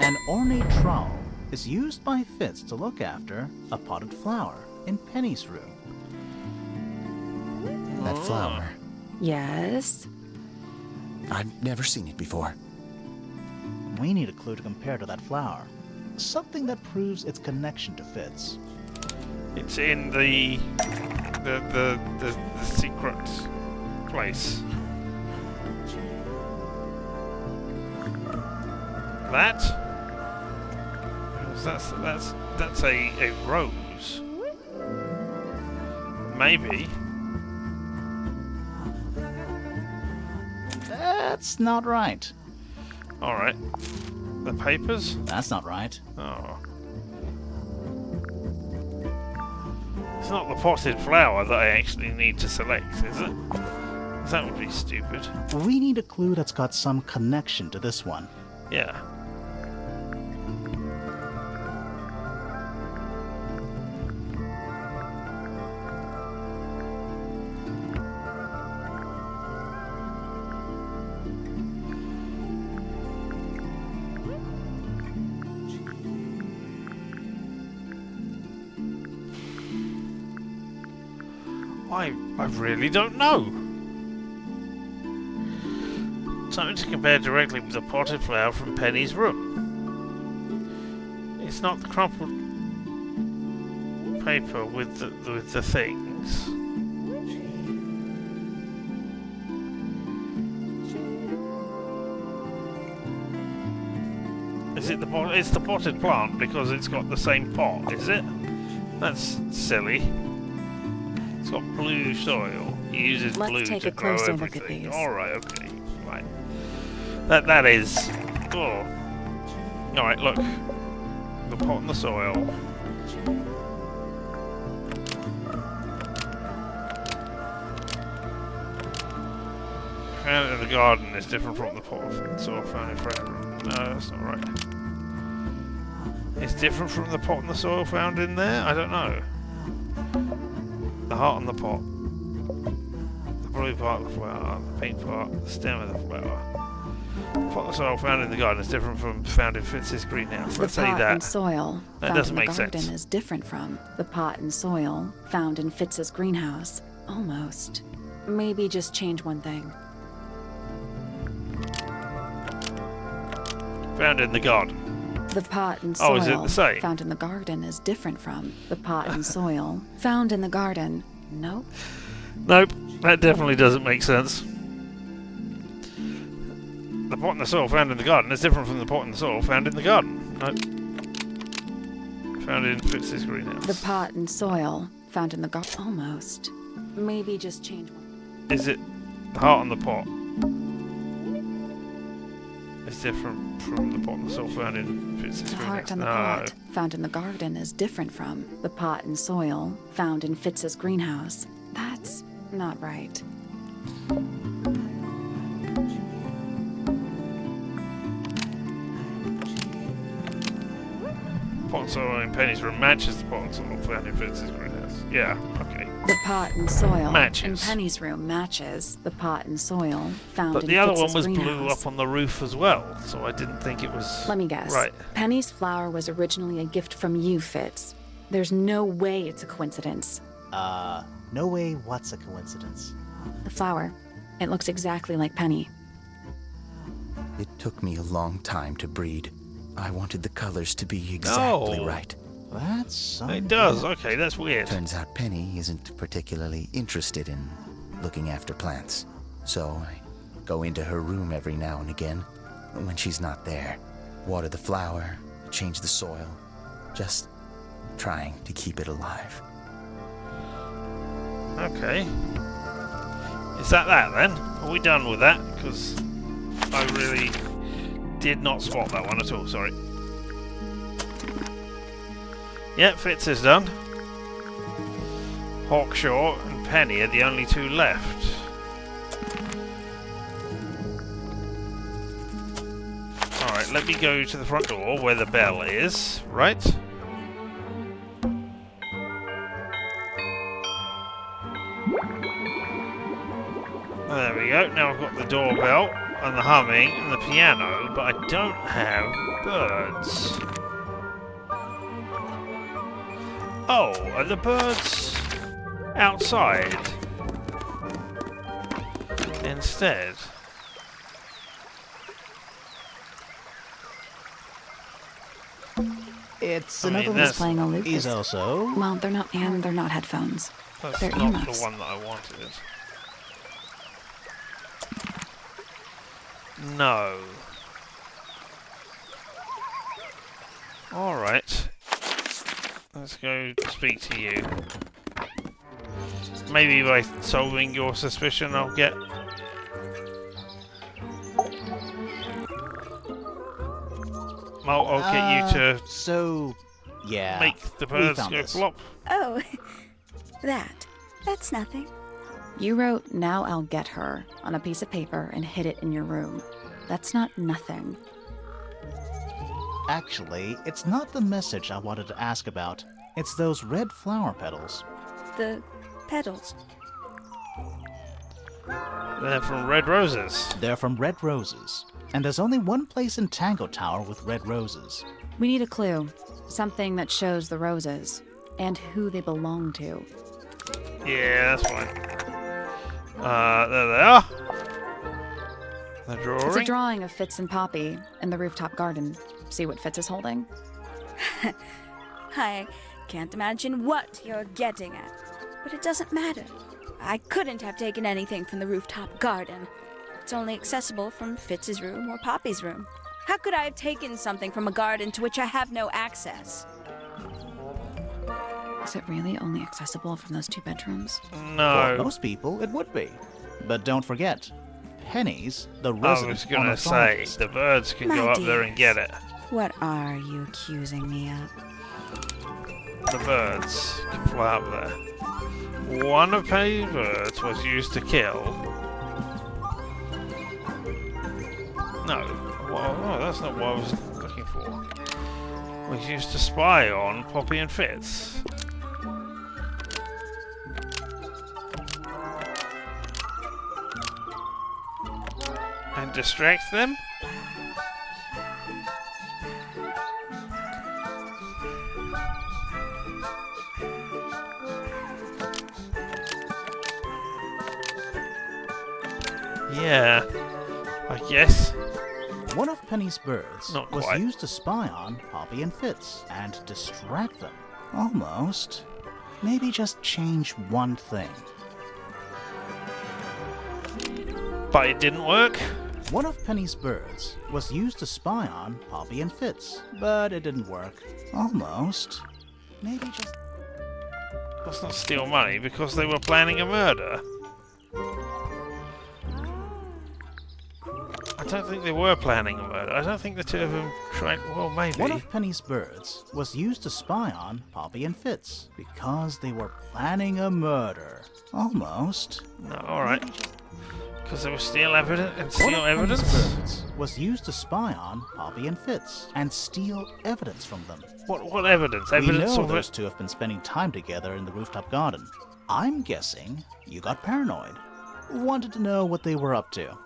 An ornate trowel is used by Fitz to look after a potted flower in Penny's room. That flower. Yes. I've never seen it before. We need a clue to compare to that flower. Something that proves its connection to Fitz. It's in the secret place. That? That's a rose. Maybe. That's not right. Alright. The papers? That's not right. Oh. It's not the potted flower that I actually need to select, is it? That would be stupid. We need a clue that's got some connection to this one. Yeah. I really don't know. Something to compare directly with the potted flower from Penny's room. It's not the crumpled paper with the things. Is it it's the potted plant because it's got the same pot, is it? That's silly. It's got blue soil. He uses blue to grow everything. Alright, okay. Right. That is... Oh. Alright, look. The pot and the soil. Found in the garden is different from the pot and soil found in Freya. No, that's not right. It's different from the pot and the soil found in there? I don't know. The heart and the pot. The blue part of the flower, the pink part, the stem of the flower. The pot and soil found in the garden is different from found in Fitz's greenhouse. Let's say that. The pot and soil that found doesn't in the make garden sense. is different from the pot and soil found in Fitz's greenhouse. Almost. Maybe just change one thing. Found in the garden. The pot and Oh, soil is it the same? found in the garden is different from the pot and soil found in the garden. Nope. Nope, that definitely doesn't make sense. The pot and the soil found in the garden is different from the pot and the soil found in the garden. Nope. Found in Fitz's greenhouse. The pot and soil found in the garden. Almost. Maybe just change one. Is it the heart on the pot? is different from the pot and soil found in Fitz's The heart greenhouse. and the No. pot found in the garden is different from the pot and soil found in Fitz's greenhouse. That's not right. Pot and soil in Penny's room matches the pot and soil found in Fitz's greenhouse. Yeah, okay. The pot and soil in Matches. Penny's room matches the pot and soil found But in the other Fitz's one was blew greenhouse. up on the roof as well, so I didn't think it was... Let me guess. Right. Penny's flower was originally a gift from you, Fitz. There's no way it's a coincidence. No way what's a coincidence. The flower. It looks exactly like Penny. It took me a long time to breed. I wanted the colors to be exactly No. right. That's something. It does, okay, that's weird. Turns out Penny isn't particularly interested in looking after plants. So I go into her room every now and again when she's not there. Water the flower, change the soil. Just trying to keep it alive. Okay. Is that then? Are we done with that? Because I really did not spot that one at all, sorry. Yep, Fitz is done. Hawkshaw and Penny are the only two left. Alright, let me go to the front door where the bell is, right? There we go, now I've got the doorbell and the humming and the piano, but I don't have birds. Oh, are the birds outside instead? It's I mean, another that's- Playing a lute. He's also. Well, they're not headphones. That's They're not earmuffs. the one that I wanted. No. Alright. Let's go speak to you. Maybe by solving your suspicion I'll get... I'll get you to So, yeah. make the we birds found go this. flop. Oh, that's nothing. You wrote, "Now I'll get her," on a piece of paper and hid it in your room. That's not nothing. Actually, it's not the message I wanted to ask about. It's those red flower petals. The petals. They're from red roses. They're from red roses. And there's only one place in Tangle Tower with red roses. We need a clue. Something that shows the roses. And who they belong to. Yeah, that's fine. There they are. The drawing. It's a drawing of Fitz and Poppy in the rooftop garden. See what Fitz is holding? I can't imagine what you're getting at, but it doesn't matter. I couldn't have taken anything from the rooftop garden. It's only accessible from Fitz's room or Poppy's room. How could I have taken something from a garden to which I have no access? Is it really only accessible from those two bedrooms? No. For most people, it would be. But don't forget, Penny's the I resident was gonna say, ornithologist. the birds can My go up there and dears. get it. What are you accusing me of? The birds can fly up there. One of Penny's birds was used to kill. No, well, no, that's not what I was looking for. Was used to spy on Poppy and Fitz. And distract them? Yeah, I guess. One of Penny's birds Not was quite. used to spy on Poppy and Fitz and distract them. Almost. Maybe just change one thing. But it didn't work? One of Penny's birds was used to spy on Poppy and Fitz, but it didn't work. Almost. Maybe just... Let's not steal money because they were planning a murder. I don't think they were planning a murder. I don't think the two of them tried... Well, maybe. One of Penny's birds was used to spy on Poppy and Fitz because they were planning a murder. Almost. No, alright. Because there was steal evidence and steal One of evidence? Penny's birds was used to spy on Poppy and Fitz and steal evidence from them. What evidence? We Evidence know of those it? two have been spending time together in the rooftop garden. I'm guessing you got paranoid. Wanted to know what they were up to.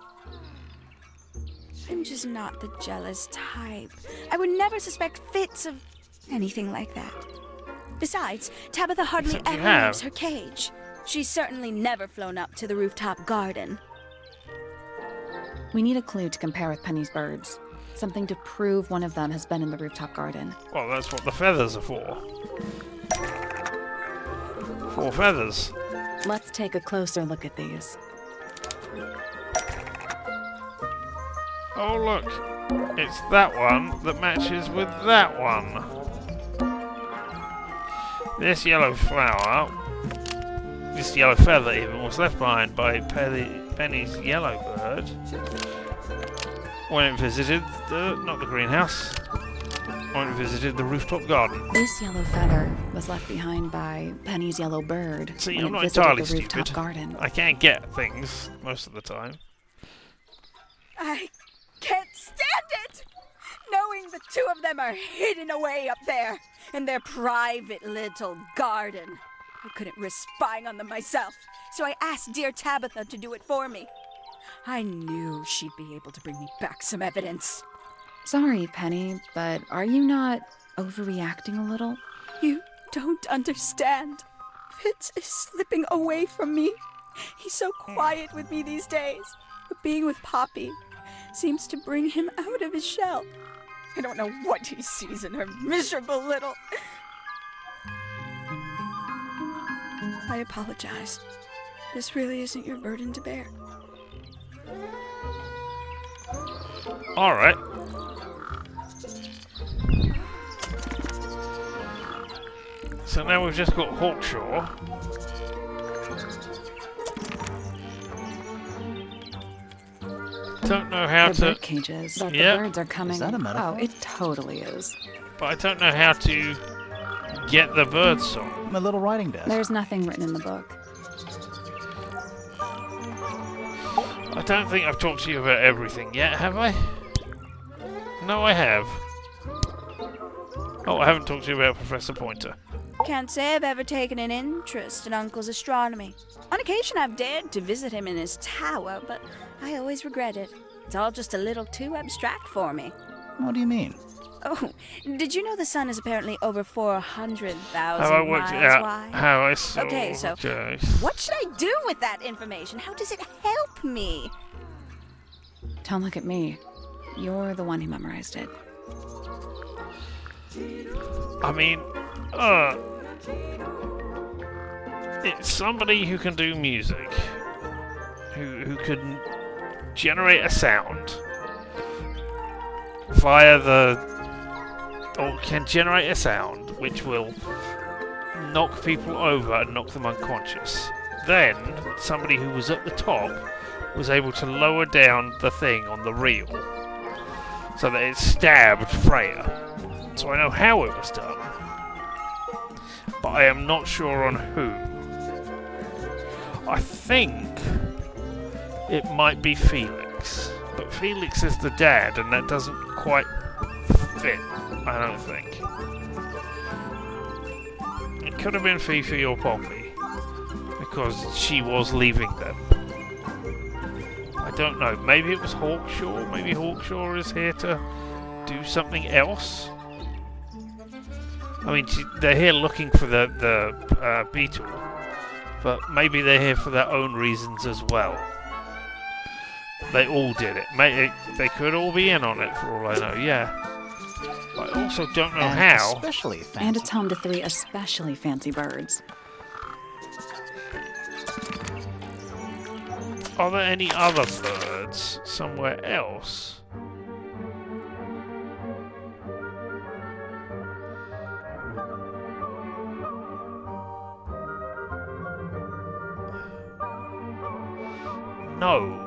I'm just not the jealous type. I would never suspect Fitz of anything like that. Besides, Tabitha hardly Except you ever have. leaves her cage. She's certainly never flown up to the rooftop garden. We need a clue to compare with Penny's birds. Something to prove one of them has been in the rooftop garden. Well, that's what the feathers are for. 4 feathers. Let's take a closer look at these. Oh, look. It's that one that matches with that one. This yellow flower, this yellow feather even, was left behind by Penny's yellow bird when it visited not the greenhouse, when it visited the rooftop garden. This yellow feather was left behind by Penny's yellow bird See, when I'm it not visited entirely the rooftop stupid. garden. I can't get things most of the time. I can't stand it! Knowing the two of them are hidden away up there in their private little garden. I couldn't risk spying on them myself, so I asked dear Tabitha to do it for me. I knew she'd be able to bring me back some evidence. Sorry, Penny, but are you not overreacting a little? You don't understand. Fitz is slipping away from me. He's so quiet with me these days, but being with Poppy seems to bring him out of his shell. I don't know what he sees in her miserable little... I apologize. This really isn't your burden to bear. Alright. So now we've just got Hawkshaw. Don't know how The to... bird cages. But Yep. the birds are coming... Is that a metaphor? Oh, it totally is. But I don't know how to get the bird song. My little writing desk. There's nothing written in the book. I don't think I've talked to you about everything yet, have I? No, I have. Oh, I haven't talked to you about Professor Pointer. Can't say I've ever taken an interest in Uncle's astronomy. On occasion I've dared to visit him in his tower, but I always regret it. It's all just a little too abstract for me. What do you mean? Oh, did you know the sun is apparently over 400,000 Have I worked miles it out wide? how I saw... Okay, so what should I do with that information? How does it help me? Don't look at me. You're the one who memorized it. I mean, it's somebody who can do music, who can generate a sound via or can generate a sound which will knock people over and knock them unconscious. Then, somebody who was at the top was able to lower down the thing on the reel so that it stabbed Freya. So I know how it was done, but I am not sure on who. I think it might be Felix, but Felix is the dad, and that doesn't quite fit, I don't think. It could have been Fifi or Poppy, because she was leaving them. I don't know, maybe it was Hawkshaw, maybe Hawkshaw is here to do something else? I mean, they're here looking for the beetle, but maybe they're here for their own reasons as well. They all did it. They could all be in on it for all I know, yeah. But I also don't know how. Especially fancy. And it's home to 3 especially fancy birds. Are there any other birds somewhere else? No.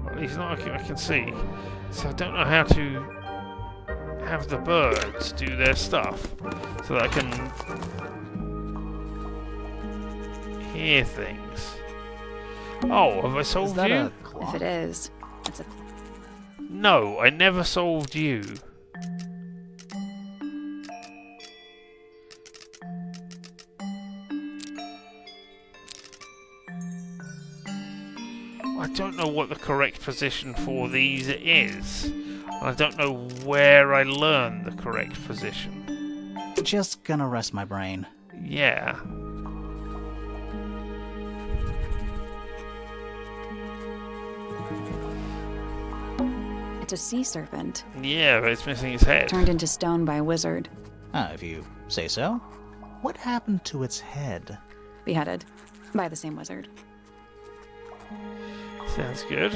Well, He's not looking, I can see. So I don't know how to have the birds do their stuff. So that I can hear things. Oh, have I solved that you? a clock? If it is, it's a No, I never solved you. I don't know what the correct position for these is. And I don't know where I learned the correct position. Just gonna rest my brain. Yeah. it's a sea serpent, Yeah, but it's missing its head. turned into stone by a wizard, If you say so. What happened to its head? beheaded by the same wizard. Sounds good.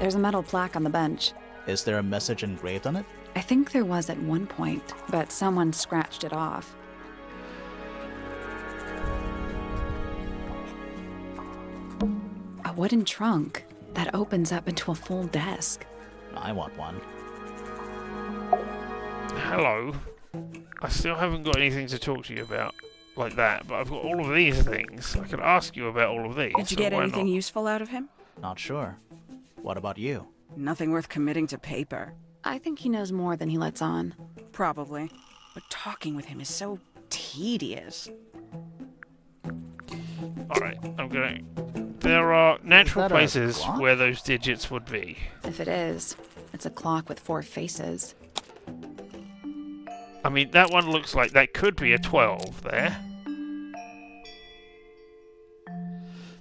There's a metal plaque on the bench. Is there a message engraved on it? I think there was at one point, but someone scratched it off. A wooden trunk that opens up into a full desk. I want one. Hello. I still haven't got anything to talk to you about like that, but I've got all of these things. I could ask you about all of these. Did you so get why anything not? useful out of him? Not sure. What about you? Nothing worth committing to paper. I think he knows more than he lets on. Probably. But talking with him is so tedious. Alright, I'm going. There are natural that a places clock? where those digits would be. If it is, it's a clock with 4 faces. I mean, that one looks like that could be a 12 there.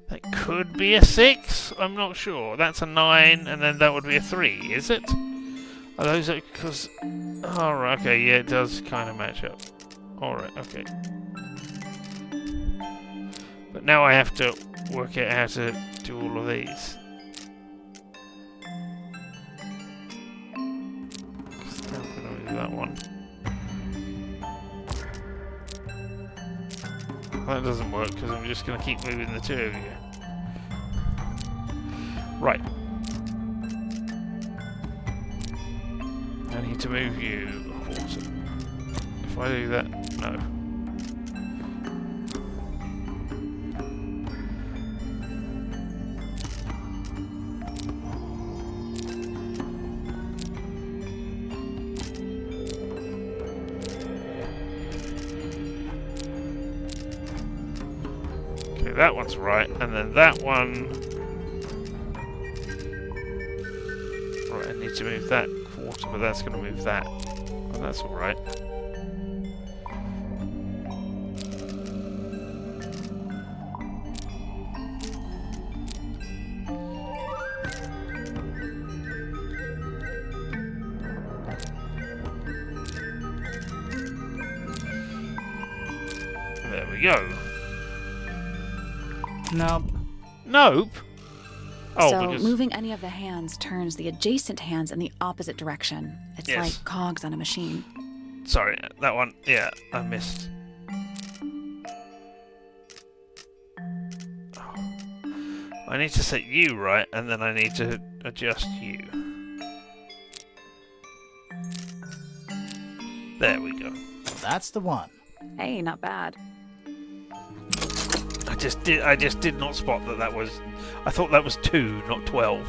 That could be a 6? I'm not sure. That's a 9, and then that would be a 3, is it? Are those because... Oh, right, okay, yeah, it does kind of match up. Alright, okay. But now I have to work out how to do all of these. Still gonna do that one. That doesn't work because I'm just going to keep moving the two of you. Right. I need to move you a quarter. If I do that, no. Okay, that one's right, and then that one... Right, I need to move that quarter, but that's going to move that. Oh, that's alright. There we go. Nope. Nope. Oh, so because... moving any of the hands turns the adjacent hands in the opposite direction. It's Yes. like cogs on a machine. Sorry, that one. Yeah, I missed. Oh. I need to set you right, and then I need to adjust you. There we go. That's the one. Hey, not bad. I just did not spot that was... I thought that was 2, not 12,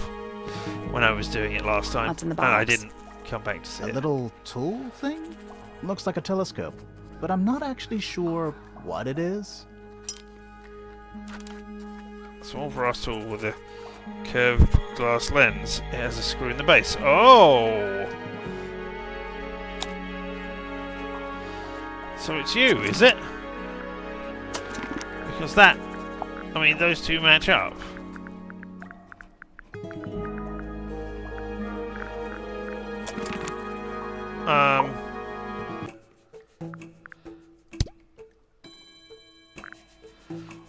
when I was doing it last time. What's in the And I box? didn't come back to see A it. little tool thing? Looks like a telescope, but I'm not actually sure what it is. Small brass tool with a curved glass lens. It has a screw in the base. Oh! So it's you, is it? Because that... I mean, those two match up.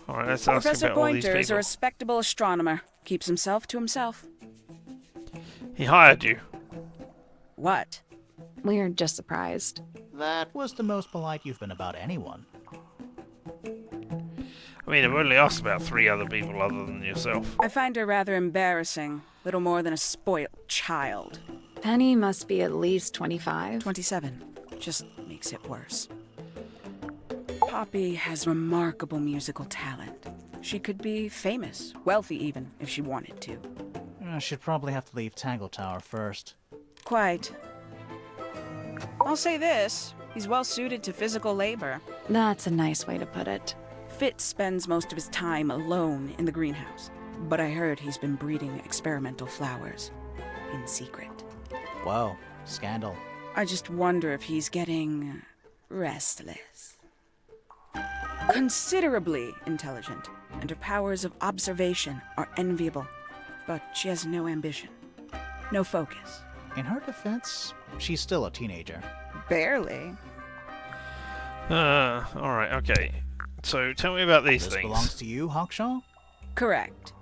Alright, let's ask Professor about all these Pointer is a people. respectable astronomer. Keeps himself to himself. He hired you. What? We're just surprised. That was the most polite you've been about anyone. I mean, I've only asked about 3 other people other than yourself. I find her rather embarrassing. Little more than a spoiled child. Penny must be at least 25. 27. Just makes it worse. Poppy has remarkable musical talent. She could be famous, wealthy even, if she wanted to. She'd probably have to leave Tangle Tower first. Quite. I'll say this, he's well suited to physical labor. That's a nice way to put it. Fitz spends most of his time alone in the greenhouse, but I heard he's been breeding experimental flowers in secret. Whoa, scandal. I just wonder if he's getting restless. Considerably intelligent, and her powers of observation are enviable, but she has no ambition, no focus. In her defense, she's still a teenager. Barely. Alright, okay. So, tell me about these This things. belongs to you, Hawkshaw? Correct.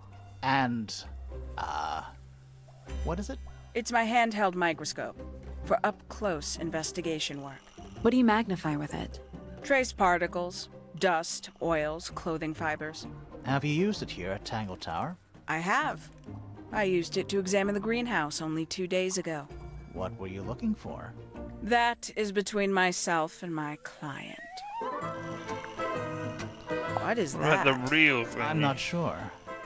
And, what is it? It's my handheld microscope for up-close investigation work. What do you magnify with it? Trace particles, dust, oils, clothing fibers. Have you used it here at Tangle Tower? I have. I used it to examine the greenhouse only 2 days ago. What were you looking for? That is between myself and my client. What is that? The real thing. I'm not sure.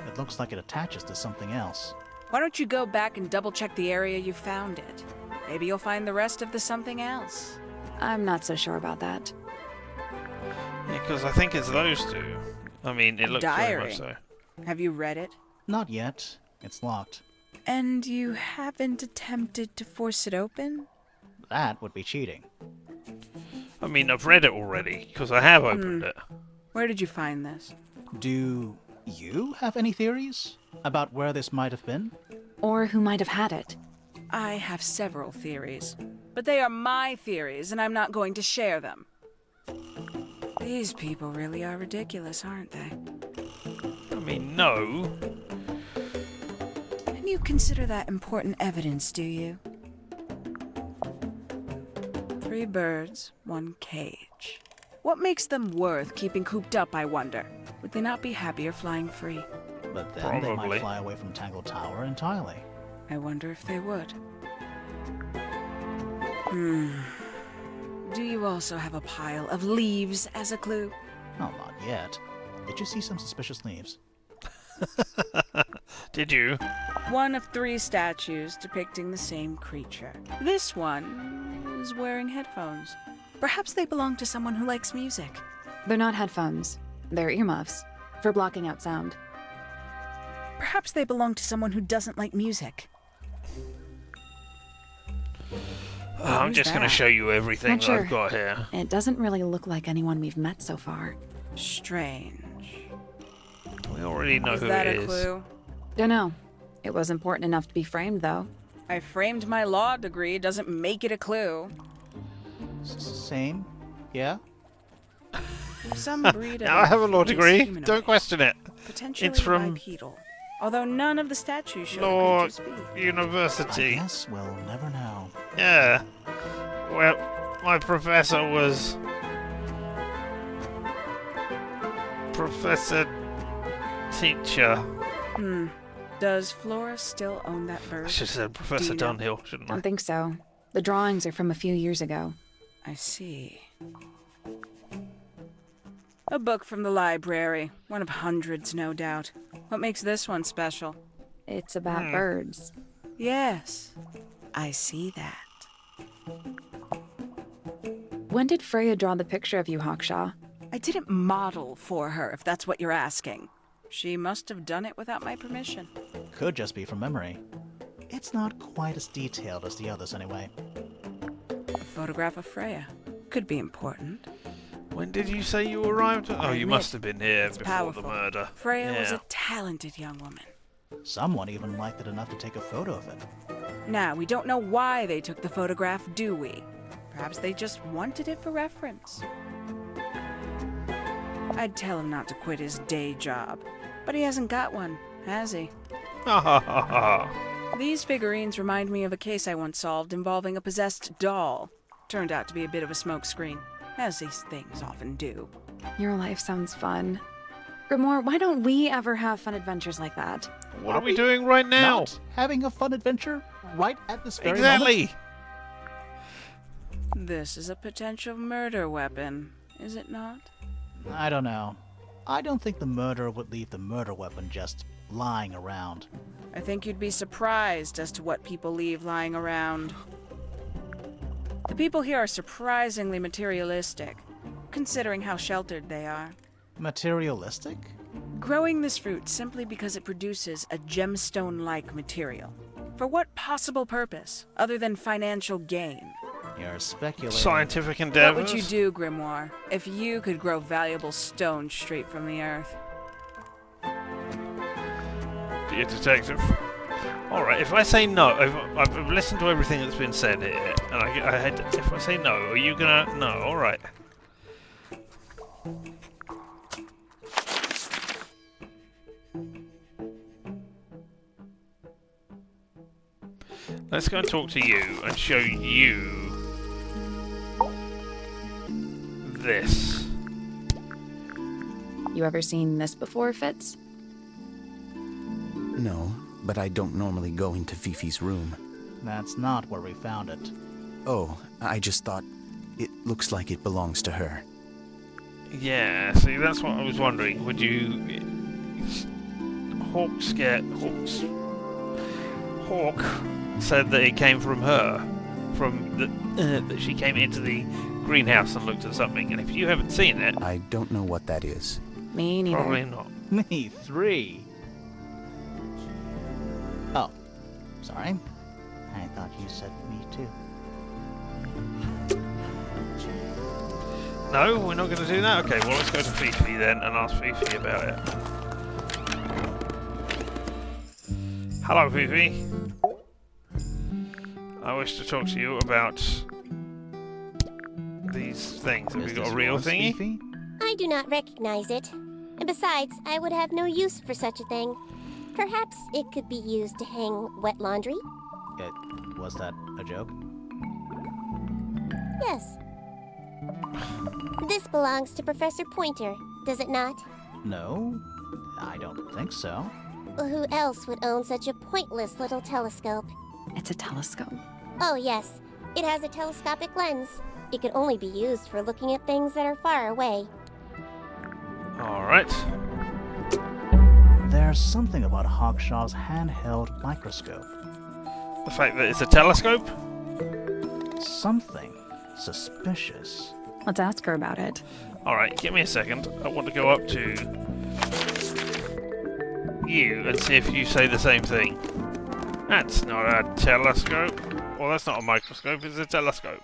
It looks like it attaches to something else. Why don't you go back and double-check the area you found it? Maybe you'll find the rest of the something else. I'm not so sure about that. Yeah, because I think it's those 2. I mean, it looks very much so. Have you read it? Not yet. It's locked. And you haven't attempted to force it open? That would be cheating. I mean, I've read it already, because I have opened it. Where did you find this? Do you have any theories about where this might have been? Or who might have had it? I have several theories, but they are my theories, and I'm not going to share them. These people really are ridiculous, aren't they? I mean, no. And you consider that important evidence, do you? 3 birds, 1 cage. What makes them worth keeping cooped up, I wonder? Would they not be happier flying free? But then they Probably. might fly away from Tangle Tower entirely. I wonder if they would. Do you also have a pile of leaves as a clue? Oh, not yet. Did you see some suspicious leaves? Did you? 1 of 3 statues depicting the same creature. This one is wearing headphones. Perhaps they belong to someone who likes music. They're not headphones. They're earmuffs. For blocking out sound. Perhaps they belong to someone who doesn't like music. I'm Who's just going to that? show you everything Not that sure. I've got here. It doesn't really look like anyone we've met so far. Strange. We already know Is who that it a is. clue? Dunno. It was important enough to be framed, though. I framed my law degree, doesn't make it a clue. Same? Yeah? Some breed of Now I have a law amphibious degree. humanoid, Don't question it. potentially It's from bipedal. Although none of the statues show Law the creature's feet. I University. guess we'll never know. Yeah. Well, my professor was Professor Teacher. Does Flora still own that I bird? should have said Professor you know? Dunhill, shouldn't I? Don't think so. The drawings are from a few years ago. I see. A book from the library. One of hundreds, no doubt. What makes this one special? It's about birds. Yes, I see that. When did Freya draw the picture of you, Hawkshaw? I didn't model for her, if that's what you're asking. She must have done it without my permission. Could just be from memory. It's not quite as detailed as the others, anyway. A photograph of Freya. Could be important. When did you say you arrived? Oh, you admit, must have been here It's before powerful. the murder. Freya was Yeah. a talented young woman. Someone even liked it enough to take a photo of it. Now, we don't know why they took the photograph, do we? Perhaps they just wanted it for reference. I'd tell him not to quit his day job, but he hasn't got one, has he? Ha ha ha ha. These figurines remind me of a case I once solved involving a possessed doll. Turned out to be a bit of a smokescreen, as these things often do. Your life sounds fun. Grimoire, why don't we ever have fun adventures like that? What are we doing right now? Not having a fun adventure right at this very Exactly. moment? This is a potential murder weapon, is it not? I don't know. I don't think the murderer would leave the murder weapon just lying around. I think you'd be surprised as to what people leave lying around. The people here are surprisingly materialistic, considering how sheltered they are. Materialistic? Growing this fruit simply because it produces a gemstone-like material. For what possible purpose, other than financial gain? You're speculating. Scientific endeavors. What would you do, Grimoire, if you could grow valuable stone straight from the earth? Be a detective. Alright, if I say no, I've listened to everything that's been said here, and if I say no, are you gonna... No, alright. Let's go and talk to you and show you this. You ever seen this before, Fitz? No, but I don't normally go into Fifi's room. That's not where we found it. Oh, I just thought it looks like it belongs to her. Yeah, see, that's what I was wondering. Would you... Hawk said that it came from her. From the... that she came into the greenhouse and looked at something. And if you haven't seen it... I don't know what that is. Me neither. Probably not. Me 3. Oh, sorry. I thought you said me too. No, we're not going to do that? Okay, well, let's go to Fifi then and ask Fifi about it. Hello, Fifi. I wish to talk to you about these things. Have you got a real thingy? Fifi? I do not recognize it. And besides, I would have no use for such a thing. Perhaps it could be used to hang wet laundry? Was that a joke? Yes. This belongs to Professor Pointer, does it not? No, I don't think so. Who else would own such a pointless little telescope? It's a telescope. Oh, yes. It has a telescopic lens. It can only be used for looking at things that are far away. Alright. There's something about Hawkshaw's handheld microscope. The fact that it's a telescope? Something suspicious. Let's ask her about it. Alright, give me a second. I want to go up to you and see if you say the same thing. That's not a telescope. Well, that's not a microscope, it's a telescope.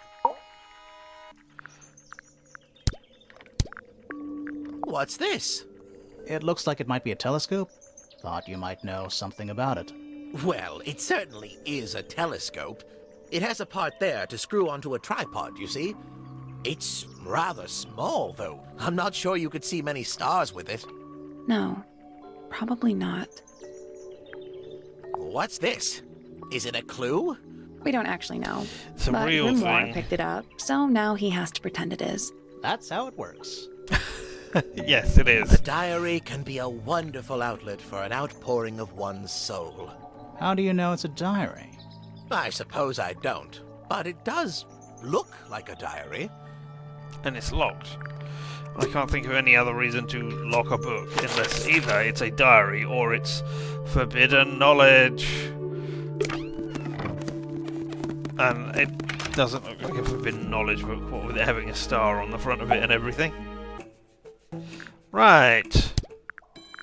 What's this? It looks like it might be a telescope. Thought you might know something about it. Well, it certainly is a telescope. It has a part there to screw onto a tripod, you see. It's rather small, though. I'm not sure you could see many stars with it. No, probably not. What's this? Is it a clue? We don't actually know. It's a but real Grimoire thing. picked it up, so now he has to pretend it is. That's how it works. Yes, it is. A diary can be a wonderful outlet for an outpouring of one's soul. How do you know it's a diary? I suppose I don't, but it does look like a diary. And it's locked. I can't think of any other reason to lock a book unless either it's a diary or it's forbidden knowledge. And it doesn't look like a forbidden knowledge book, what with it having a star on the front of it and everything. Right.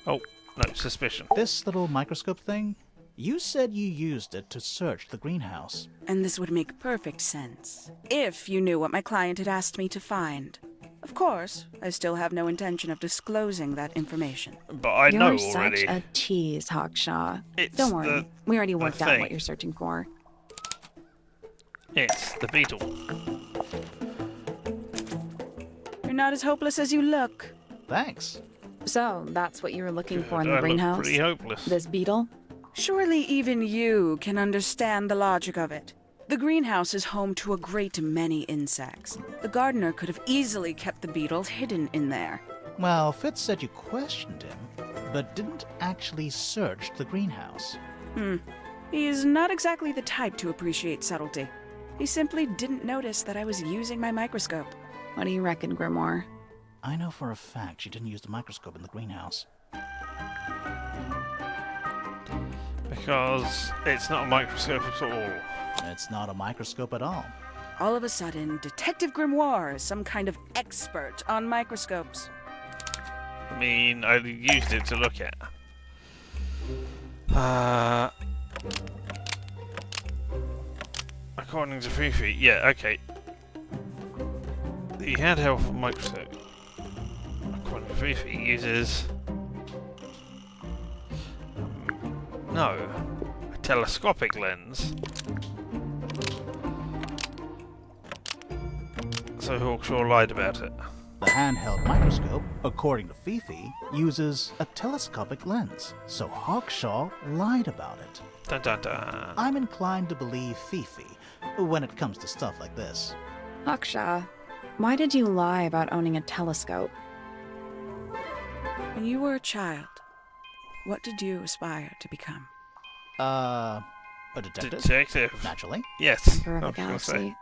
Oh, no, suspicion. This little microscope thing? You said you used it to search the greenhouse. And this would make perfect sense, if you knew what my client had asked me to find. Of course, I still have no intention of disclosing that information. But I You're know already. such a tease, Hawkshaw. It's Don't worry, we already worked out thing. what you're searching for. It's the beetle. You're not as hopeless as you look. Thanks. So, that's what you were looking for in I the look greenhouse? pretty hopeless. This beetle? Surely even you can understand the logic of it. The greenhouse is home to a great many insects. The gardener could have easily kept the beetle hidden in there. Well, Fitz said you questioned him, but didn't actually search the greenhouse. He's not exactly the type to appreciate subtlety. He simply didn't notice that I was using my microscope. What do you reckon, Grimoire? I know for a fact she didn't use the microscope in the greenhouse. Because it's not a microscope at all. It's not a microscope at all. All of a sudden, Detective Grimoire is some kind of expert on microscopes. I mean, I used it to look at. According to Fifi, yeah, okay. The handheld microscope, according to Fifi, uses... no, a telescopic lens. So Hawkshaw lied about it. The handheld microscope, according to Fifi, uses a telescopic lens, so Hawkshaw lied about it. Dun dun dun. I'm inclined to believe Fifi when it comes to stuff like this. Hawkshaw, why did you lie about owning a telescope? When you were a child, what did you aspire to become? A detective? Detective. Naturally. Yes. Emperor of the I was gonna Galaxy.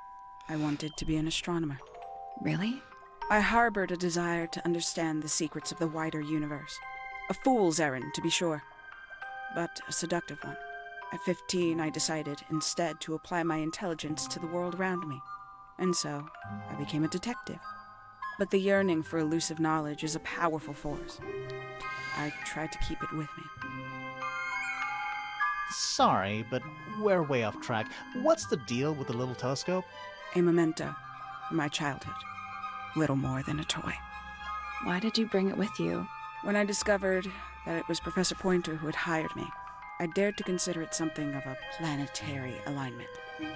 I wanted to be an astronomer. Really? I harbored a desire to understand the secrets of the wider universe. A fool's errand, to be sure, but a seductive one. At 15, I decided instead to apply my intelligence to the world around me, and so I became a detective. But the yearning for elusive knowledge is a powerful force. I tried to keep it with me. Sorry, but we're way off track. What's the deal with the little telescope? A memento from my childhood. Little more than a toy. Why did you bring it with you? When I discovered that it was Professor Pointer who had hired me, I dared to consider it something of a planetary alignment.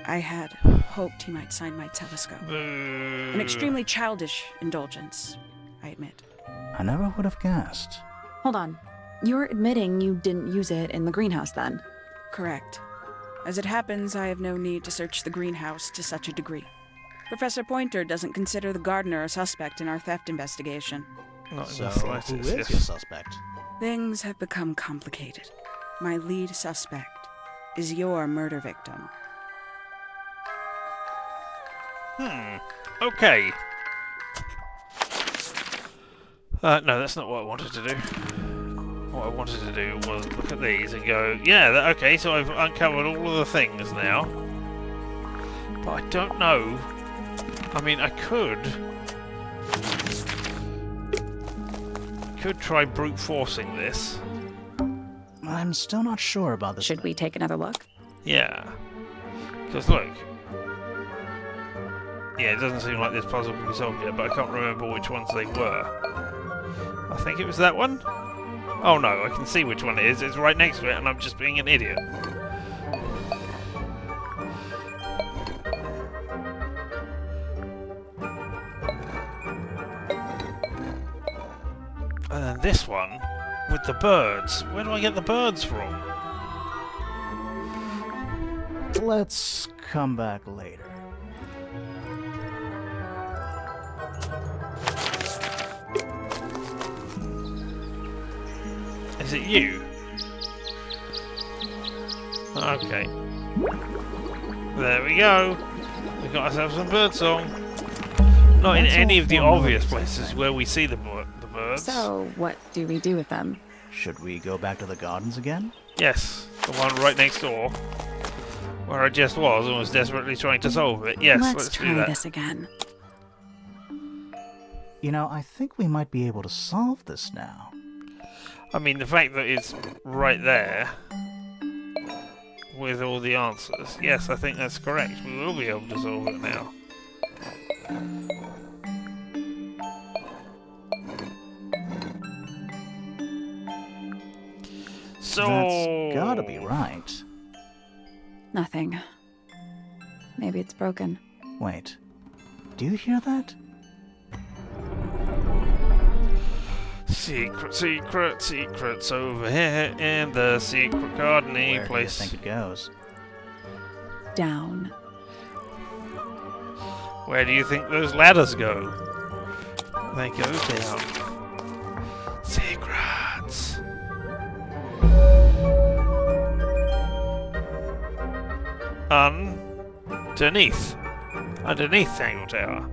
I had hoped he might sign my telescope. An extremely childish indulgence, I admit. I never would have guessed. Hold on. You're admitting you didn't use it in the greenhouse then? Correct. As it happens, I have no need to search the greenhouse to such a degree. Professor Pointer doesn't consider the gardener a suspect in our theft investigation. Not in So, the slightest, who is yes. your suspect? Things have become complicated. My lead suspect is your murder victim. Okay. No, that's not what I wanted to do. What I wanted to do was look at these and go, yeah, okay, so I've uncovered all of the things now. But I don't know. I mean, I could try brute forcing this. I'm still not sure about this. Should we take another look? Yeah. Because look. Yeah, it doesn't seem like this puzzle can be solved yet, but I can't remember which ones they were. I think it was that one? Oh no, I can see which one it is. It's right next to it and I'm just being an idiot. And then this one, with the birds. Where do I get the birds from? Let's come back later. Is it you? Okay. There we go. We got ourselves some birdsong. Not in That's any all of the formal obvious reason, places then. where we see the birds. So, what do we do with them? Should we go back to the gardens again? Yes, the one right next door. Where I just was and was desperately trying to solve it. Yes, let's try do that. this again. You know, I think we might be able to solve this now. I mean, the fact that it's right there with all the answers. Yes, I think that's correct. We will be able to solve it now. So That's gotta be right. Nothing. Maybe it's broken. Wait, do you hear that? Secret, secret, secrets over here in the secret gardening Where place. do you think it goes? Down. Where do you think those ladders go? They go down. underneath Tangle Tower.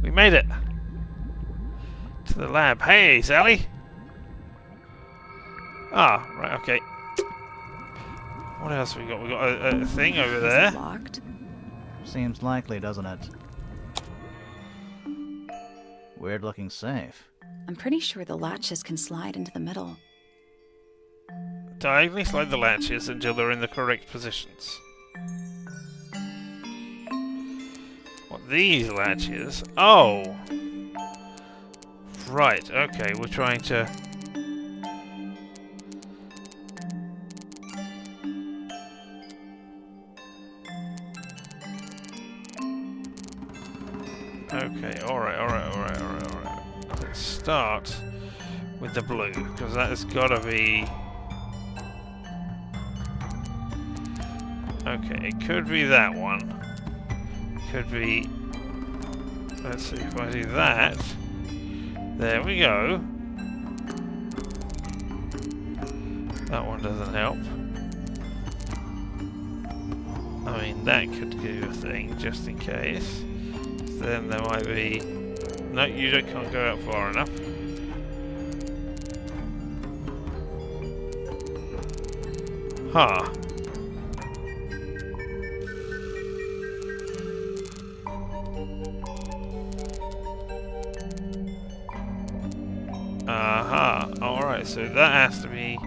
We made it to the lab. Hey, Sally. Ah, right, okay. What else have we got? We got a thing over there. Is it locked? Seems likely, doesn't it? Weird looking safe. I'm pretty sure the latches can slide into the middle. Diagonally slide the latches until they're in the correct positions. What, these latches? Oh! Right, okay, we're trying to... Okay, alright. Let's start with the blue, because that has got to be... Okay, it could be that one. Could be... Let's see if I do that. There we go. That one doesn't help. I mean, that could do a thing, just in case. Then there might be... No, you can't go out far enough. Huh. Aha. Alright, so that has to be...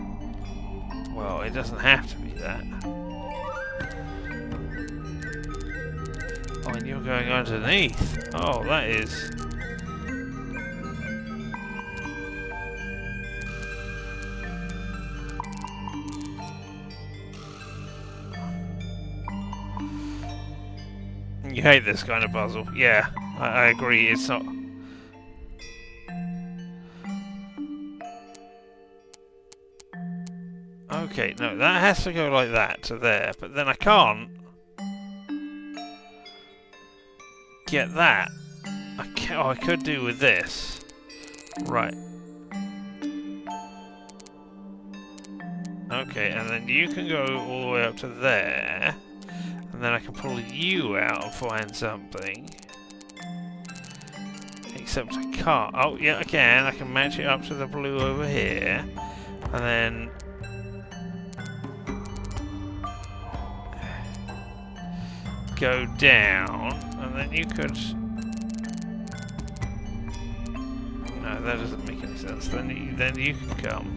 Well, it doesn't have to be that. Oh, and you're going underneath. Oh, that is... You hate this kind of puzzle. Yeah, I agree, it's not... Okay, no, that has to go like that to there, but then I can't get that. I could do with this. Right. Okay, and then you can go all the way up to there. And then I can pull you out and find something. Except I can't. Oh, yeah, I can. I can match it up to the blue over here. And then... go down. And then you could... No, that doesn't make any sense. Then you can come.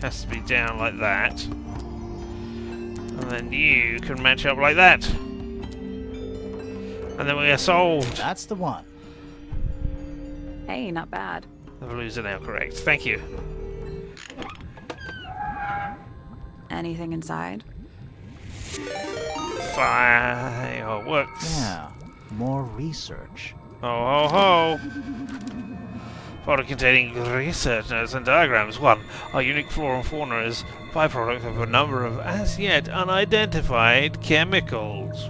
Has to be down like that. And then you can match up like that. And then we are solved. That's the one. Hey, not bad. The blues are now correct. Thank you. Anything inside? Fireworks. Yeah, more research. Ho ho ho! Photo containing research notes and diagrams. 1. Our unique flora and fauna is byproduct of a number of as yet unidentified chemicals.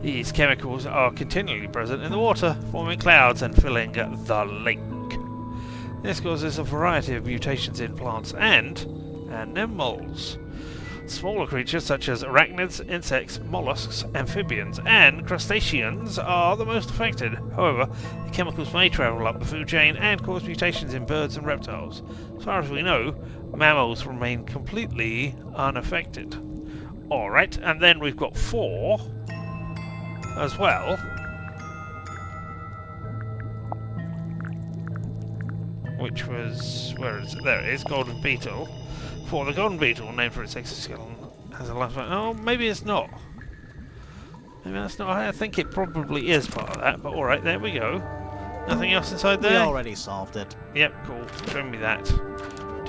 These chemicals are continually present in the water, forming clouds and filling the lake. This causes a variety of mutations in plants and animals. Smaller creatures such as arachnids, insects, mollusks, amphibians, and crustaceans are the most affected. However, the chemicals may travel up the food chain and cause mutations in birds and reptiles. As far as we know, mammals remain completely unaffected. Alright, and then we've got 4 as well. Which was... where is it? There it is, golden beetle. For the golden beetle, named for its exoskeleton, has a lifespan. Oh, maybe it's not. Maybe that's not. I think it probably is part of that, but alright, there we go. Nothing else inside there? We already solved it. Yep, cool. Show me that.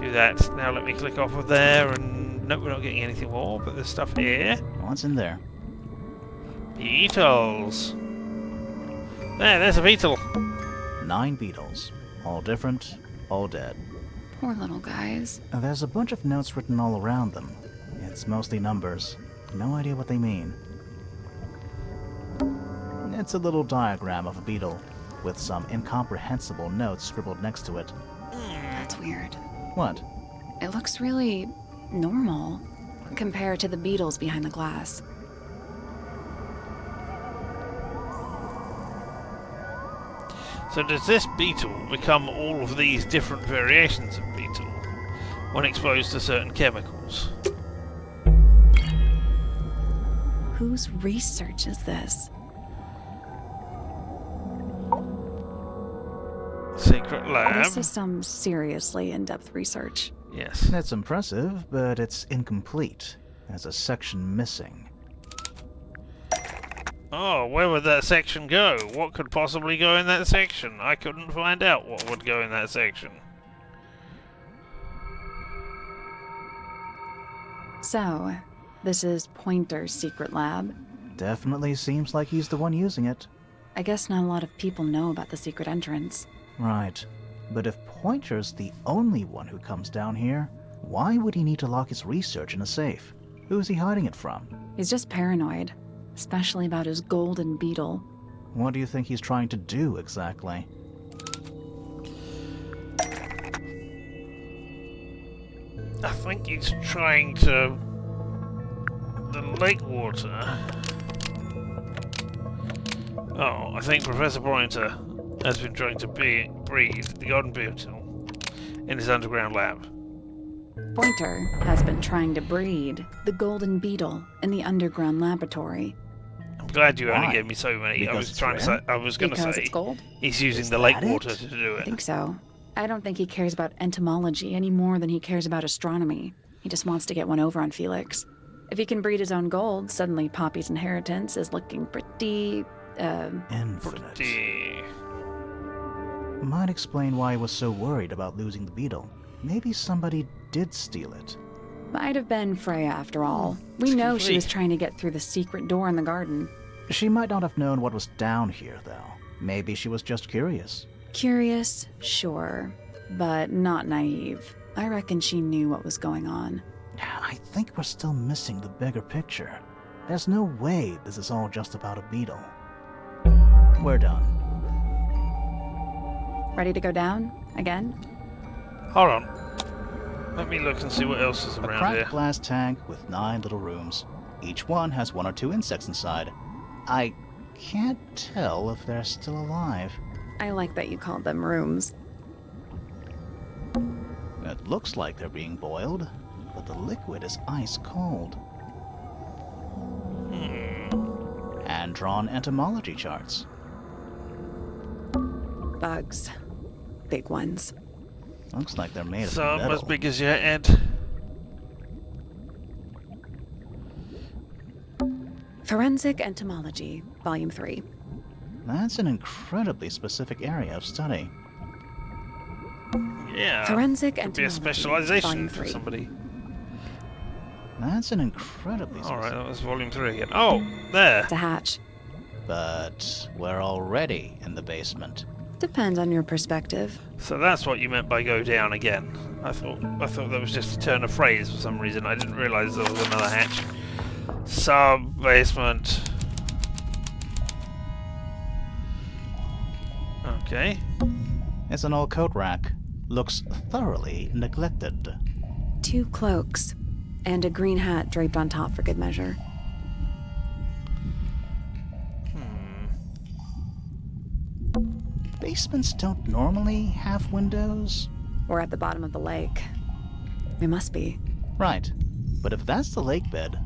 Do that. Now let me click off of there, and nope, we're not getting anything more, but there's stuff here. What's in there? Beetles. There's a beetle. 9 beetles. All different, all dead. Poor little guys. There's a bunch of notes written all around them. It's mostly numbers. No idea what they mean. It's a little diagram of a beetle. with some incomprehensible notes scribbled next to it. That's weird. What? It looks really normal compared to the beetles behind the glass. So does this beetle become all of these different variations of beetle when exposed to certain chemicals? Whose research is this? Secret lab? This is some seriously in-depth research. Yes. That's impressive, but it's incomplete. There's a section missing. Oh, where would that section go? What could possibly go in that section? I couldn't find out what would go in that section. So, this is Pointer's secret lab. Definitely seems like he's the one using it. I guess not a lot of people know about the secret entrance. Right. But if Pointer's the only one who comes down here, why would he need to lock his research in a safe? Who's he hiding it from? He's just paranoid, especially about his golden beetle. What do you think he's trying to do exactly? I think he's trying to... the lake water. Oh, I think Professor Pointer has been trying to breed the golden beetle in his underground lab. Pointer has been trying to breed the golden beetle in the underground laboratory. I'm glad you only Why? gave me so many. Because I was it's trying to say, rare? I was going to Because say it's gold? he's using Is the lake that it? water to do I it. think so. I don't think he cares about entomology any more than he cares about astronomy. He just wants to get one over on Felix. If he can breed his own gold, suddenly Poppy's inheritance is looking pretty, Infinite. Pretty. Might explain why he was so worried about losing the beetle. Maybe somebody did steal it. Might have been Freya after all. We know Excuse she me. was trying to get through the secret door in the garden. She might not have known what was down here, though. Maybe she was just curious. Curious, sure, but not naive. I reckon she knew what was going on. I think we're still missing the bigger picture. There's no way this is all just about a beetle. We're done. Ready to go down? Again? Hold on. Let me look and see what else is A around cracked here. glass tank with 9 little rooms. Each one has 1 or 2 insects inside. I can't tell if they're still alive. I like that you called them rooms. It looks like they're being boiled, but the liquid is ice cold. And drawn entomology charts. Bugs. Big ones. Looks like they're made of Some metal. as big as your head. Forensic Entomology, Volume 3. That's an incredibly specific area of study. Yeah. Forensic Could be a Entomology, specialization Volume for 3. somebody. That's an incredibly Alright, specific... that was volume 3 again. Oh, there. It's a hatch. But we're already in the basement. Depends on your perspective. So that's what you meant by go down again. I thought that was just a turn of phrase for some reason. I didn't realise there was another hatch. Sub-basement. Okay. It's an old coat rack. Looks thoroughly neglected. 2 cloaks. And a green hat draped on top for good measure. Basements don't normally have windows. We're at the bottom of the lake. We must be. Right. But if that's the lake bed,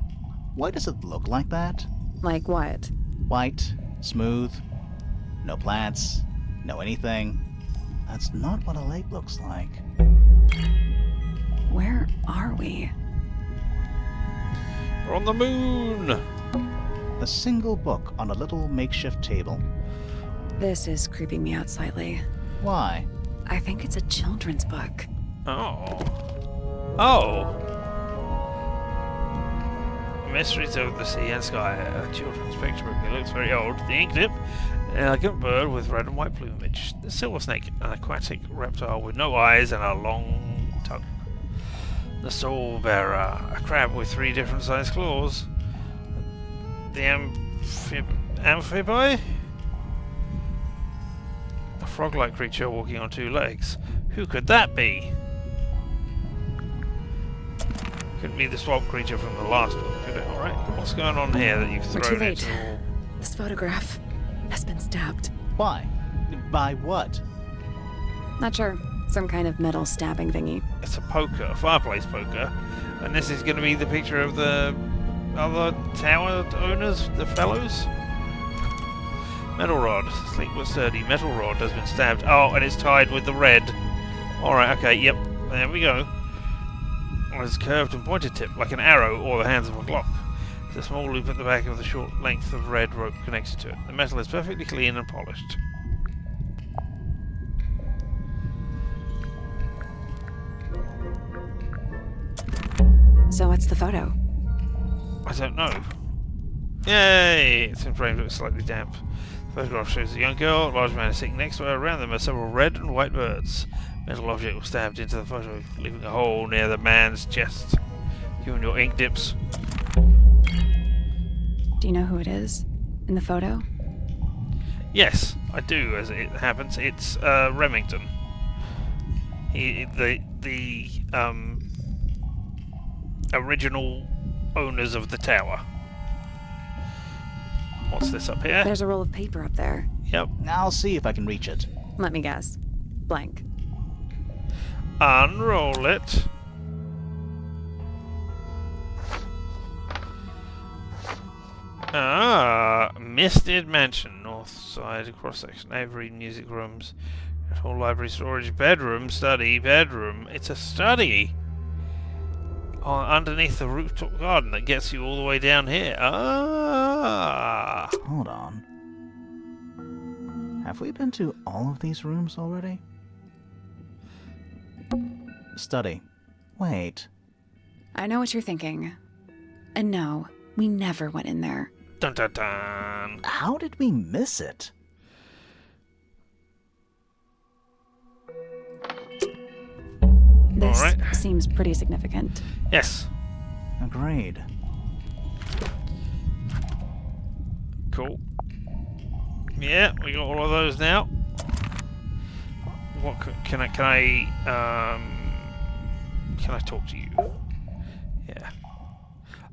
why does it look like that? Like what? White, smooth, no plants, no anything. That's not what a lake looks like. Where are we? We're on the moon! A single book on a little makeshift table. This is creeping me out slightly. Why? I think it's a children's book. Oh. Oh! Mysteries of the Sea and Sky, a children's picture book. It looks very old. The ink nib, an elegant bird with red and white plumage. The silver snake, an aquatic reptile with no eyes and a long tongue. The soul bearer, a crab with 3 different sized claws. The amphibi? A frog-like creature walking on two legs. Who could that be? Couldn't be the swamp creature from the last one, could it? Alright, what's going on here that you've We're too thrown late. into the wall? This photograph has been stabbed. Why? By what? Not sure. Some kind of metal stabbing thingy. It's a poker, a fireplace poker. And this is going to be the picture of the other tower owners, the fellows? Metal rod. Sleek but sturdy. Metal rod has been stabbed. Oh, and it's tied with the red. Alright, okay, yep. There we go. It's curved and pointed tip, like an arrow or the hands of a clock. There's a small loop at the back of the short length of red rope connected to it. The metal is perfectly clean and polished. So what's the photo? I don't know. Yay! It's in frame, looks slightly damp. The photograph shows a young girl, a large man is sitting next to her. Around them are several red and white birds. Metal object was stabbed into the photo, leaving a hole near the man's chest. You and your ink dips. Do you know who it is in the photo? Yes, I do. As it happens, it's Remington. The original owners of the tower. What's this up here? There's a roll of paper up there. Yep. I'll see if I can reach it. Let me guess. Blank. Unroll it. Ah, Misted Mansion, north side, cross section, Avery, music rooms, whole library, storage, bedroom, study, bedroom. It's a study. Underneath the rooftop garden that gets you all the way down here. Ah. Hold on. Have we been to all of these rooms already? Study. Wait. I know what you're thinking. And no, we never went in there. Dun dun dun. How did we miss it? This Alright. seems pretty significant. Yes. Agreed. Cool. Yeah, we got all of those now. What can I talk to you? Yeah.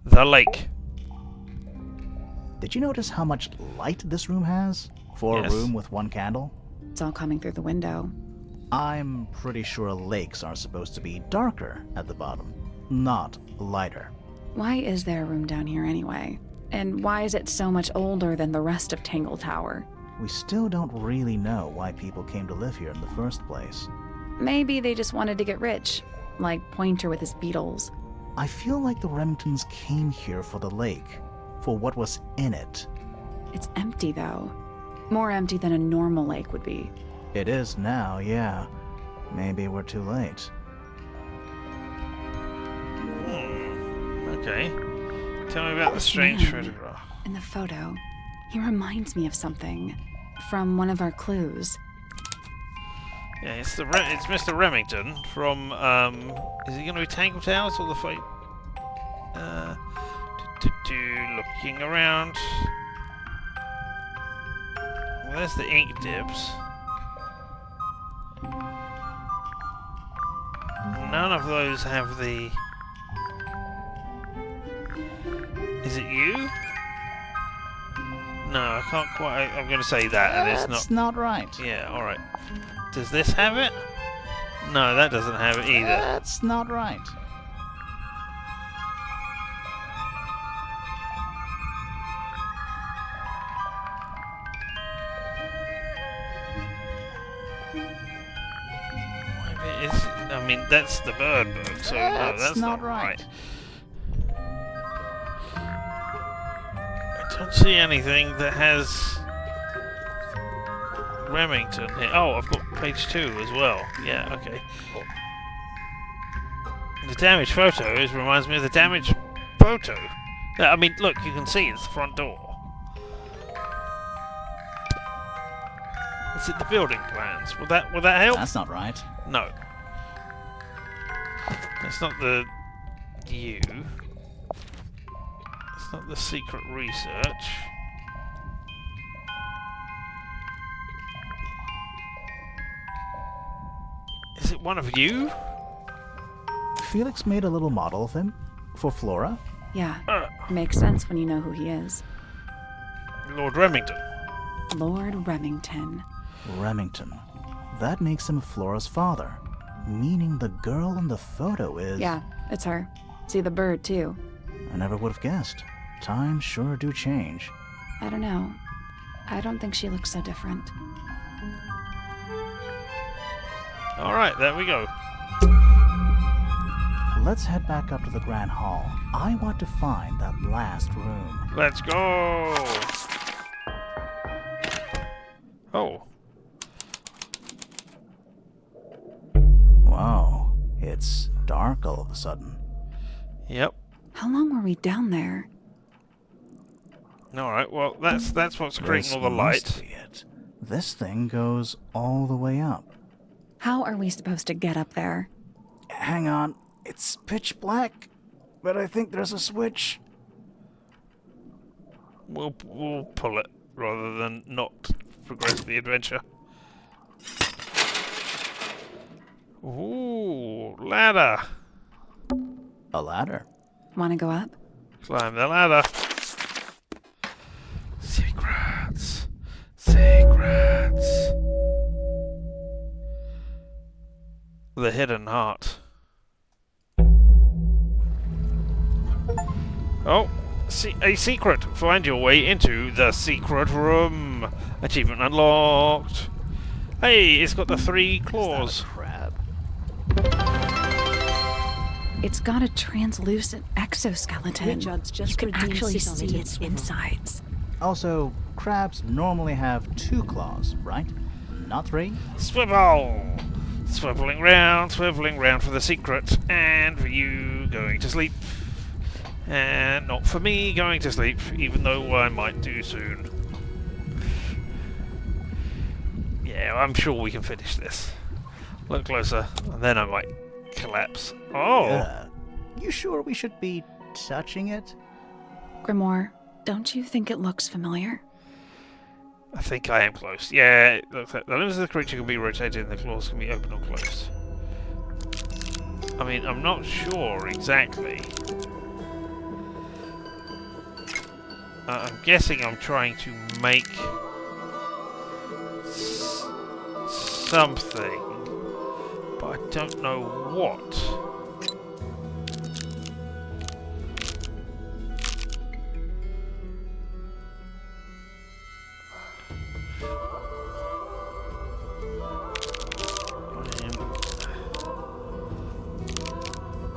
The lake. Did you notice how much light this room has? For Yes. a room with one candle? It's all coming through the window. I'm pretty sure lakes are supposed to be darker at the bottom, not lighter. Why is there a room down here anyway? And why is it so much older than the rest of Tangle Tower? We still don't really know why people came to live here in the first place. Maybe they just wanted to get rich, like Pointer with his beetles. I feel like the Remingtons came here for the lake, for what was in it. It's empty though. More empty than a normal lake would be. It is now, yeah. Maybe we're too late. Okay. Tell me about the strange man. photograph. In the photo, he reminds me of something from one of our clues. Yeah, it's Mr. Remington from is it going to be Tangle Towers or the fight? Looking around. Well, there's the ink dips. None of those have the. Is it you? No, I can't quite. I'm going to say that, and it's That's not right. Yeah, alright. Does this have it? No, that doesn't have it either. That's not right. I mean, that's the bird book, so no, that's not right. I don't see anything that has Remington here. Oh, I've got page 2 as well. Yeah, okay. The damaged photos reminds me of the damaged photo. I mean, look, you can see it's the front door. Is it the building plans? Would that help? That's not right. No. It's not the you. It's not the secret research. Is it one of you? Felix made a little model of him for Flora. Yeah, makes sense when you know who he is. Lord Remington. Lord Remington. Remington. That makes him Flora's father, meaning the girl in the photo is... Yeah, it's her. See the bird, too. I never would have guessed. Times sure do change. I don't know. I don't think she looks so different. Alright, there we go. Let's head back up to the Grand Hall. I want to find that last room. Let's go! Oh. Wow, it's dark all of a sudden. Yep. How long were we down there? Alright, well, that's what's creating all the light. Must be it. This thing goes all the way up. How are we supposed to get up there? Hang on, it's pitch black, but I think there's a switch. We'll pull it rather than not progress the adventure. Ooh, ladder. A ladder. Want to go up? Climb the ladder. Secrets. Secrets. The hidden heart. Oh, a secret. Find your way into the secret room. Achievement unlocked. Hey, it's got the 3 claws. Is that a crab? It's got a translucent exoskeleton. Richard's just You can redeemed actually sit on see it and its swivel. insides. Also, crabs normally have 2 claws, right? Not 3? Swivel! Swiveling round for the secret. And for you going to sleep. And not for me going to sleep, even though I might do soon. Yeah, I'm sure we can finish this. Look closer, and then I might collapse. Oh! You sure we should be touching it? Grimoire, don't you think it looks familiar? I think I am close. Yeah, it looks like the limbs of the creature can be rotated and the claws can be open or closed. I mean, I'm not sure exactly. I'm guessing I'm trying to make something, but I don't know what.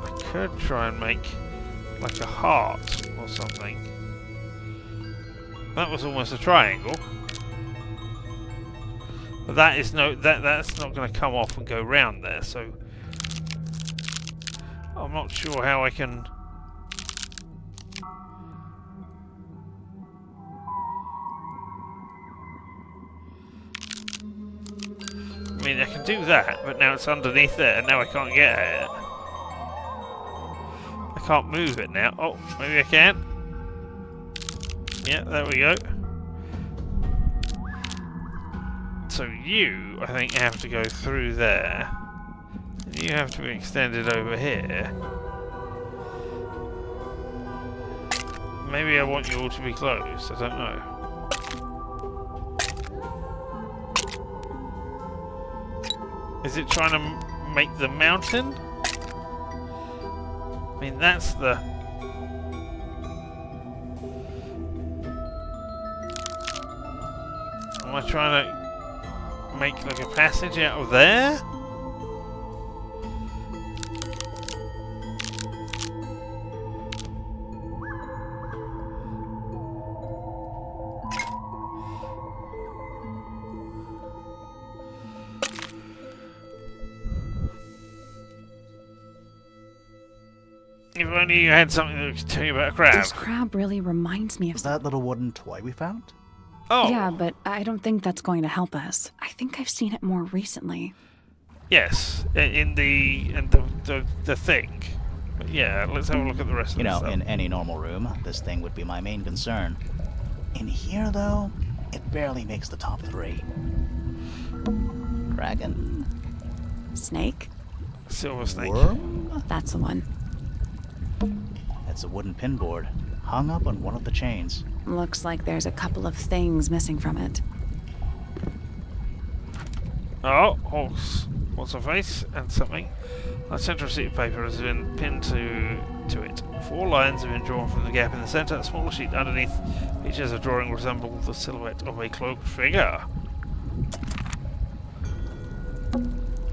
I could try and make like a heart or something. That was almost a triangle. But that is that's not going to come off and go round there, so I'm not sure how I can. I mean, I can do that, but now it's underneath there, and now I can't get at it. I can't move it now. Oh, maybe I can. Yeah, there we go. So you, I think, have to go through there. And you have to be extended over here. Maybe I want you all to be closed, I don't know. Is it trying to make the mountain? I mean, that's the... Am I trying to make like a passage out of there? If only you had something that could tell you about a crab. This crab really reminds me of That little wooden toy we found? Oh. Yeah, but I don't think that's going to help us. I think I've seen it more recently. Yes, in the thing. But yeah, let's have a look at the rest of You the know, stuff. in any normal room, this thing would be my main concern. In here, though, it barely makes the top 3. Dragon? Snake? Silver snake. Worm? That's the one. It's a wooden pinboard, hung up on one of the chains. Looks like there's a couple of things missing from it. Oh, horse. What's her face? And something. A central sheet of paper has been pinned to it. 4 lines have been drawn from the gap in the centre. A smaller sheet underneath features a drawing resembling the silhouette of a cloaked figure.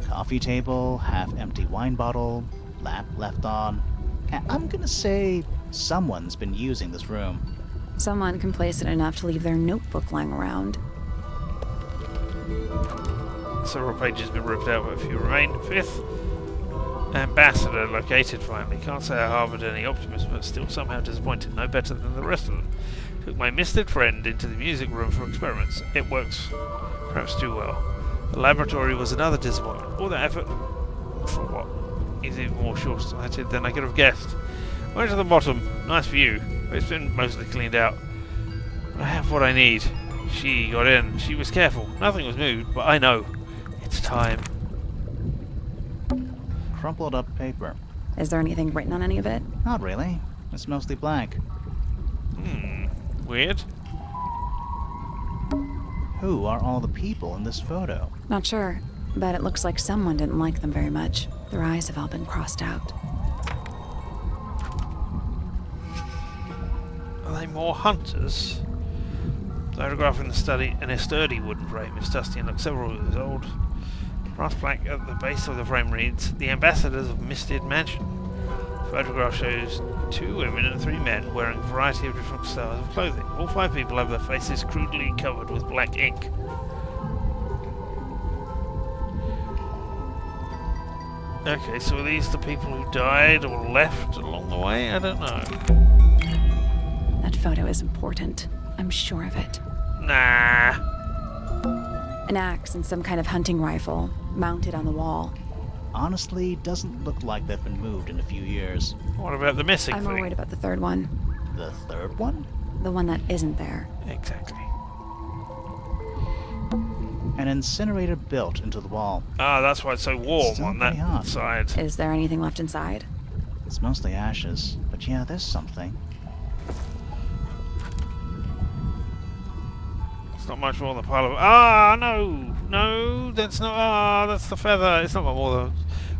Coffee table, half-empty wine bottle, lamp left on. I'm gonna say someone's been using this room. Someone complacent enough to leave their notebook lying around. Several pages have been ripped out, but a few remain. 5th. Ambassador located finally. Can't say I harboured any optimism, but still somehow disappointed. No better than the rest of them. Took my misted friend into the music room for experiments. It works perhaps too well. The laboratory was another disappointment. All that effort for what is even more short-sighted than I could have guessed. Went to the bottom. Nice view. But it's been mostly cleaned out. I have what I need. She got in. She was careful. Nothing was moved, but I know. It's time. Crumpled up paper. Is there anything written on any of it? Not really. It's mostly blank. Weird. Who are all the people in this photo? Not sure, but it looks like someone didn't like them very much. Their eyes have all been crossed out. Are they more hunters? Photograph in the study in a sturdy wooden frame. It's dusty and looks several years old. Brass plaque at the base of the frame reads, "The Ambassadors of Misted Mansion." The photograph shows 2 women and 3 men wearing a variety of different styles of clothing. All 5 people have their faces crudely covered with black ink. Okay, so are these the people who died or left along the way? I don't know. That photo is important. I'm sure of it. Nah. An axe and some kind of hunting rifle, mounted on the wall. Honestly, doesn't look like they've been moved in a few years. What about the missing I'm thing? more worried about the third one. The third one? The one that isn't there. Exactly. An incinerator built into the wall. Ah, that's why it's so warm Still on pretty that hot. side. Is there anything left inside? It's mostly ashes, but yeah, there's something. It's not much more than a pile of... Ah, no! No, that's not... Ah, that's the feather. It's not much more than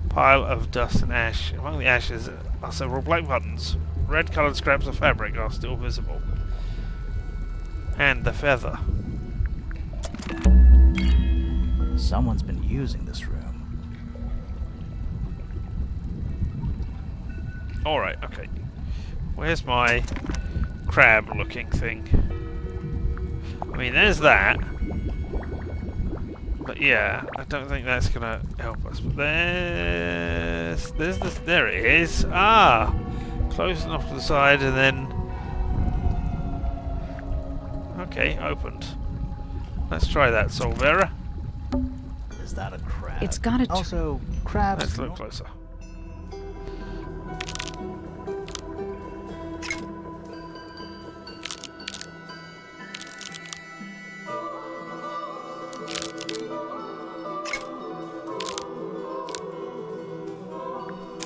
a pile of dust and ash. Among the ashes are several black buttons. Red-coloured scraps of fabric are still visible. And the feather. Someone's been using this room. Alright, okay. Where's my crab-looking thing? I mean, there's that. But yeah, I don't think that's gonna help us. But there's this. There it is. Ah, close enough to the side, and then okay, opened. Let's try that, Solvera. Is that a crab? It's got a... Also, crabs... Let's look closer.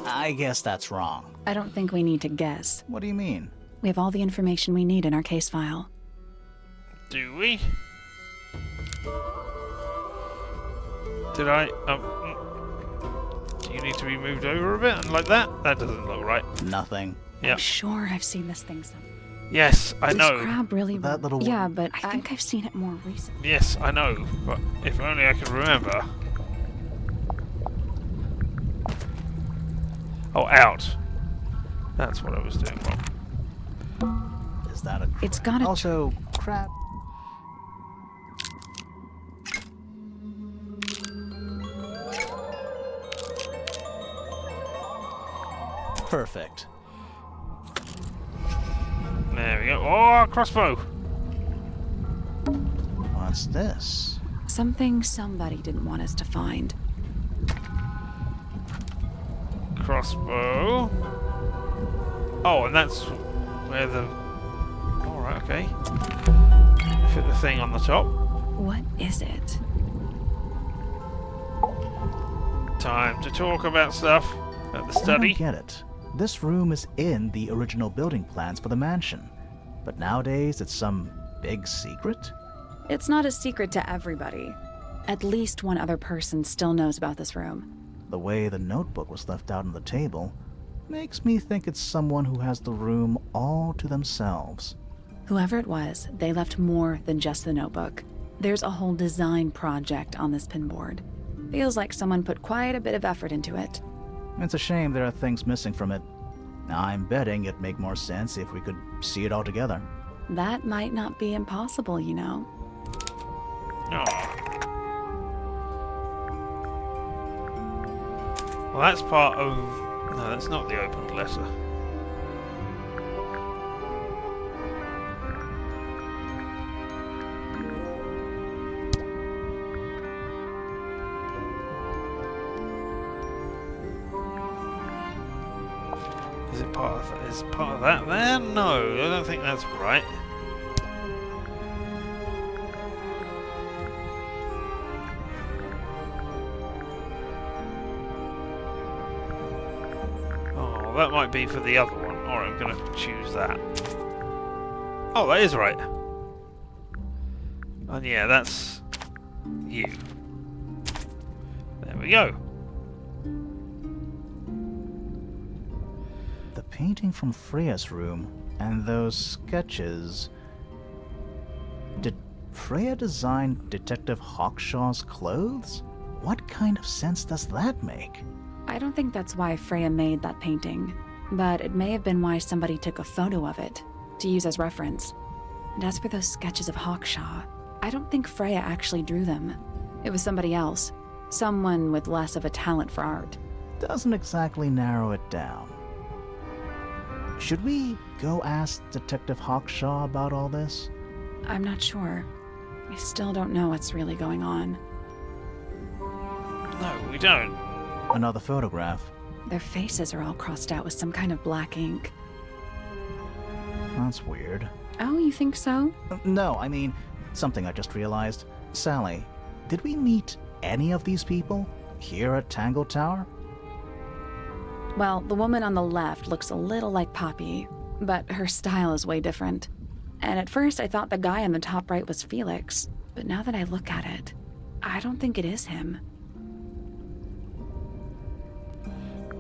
I guess that's wrong. I don't think we need to guess. What do you mean? We have all the information we need in our case file. Do we? Did I? Do you need to be moved over a bit and like that? That doesn't look right. Nothing. Yeah. I'm sure I've seen this thing somewhere. Yes, I This know. crab really... That little... Yeah, but I think I've seen it more recently. Yes, I know. But if only I could remember. Oh, out. That's what I was doing wrong. Is that a crab? It's got a... Also, crab... Perfect. There we go. Oh, crossbow! What's this? Something somebody didn't want us to find. Crossbow. Oh, and that's where the... Alright, okay. Fit the thing on the top. What is it? time to talk about stuff at the I study. don't get it. This room is in the original building plans for the mansion, but nowadays it's some big secret? It's not a secret to everybody. At least one other person still knows about this room. The way the notebook was left out on the table makes me think it's someone who has the room all to themselves. Whoever it was, they left more than just the notebook. There's a whole design project on this pinboard. Feels like someone put quite a bit of effort into it. It's a shame there are things missing from it. I'm betting it'd make more sense if we could see it all together. That might not be impossible, you know. Oh. Well, that's part of... No, that's not the opened letter. Is it part of that? Is part of that there? No, I don't think that's right. Oh, that might be for the other one. Alright, I'm gonna choose that. Oh, that is right. And yeah, that's you. There we go. The painting from Freya's room and those sketches... Did Freya design Detective Hawkshaw's clothes? What kind of sense does that make? I don't think that's why Freya made that painting, but it may have been why somebody took a photo of it to use as reference. And as for those sketches of Hawkshaw, I don't think Freya actually drew them. It was somebody else, someone with less of a talent for art. Doesn't exactly narrow it down. Should we go ask Detective Hawkshaw about all this? I'm not sure. I still don't know what's really going on. No, we don't. Another photograph. Their faces are all crossed out with some kind of black ink. That's weird. Oh, you think so? No, I mean, something I just realized. Sally, did we meet any of these people here at Tangle Tower? Well, the woman on the left looks a little like Poppy, but her style is way different. And at first I thought the guy on the top right was Felix, but now that I look at it, I don't think it is him.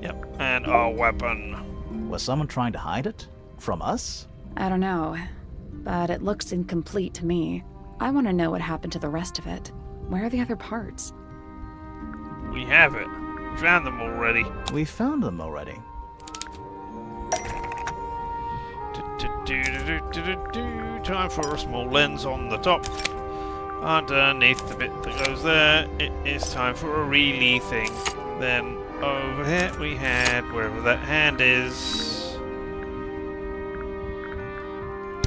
Yep, and our weapon. Was someone trying to hide it? From us? I don't know, but it looks incomplete to me. I want to know what happened to the rest of it. Where are the other parts? We have it. We found them already. We found them already. Time for a small lens on the top. Underneath the bit that goes there, it is time for a really thing. Then over here we had wherever that hand is.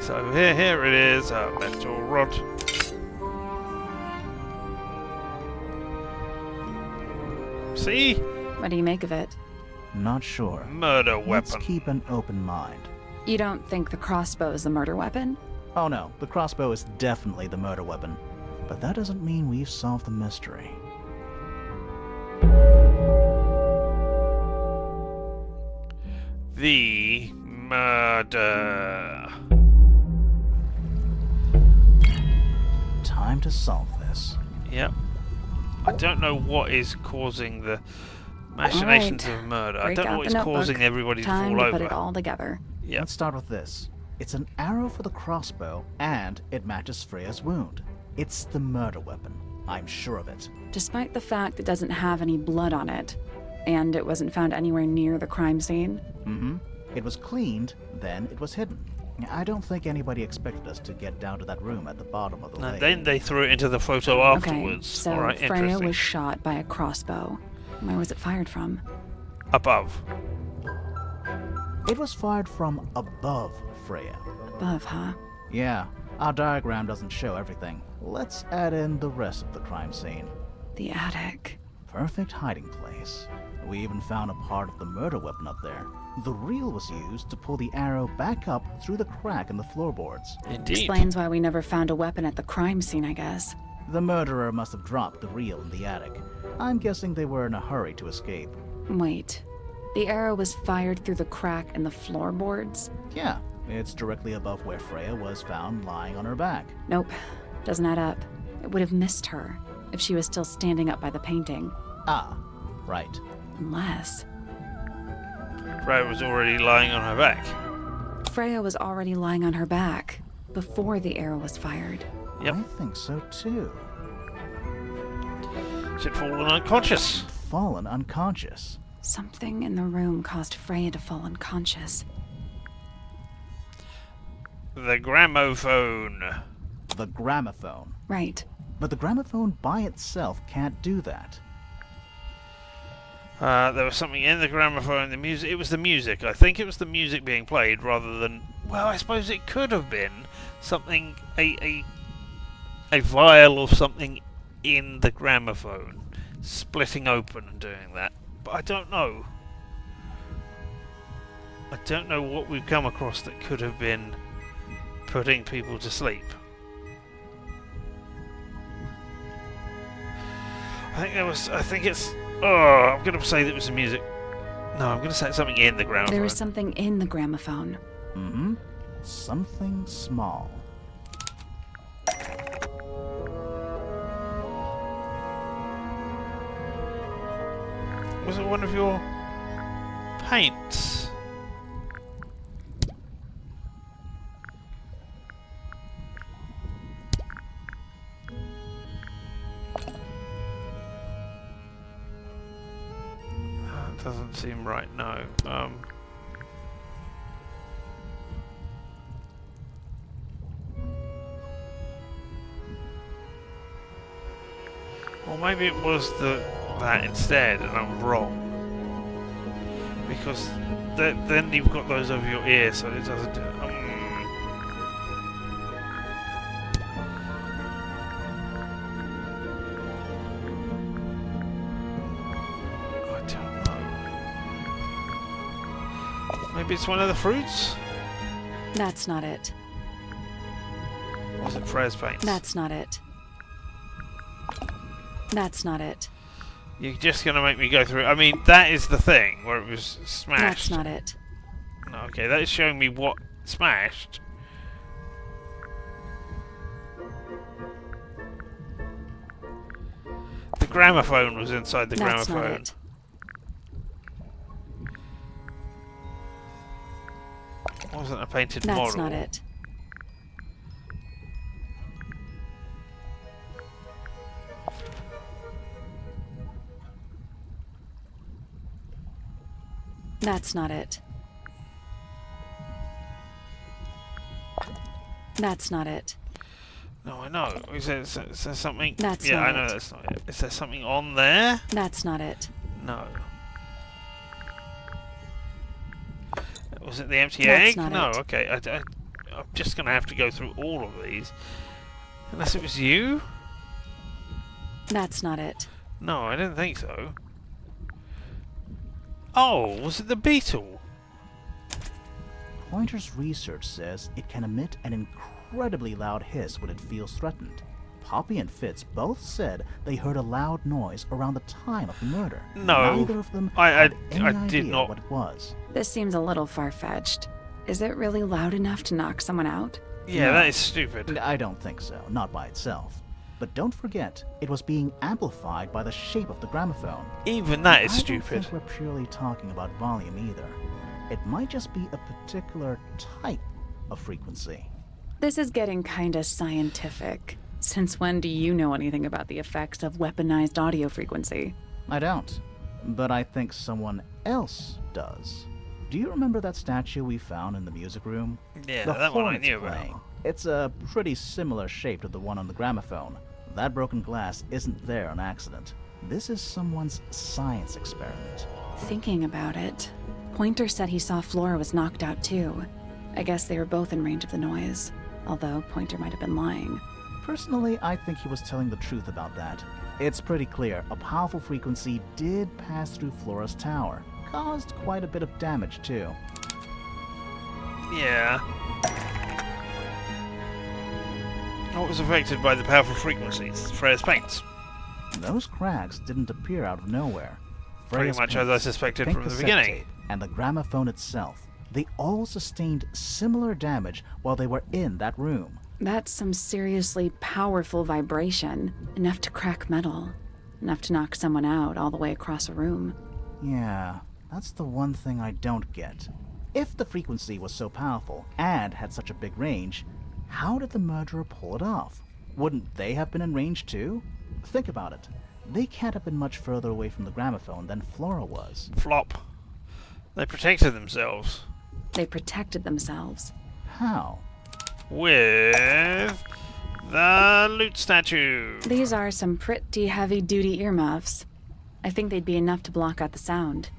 So here it is, a metal rod. See? What do you make of it? Not sure. Murder weapon. Let's keep an open mind. You don't think the crossbow is the murder weapon? Oh no, the crossbow is definitely the murder weapon. But that doesn't mean we've solved the mystery. The murder. Time to solve this. Yep. I don't know what is causing the machinations of murder. I don't know what is causing everybody to fall over. Time to put it all together. Yep. Let's start with this. It's an arrow for the crossbow, and it matches Freya's wound. It's the murder weapon. I'm sure of it. Despite the fact it doesn't have any blood on it, and it wasn't found anywhere near the crime scene. Mm-hmm. It was cleaned, then it was hidden. I don't think anybody expected us to get down to that room at the bottom of the lake. Then they threw it into the photo afterwards. Okay, so All right, Freya was shot by a crossbow. Where was it fired from? Above. It was fired from above Freya. Above, huh? Yeah, our diagram doesn't show everything. Let's add in the rest of the crime scene. The attic. Perfect hiding place. We even found a part of the murder weapon up there. The reel was used to pull the arrow back up through the crack in the floorboards. Indeed. Explains why we never found a weapon at the crime scene, I guess. The murderer must have dropped the reel in the attic. I'm guessing they were in a hurry to escape. Wait. The arrow was fired through the crack in the floorboards? Yeah, it's directly above where Freya was found lying on her back. Nope. Doesn't add up. It would have missed her if she was still standing up by the painting. Ah, right. Unless... Freya was already lying on her back. Freya was already lying on her back before the arrow was fired. Yep. I think so too. She'd fallen unconscious. Fallen unconscious. Something in the room caused Freya to fall unconscious. The gramophone. The gramophone. Right. But the gramophone by itself can't do that. There was something in the gramophone, the music. It was the music. I think it was the music being played rather than... Well, I suppose it could have been something... A vial of something in the gramophone. Splitting open and doing that. But I don't know. I don't know what we've come across that could have been putting people to sleep. I think it's... Oh, I'm going to say that it was the music. No, I'm going to say something in the gramophone. There was something in the gramophone. Mm-hmm. Something small. Was it one of your paints? That doesn't seem right, no. Or maybe it was that instead, and I'm wrong. Because then you've got those over your ears, so it doesn't do... I don't know. Maybe it's one of the fruits? That's not it. Was it Freya's paints? That's not it. That's not it. You're just going to make me go through... I mean, that is the thing, where it was smashed. That's not it. No, okay, that is showing me what smashed. The gramophone was inside the That's gramophone. Not it. It wasn't a painted That's model. not it. That's not it. That's not it. No, I know. Is there something... That's yeah, not I know it. that's not it. Is there something on there? That's not it. No. Was it the empty That's egg? not No, it. okay. I'm just going to have to go through all of these. Unless it was you? That's not it. No, I didn't think so. Oh, was it the beetle? Pointer's research says it can emit an incredibly loud hiss when it feels threatened. Poppy and Fitz both said they heard a loud noise around the time of the murder. No, Neither of them I had any did idea not. what it was. This seems a little far-fetched. Is it really loud enough to knock someone out? Yeah, No. that is stupid. I don't think so, not by itself. But don't forget, it was being amplified by the shape of the gramophone. Even that is I stupid. don't think we're purely talking about volume either. It might just be a particular type of frequency. This is getting kinda scientific. Since when do you know anything about the effects of weaponized audio frequency? I don't, but I think someone else does. Do you remember that statue we found in the music room? Yeah, The that one I hornet's knew playing. about. It's a pretty similar shape to the one on the gramophone. That broken glass isn't there on accident. This is someone's science experiment. Thinking about it, Pointer said he saw Flora was knocked out too. I guess they were both in range of the noise, although Pointer might have been lying. Personally, I think he was telling the truth about that. It's pretty clear a powerful frequency did pass through Flora's tower. Caused quite a bit of damage too. Yeah. What was affected by the powerful frequencies? Freya's paints. Those cracks didn't appear out of nowhere. Pretty Freya's much as I paints, suspected pink from the cassette beginning. tape, and the gramophone itself. They all sustained similar damage while they were in that room. That's some seriously powerful vibration. Enough to crack metal. Enough to knock someone out all the way across a room. Yeah, that's the one thing I don't get. If the frequency was so powerful and had such a big range, how did the murderer pull it off? Wouldn't they have been in range too? Think about it. They can't have been much further away from the gramophone than Flora was. Flop. They protected themselves. They protected themselves. How? With the loot statue. These are some pretty heavy-duty earmuffs. I think they'd be enough to block out the sound.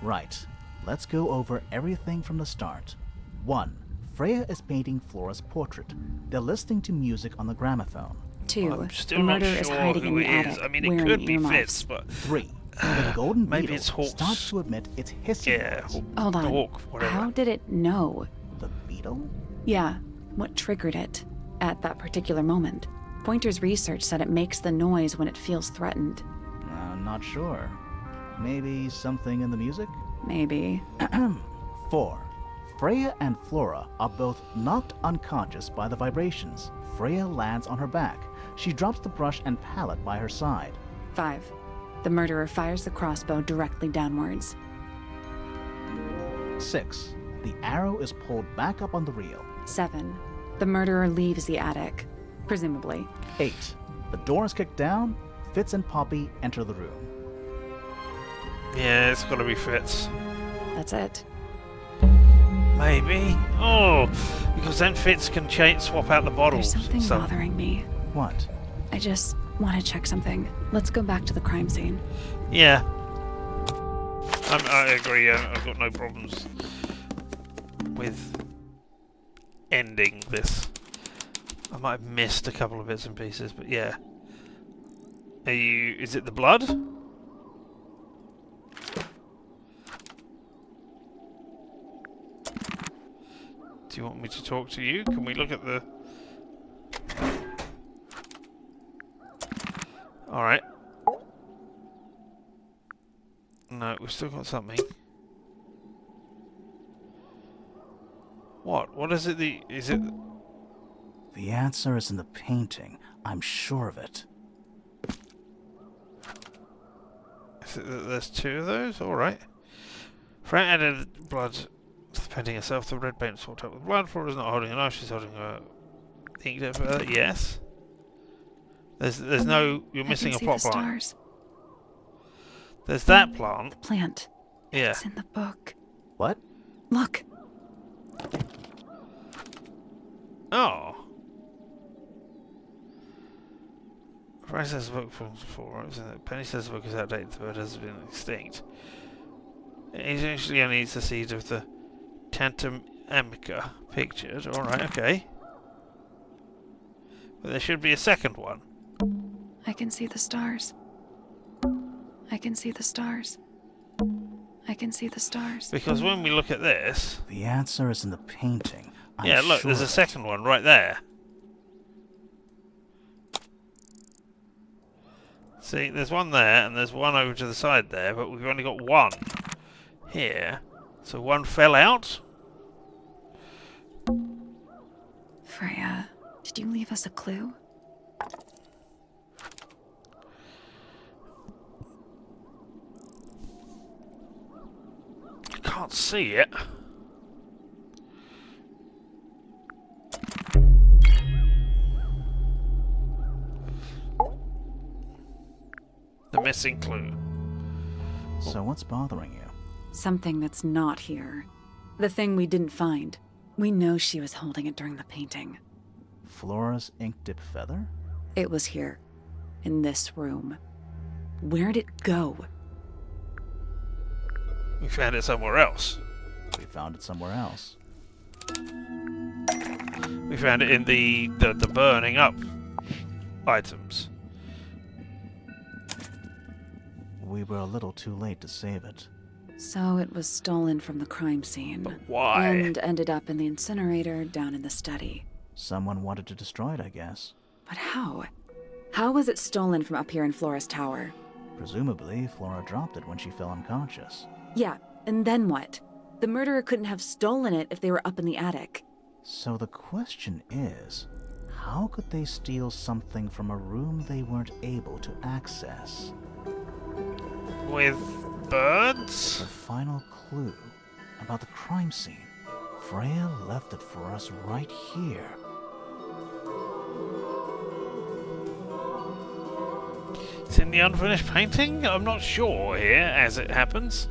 Right. Let's go over everything from the start. 1. Freya is painting Flora's portrait. They're listening to music on the gramophone. 2. I'm still The not murderer is sure hiding in who the he is. attic, I mean, it wearing could be earmuffs. Fitz, but 3. The golden maybe beetle it's Hawk's. starts to emit its hissing Yeah, noise. Hold on. Hawk, whatever. How did it know? The beetle? Yeah, what triggered it at that particular moment? Pointer's research said it makes the noise when it feels threatened. Not sure. Maybe something in the music? Maybe. 4. Freya and Flora are both knocked unconscious by the vibrations. Freya lands on her back. She drops the brush and palette by her side. 5. The murderer fires the crossbow directly downwards. 6. The arrow is pulled back up on the reel. 7. The murderer leaves the attic, presumably. 8. The door is kicked down. Fitz and Poppy enter the room. Yeah, it's gotta be Fitz. That's it. Maybe. Oh, because then Fitz can swap out the bottles. There's something bothering me. What? I just want to check something. Let's go back to the crime scene. Yeah. I agree. I've got no problems with ending this. I might have missed a couple of bits and pieces, but yeah. Is it the blood? Do you want me to talk to you? Can we look at the... Alright. No, we've still got something. What? What is it is it... The answer is in the painting. I'm sure of it. Is it that there's 2 of those? Alright. Freya added blood to the painting herself. The red paint swapped up with blood. Flora's not holding a knife, she's holding a ink dipper. Yes. There's no... You're missing a plot line. Stars. There's that plant. The plant. Yeah. It's in the book. What? Look. Oh. Freya says the book from before. Penny says the book is outdated. The bird has been extinct. It essentially only needs the seed of the Tantum amica pictured. Alright, okay. But there should be a second one. I can see the stars. I can see the stars. I can see the stars. Because when we look at this... The answer is in the painting. Yeah, look, sure there's a second one right there. See, there's one there, and there's one over to the side there, but we've only got one here. So one fell out? Freya, did you leave us a clue? I can't see it. The missing clue. So what's bothering you? Something that's not here. The thing we didn't find. We know she was holding it during the painting. Flora's ink dip feather? It was here. In this room. Where'd it go? We found it somewhere else. We found it somewhere else. We found it in the burning up items. We were a little too late to save it. So it was stolen from the crime scene. But why? And ended up in the incinerator down in the study. Someone wanted to destroy it, I guess. But how? How was it stolen from up here in Flora's tower? Presumably, Flora dropped it when she fell unconscious. Yeah, and then what? The murderer couldn't have stolen it if they were up in the attic. So the question is, how could they steal something from a room they weren't able to access? With birds? The final clue about the crime scene. Freya left it for us right here. It's in the unfinished painting? I'm not sure here, as it happens.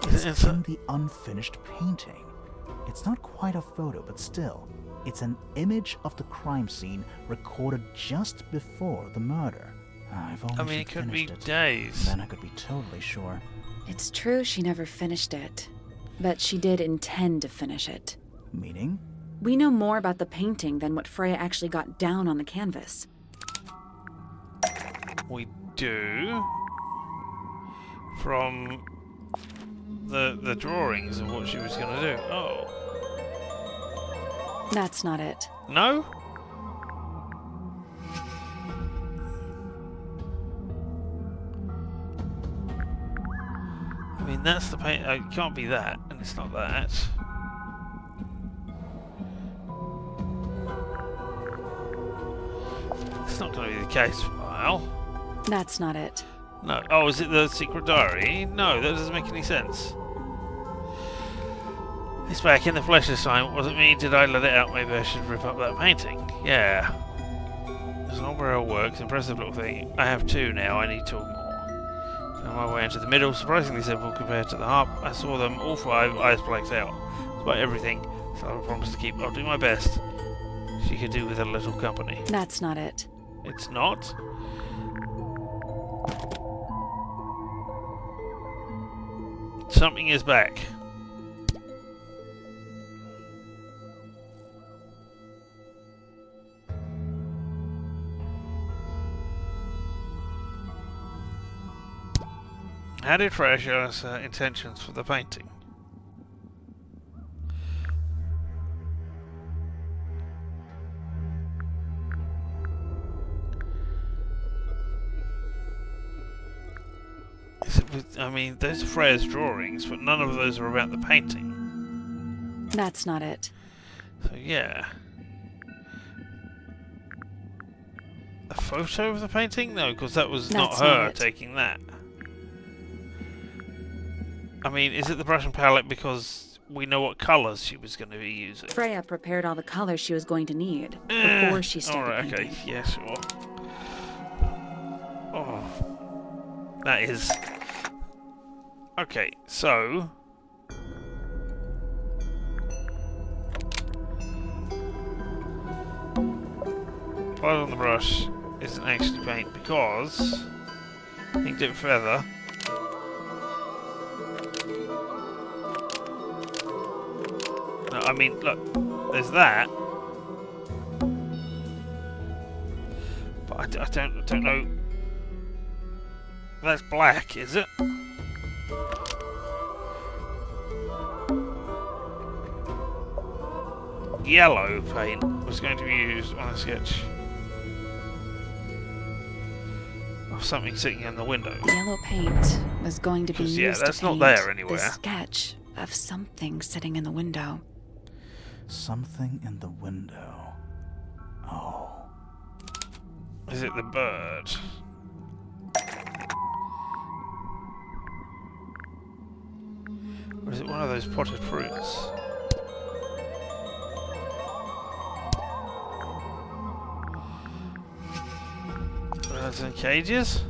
It's in the unfinished painting. It's not quite a photo, but still, it's an image of the crime scene recorded just before the murder. If only it could be finished it. days. Then I could be totally sure. It's true she never finished it, but she did intend to finish it. Meaning? We know more about the painting than what Freya actually got down on the canvas. We do. From the drawings of what she was going to do. Oh. That's not it. No? I mean, that's the paint. It can't be that, and it's not that. It's not going to be the case, Vile. That's not it. No. Oh, is it the secret diary? No, that doesn't make any sense. It's back in the flesh this time. It wasn't me. Did I let it out? Maybe I should rip up that painting. Yeah. There's an umbrella works. Impressive little thing. I have two now. I need two more. Found my way into the middle. Surprisingly simple compared to the harp. I saw them all five. Eyes blanked out. Despite everything, so I promised to keep. I'll do my best. She could do with a little company. That's not it. It's not? Something is back. How did Freya show us her intentions for the painting? Is it with, I mean, those are Freya's drawings, but none of those are about the painting. That's not it. So yeah. A photo of the painting? No, because that was That's not her not it. taking that. I mean, is it the brush and palette because we know what colours she was going to be using? Freya prepared all the colors she was going to need before she started Alright, okay, painting. yeah, sure. Oh. That is... Okay, so... Blood on the brush isn't actually paint because... Inked it feather. No, I mean, look, there's that. But I don't know. That's black, is it? Yellow paint was going to be used on a sketch of something sitting in the window. Yellow paint was going to be used Yeah, that's to not paint there anywhere. the sketch of something sitting in the window. Something in the window. Oh. Is it the bird? Or is it one of those potted fruits? Birds in cages?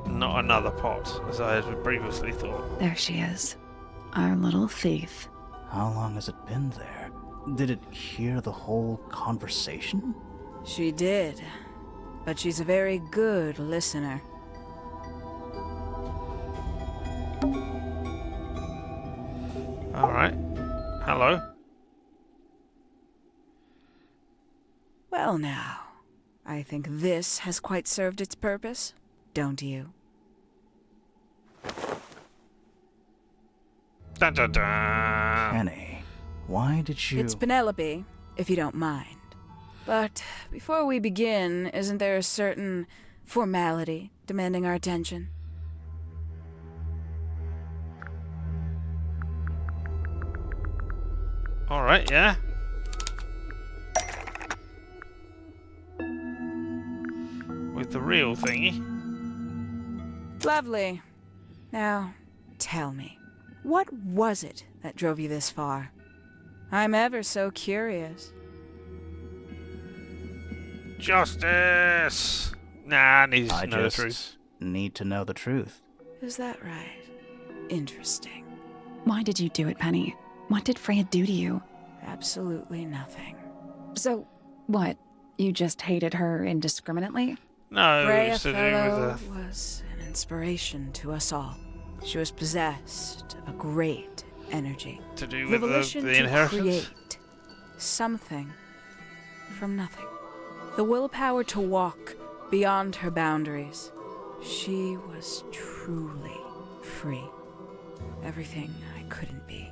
Not another pot, as I had previously thought. There she is. Our little thief. How long has it been there? Did it hear the whole conversation? She did, but she's a very good listener. Alright. Hello. Well Well now, I think this has quite served its purpose, don't you? Dun, dun, dun. Penny, why did you... It's Penelope, if you don't mind. But before we begin, isn't there a certain formality demanding our attention? Alright, yeah. With the real thingy. Lovely. Now, tell me, what was it that drove you this far? I'm ever so curious. Justice! Nah, I need to know the truth. Need to know the truth. Is that right? Interesting. Why did you do it, Penny? What did Freya do to you? Absolutely nothing. So, what? You just hated her indiscriminately? No, Freya it's to do Fellow with the... was an inspiration to us all. She was possessed of a great energy. To do The with volition the to inheritance? create something from nothing. The willpower to walk beyond her boundaries. She was truly free. Everything I couldn't be.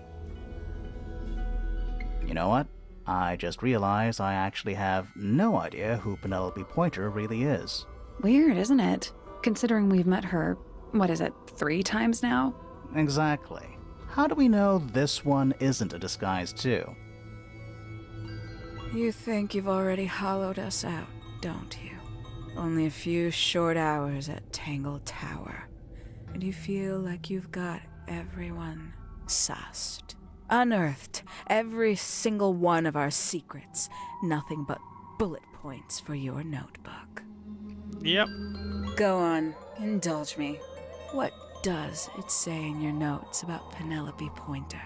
You know what? I just realized I actually have no idea who Penelope Pointer really is. Weird, isn't it? Considering we've met her, what is it, 3 times now? Exactly. How do we know this one isn't a disguise too? You think you've already hollowed us out, don't you? Only a few short hours at Tangle Tower, and you feel like you've got everyone sussed. Unearthed every single one of our secrets. Nothing but bullet points for your notebook. Yep. Go on, indulge me. What does it say in your notes about Penelope Pointer?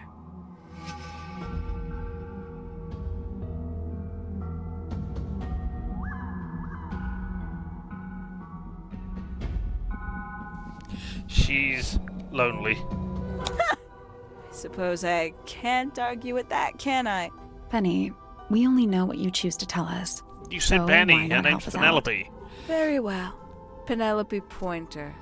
She's lonely. Suppose I can't argue with that, can I? Penny, we only know what you choose to tell us. You said So Penny, why her not name's help us out? Penelope. Very well. Penelope Pointer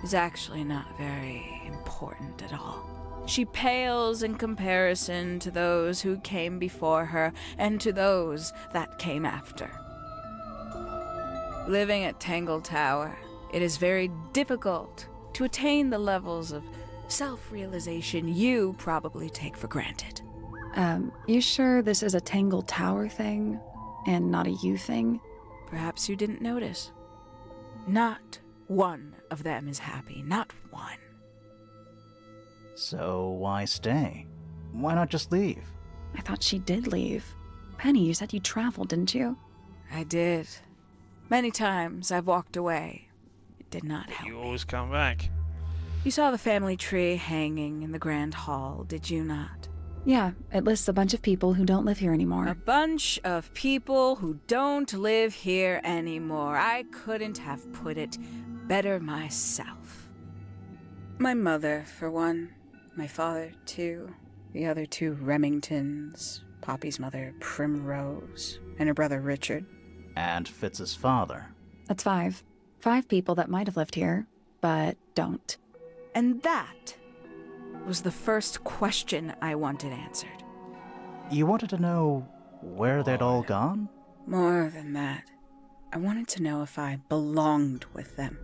is actually not very important at all. She pales in comparison to those who came before her and to those that came after. Living at Tangle Tower, it is very difficult to attain the levels of self-realization you probably take for granted. You sure this is a Tangle Tower thing and not a you thing? Perhaps you didn't notice. Not one of them is happy, not one. So why stay? Why not just leave? I thought she did leave. Penny, you said you traveled, didn't you? I did. Many times I've walked away. It did not help. You always come back. You saw the family tree hanging in the grand hall, did you not? Yeah, it lists a bunch of people who don't live here anymore. A bunch of people who don't live here anymore. I couldn't have put it better myself. My mother, for one. My father, too. The other 2 Remingtons. Poppy's mother, Primrose. And her brother, Richard. And Fitz's father. That's 5. 5 people that might have lived here, but don't. And that was the first question I wanted answered. You wanted to know where they'd all gone? More than that, I wanted to know if I belonged with them.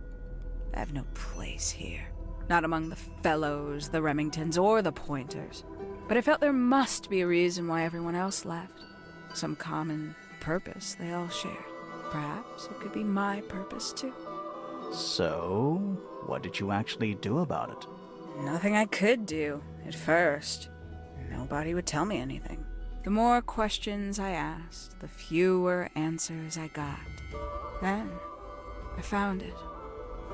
I have no place here. Not among the Fellows, the Remingtons, or the Pointers. But I felt there must be a reason why everyone else left. Some common purpose they all shared. Perhaps it could be my purpose, too. So, what did you actually do about it? Nothing I could do, at first. Nobody would tell me anything. The more questions I asked, the fewer answers I got. Then, I found it.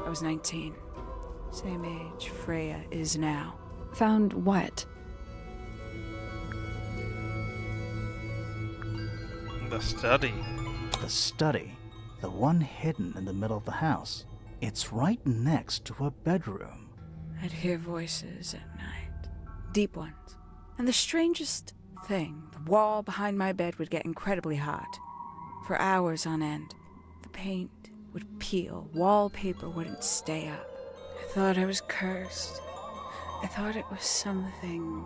I was 19. Same age Freya is now. Found what? The study. The study. The one hidden in the middle of the house. It's right next to a bedroom. I'd hear voices at night. Deep ones. And the strangest thing, the wall behind my bed would get incredibly hot. for hours on end. The paint would peel, wallpaper wouldn't stay up. I thought I was cursed. I thought it was something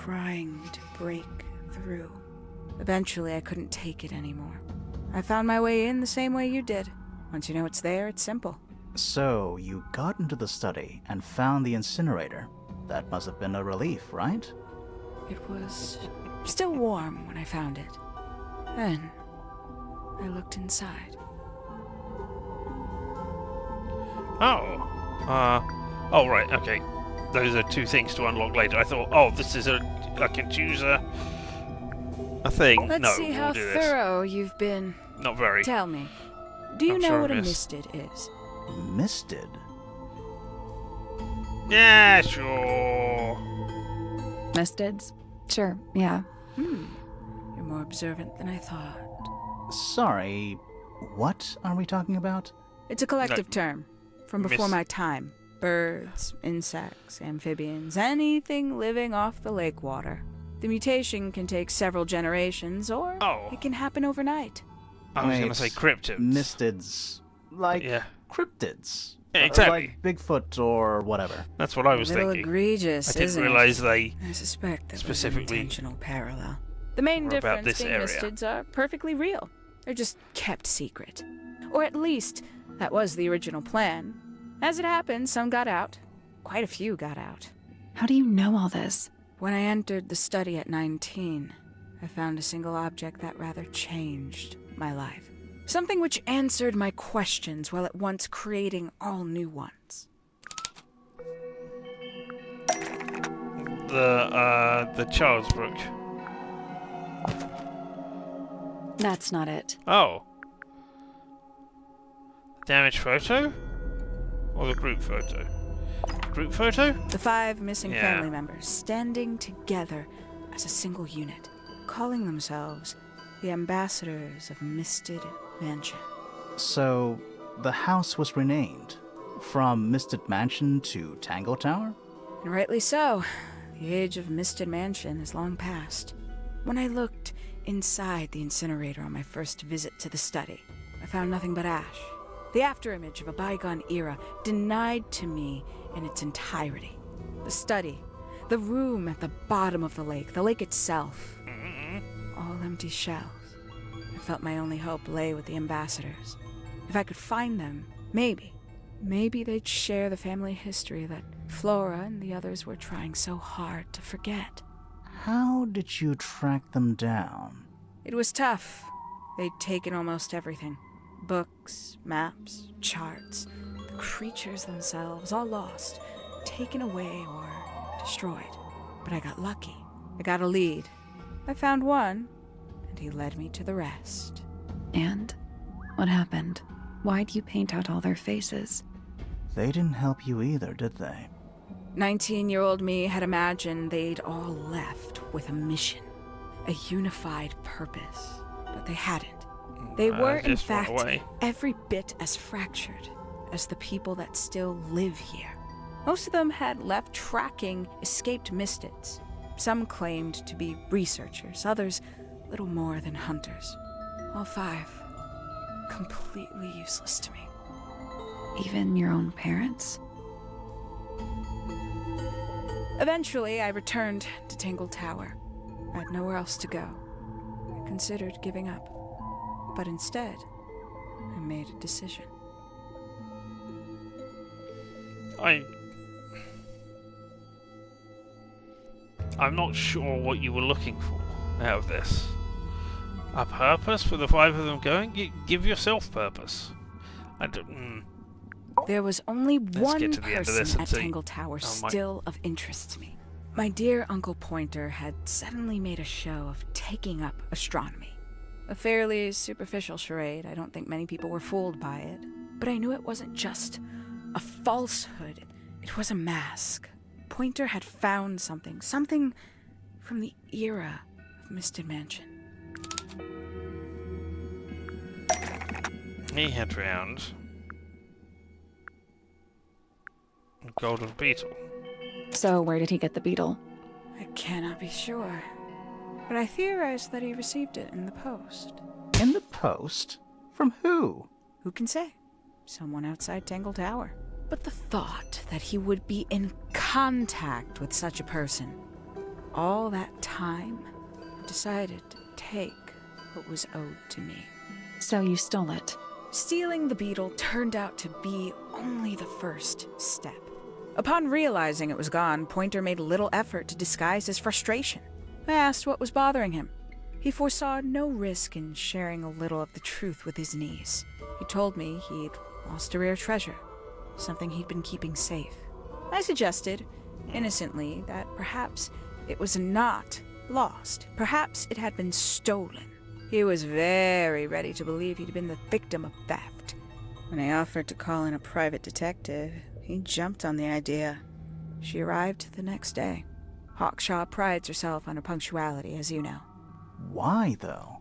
trying to break through. Eventually, I couldn't take it anymore. I found my way in the same way you did. Once you know it's there, it's simple. So, you got into the study and found the incinerator. That must have been a relief, right? It was still warm when I found it. Then, I looked inside. Oh, right, okay. Those are two things to unlock later. I thought, oh, this is I can choose a thing. Let's No, see we'll how do this. thorough you've been. Not very. Tell me, do you I'm know sure what I a missed. misted is? Misted? Yeah, sure. Mistids? Sure, yeah. You're more observant than I thought. Sorry, what are we talking about? It's a collective term from before Miss- my time. Birds, insects, amphibians, anything living off the lake water. The mutation can take several generations, or it can happen overnight. I was going to Wait, say cryptids. Mistids. Like Yeah. cryptids. Yeah, exactly. Like Bigfoot or whatever. That's what I was A little thinking. egregious, I didn't isn't realise it? they I suspect that specifically was an intentional parallel. The main were about difference this being area. mistids are perfectly real. They're just kept secret. Or at least, that was the original plan. As it happened, some got out. Quite a few got out. How do you know all this? When I entered the study at 19, I found a single object that rather changed my life. Something which answered my questions while at once creating all new ones. The Charles Brook. That's not it. Oh. Damaged photo? Or the group photo? Group photo? The 5 missing Yeah. family members standing together as a single unit, calling themselves the ambassadors of Misted Mansion. So, the house was renamed from Misted Mansion to Tangle Tower? And rightly so. The age of Misted Mansion is long past. When I looked inside the incinerator on my first visit to the study, I found nothing but ash. The afterimage of a bygone era denied to me in its entirety. The study, the room at the bottom of the lake itself, all empty shells. I felt my only hope lay with the ambassadors. If I could find them, maybe they'd share the family history that Flora and the others were trying so hard to forget. How did you track them down? It was tough. They'd taken almost everything. Books, maps, charts, the creatures themselves, all lost, taken away or destroyed. But I got lucky. I got a lead. I found one, and he led me to the rest. And? What happened? Why'd you paint out all their faces? They didn't help you either, did they? 19-year-old me had imagined they'd all left with a mission, a unified purpose, but they hadn't. They were, in just went fact, away. every bit as fractured as the people that still live here. Most of them had left tracking escaped mystids. Some claimed to be researchers, others little more than hunters. All 5 completely useless to me. Even your own parents? Eventually, I returned to Tangle Tower. I had nowhere else to go. I considered giving up, but instead, I made a decision. I'm not sure what you were looking for out of this. A purpose for the 5 of them going? Give yourself purpose. I don't. There was only one get to the end of this person and at see. Tangle Tower Oh, my- still of interest to me. My dear Uncle Pointer had suddenly made a show of taking up astronomy. A fairly superficial charade. I don't think many people were fooled by it. But I knew it wasn't just a falsehood. It was a mask. Pointer had found something from the era of Misted Mansion. He had found a golden beetle. So where did he get the beetle? I cannot be sure, but I theorize that he received it in the post. In the post? From who? Who can say? Someone outside Tangle Tower. But the thought that he would be in contact with such a person, all that time, I decided to take what was owed to me. So you stole it. Stealing the beetle turned out to be only the first step. Upon realizing it was gone, Pointer made little effort to disguise his frustration. I asked what was bothering him. He foresaw no risk in sharing a little of the truth with his niece. He told me he'd lost a rare treasure, something he'd been keeping safe. I suggested, innocently, that perhaps it was not lost. Perhaps it had been stolen. He was very ready to believe he'd been the victim of theft. When I offered to call in a private detective, he jumped on the idea. She arrived the next day. Hawkshaw prides herself on her punctuality, as you know. Why, though?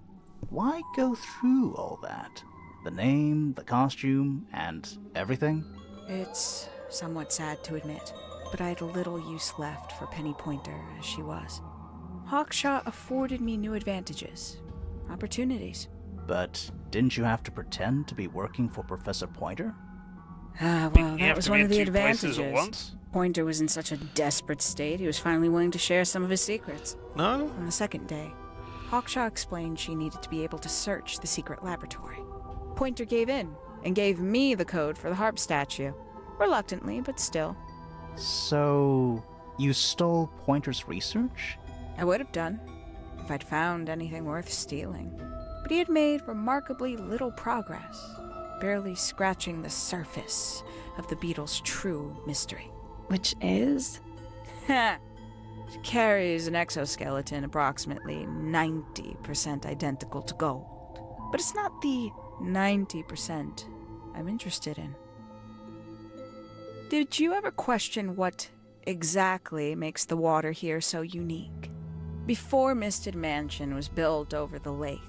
Why go through all that? The name, the costume, and everything? It's somewhat sad to admit, but I had little use left for Penny Pointer as she was. Hawkshaw afforded me new advantages, opportunities. But didn't you have to pretend to be working for Professor Pointer? Well, that was one of the advantages. Pointer was in such a desperate state, he was finally willing to share some of his secrets. No? On the second day, Hawkshaw explained she needed to be able to search the secret laboratory. Pointer gave in and gave me the code for the harp statue. Reluctantly, but still. So, you stole Pointer's research? I would have done, if I'd found anything worth stealing. But he had made remarkably little progress, barely scratching the surface of the beetle's true mystery. Which is? She carries an exoskeleton approximately 90% identical to gold. But it's not the 90% I'm interested in. Did you ever question what exactly makes the water here so unique? Before Misted Mansion was built over the lake,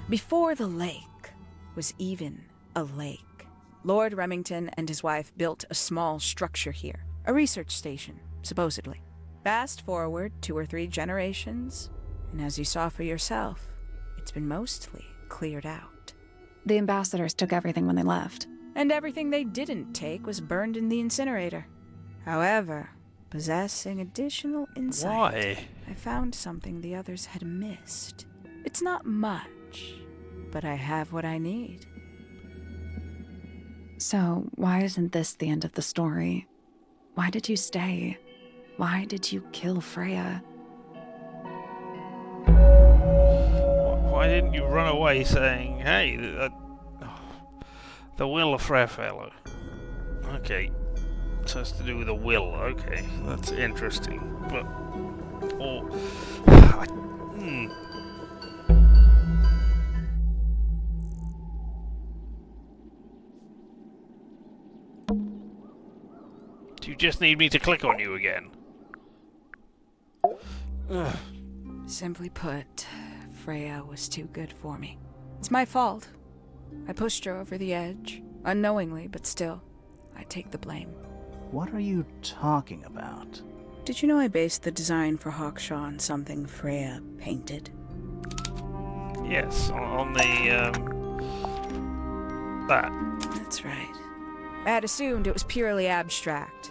before the lake was even a lake, Lord Remington and his wife built a small structure here, a research station, supposedly. Fast forward 2 or 3 generations, and as you saw for yourself, it's been mostly cleared out. The ambassadors took everything when they left. And everything they didn't take was burned in the incinerator. However, possessing additional insight, Why? I found something the others had missed. It's not much, but I have what I need. So, why isn't this the end of the story? Why did you stay? Why did you kill Freya? Why didn't you run away saying, hey, the will of Freya Fellow? Okay, so it's to do with a will. Okay, that's interesting. But, Do you just need me to click on you again? Ugh. Simply put, Freya was too good for me. It's my fault. I pushed her over the edge, unknowingly, but still, I take the blame. What are you talking about? Did you know I based the design for Hawkshaw on something Freya painted? Yes, on the, that. That's right. I had assumed it was purely abstract.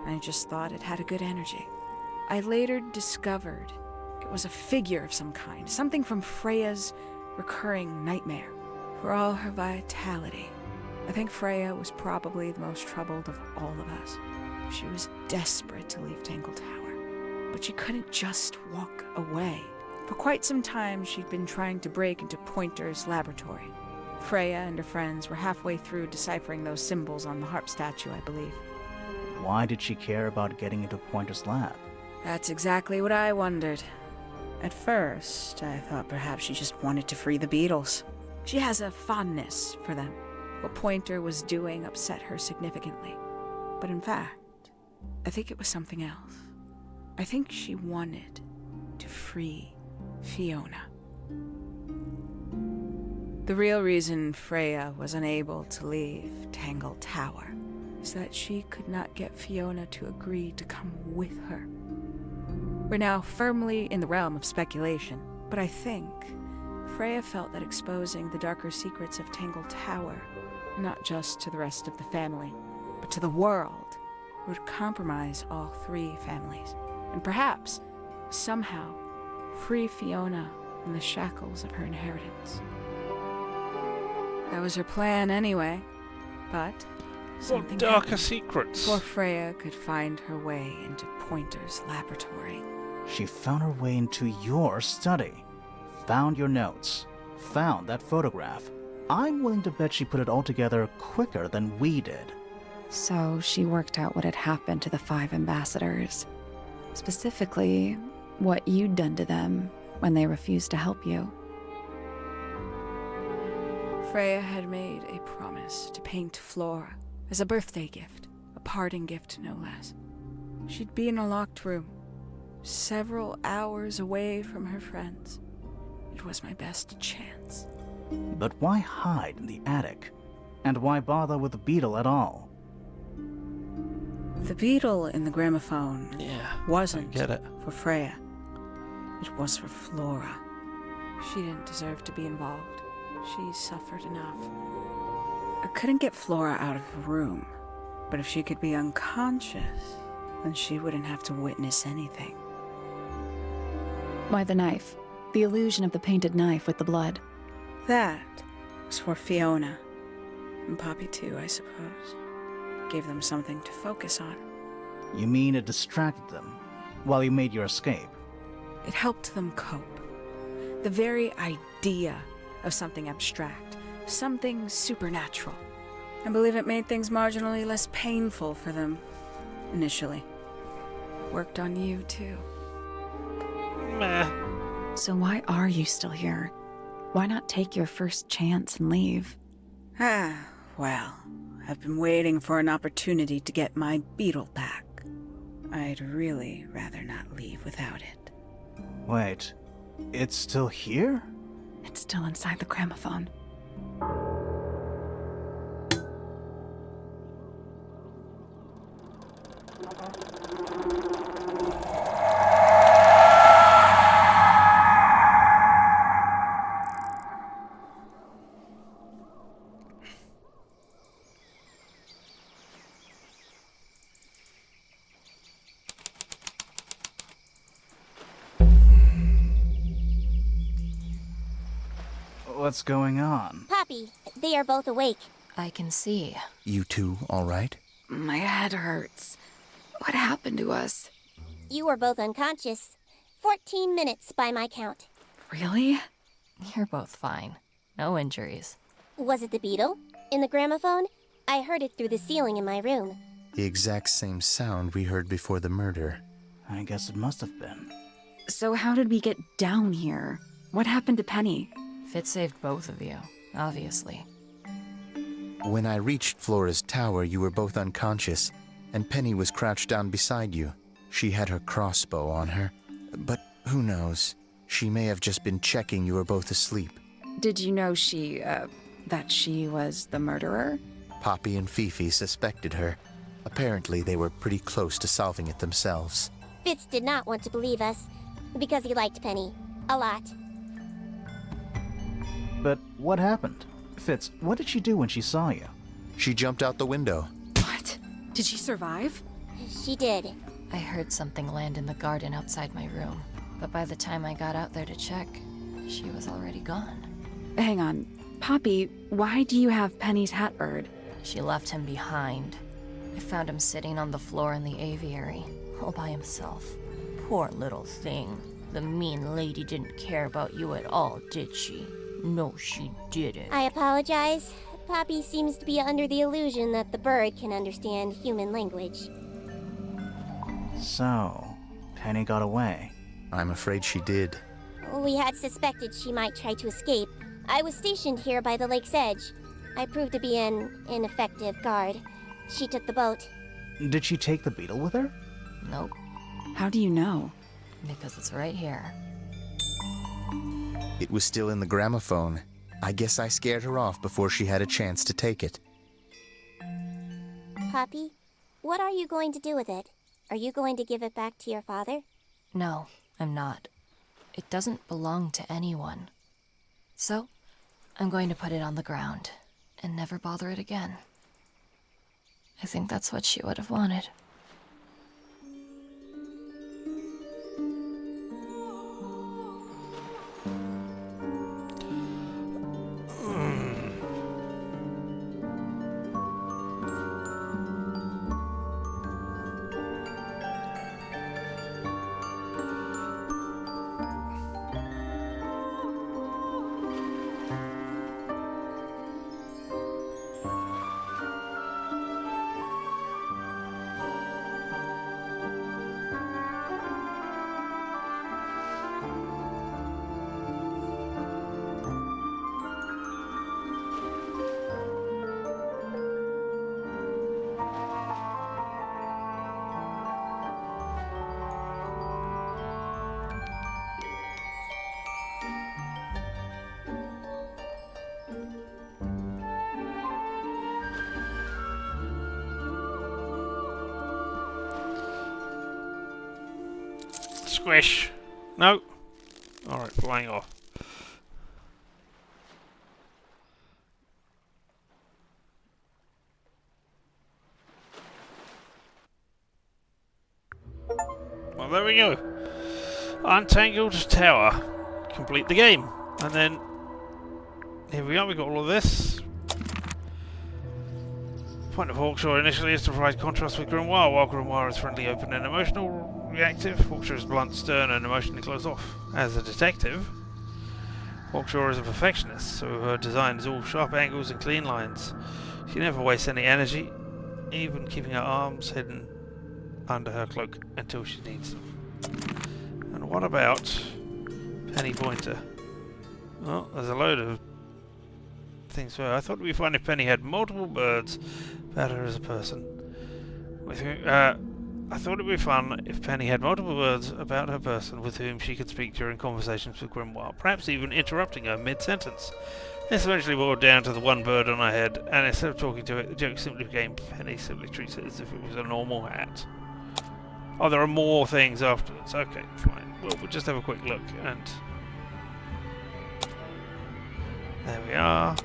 I just thought it had a good energy. I later discovered it was a figure of some kind, something from Freya's recurring nightmare. For all her vitality, I think Freya was probably the most troubled of all of us. She was desperate to leave Tangle Tower, but she couldn't just walk away. For quite some time, she'd been trying to break into Pointer's laboratory. Freya and her friends were halfway through deciphering those symbols on the harp statue, I believe. Why did she care about getting into Pointer's lab? That's exactly what I wondered. At first, I thought perhaps she just wanted to free the beetles. She has a fondness for them. What Pointer was doing upset her significantly. But in fact, I think it was something else. I think she wanted to free Fiona. The real reason Freya was unable to leave Tangle Tower is that she could not get Fiona to agree to come with her. We're now firmly in the realm of speculation, but I think Freya felt that exposing the darker secrets of Tangle Tower, not just to the rest of the family, but to the world, would compromise all three families, and perhaps, somehow, free Fiona from the shackles of her inheritance. That was her plan anyway, but something What darker happened secrets? before Freya could find her way into Pointer's laboratory. She found her way into your study, found your notes, found that photograph. I'm willing to bet she put it all together quicker than we did. So she worked out what had happened to the 5 ambassadors. Specifically, what you'd done to them when they refused to help you. Freya had made a promise to paint Flora as a birthday gift, a parting gift no less. She'd be in a locked room, several hours away from her friends. It was my best chance. But why hide in the attic? And why bother with the beetle at all? The beetle in the gramophone wasn't get it. for Freya. It was for Flora. She didn't deserve to be involved. She suffered enough. I couldn't get Flora out of her room, but if she could be unconscious, then she wouldn't have to witness anything. Why the knife? The illusion of the painted knife with the blood. That was for Fiona. And Poppy too, I suppose. Gave them something to focus on. You mean it distracted them while you made your escape? It helped them cope. The very idea of something abstract, something supernatural. I believe it made things marginally less painful for them, initially. Worked on you, too. Meh. So why are you still here? Why not take your first chance and leave? Well, I've been waiting for an opportunity to get my beetle back. I'd really rather not leave without it. Wait, it's still here? It's still inside the gramophone. What's going on? Poppy, they are both awake. I can see. You two, all right? My head hurts. What happened to us? You were both unconscious. 14 minutes by my count. Really? You're both fine. No injuries. Was it the beetle? In the gramophone? I heard it through the ceiling in my room. The exact same sound we heard before the murder. I guess it must have been. So how did we get down here? What happened to Penny? Fitz saved both of you, obviously. When I reached Flora's tower, you were both unconscious, and Penny was crouched down beside you. She had her crossbow on her, but who knows? She may have just been checking you were both asleep. Did you know that she was the murderer? Poppy and Fifi suspected her. Apparently, they were pretty close to solving it themselves. Fitz did not want to believe us, because he liked Penny. A lot. But what happened? Fitz, what did she do when she saw you? She jumped out the window. What? Did she survive? She did. I heard something land in the garden outside my room, but by the time I got out there to check, she was already gone. Hang on. Poppy, why do you have Penny's hat bird? She left him behind. I found him sitting on the floor in the aviary, all by himself. Poor little thing. The mean lady didn't care about you at all, did she? No, she didn't. I apologize. Poppy seems to be under the illusion that the bird can understand human language. So, Penny got away. I'm afraid she did. We had suspected she might try to escape. I was stationed here by the lake's edge. I proved to be an ineffective guard. She took the boat. Did she take the beetle with her? Nope. How do you know? Because it's right here. It was still in the gramophone. I guess I scared her off before she had a chance to take it. Poppy, what are you going to do with it? Are you going to give it back to your father? No, I'm not. It doesn't belong to anyone. So, I'm going to put it on the ground and never bother it again. I think that's what she would have wanted. Squish. No. Alright, flying off. Well, there we go. Untangled Tower. Complete the game. And then, here we are, we got all of this. Point of Hawkshaw initially is to provide contrast with Grimoire, while Grimoire is friendly, open and emotional, reactive. Hawkshaw is blunt, stern and emotionally closed off. As a detective, Hawkshaw is a perfectionist, so her design is all sharp angles and clean lines. She never wastes any energy, even keeping her arms hidden under her cloak until she needs them. And what about Penny Pointer? Well, there's a load of things for her. I thought it'd be fun if Penny had multiple birds about her as a person. I thought it'd be fun if Penny had multiple words about her person with whom she could speak during conversations with Grimoire, perhaps even interrupting her mid-sentence. This eventually boiled down to the one bird on her head, and instead of talking to it, the joke simply became Penny simply treats it as if it was a normal hat. Oh, there are more things afterwards. Okay, fine. Well, we'll just have a quick look, and there we are.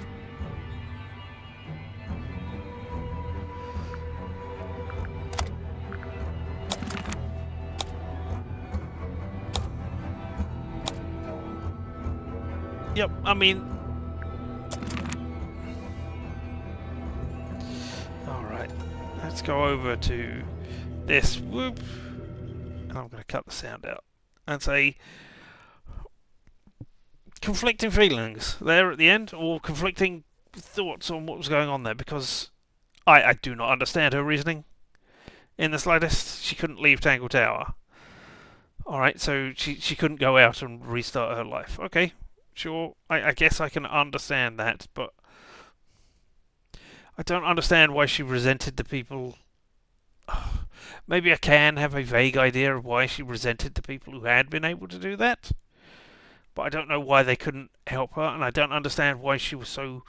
Yep, I mean... Alright, let's go over to this, whoop, and I'm going to cut the sound out, and say conflicting feelings there at the end, or conflicting thoughts on what was going on there, because I do not understand her reasoning in the slightest. She couldn't leave Tangle Tower. Alright, so she couldn't go out and restart her life. Okay. Sure, I guess I can understand that, but I don't understand why she resented the people. Maybe I can have a vague idea of why she resented the people who had been able to do that, but I don't know why they couldn't help her, and I don't understand why she was so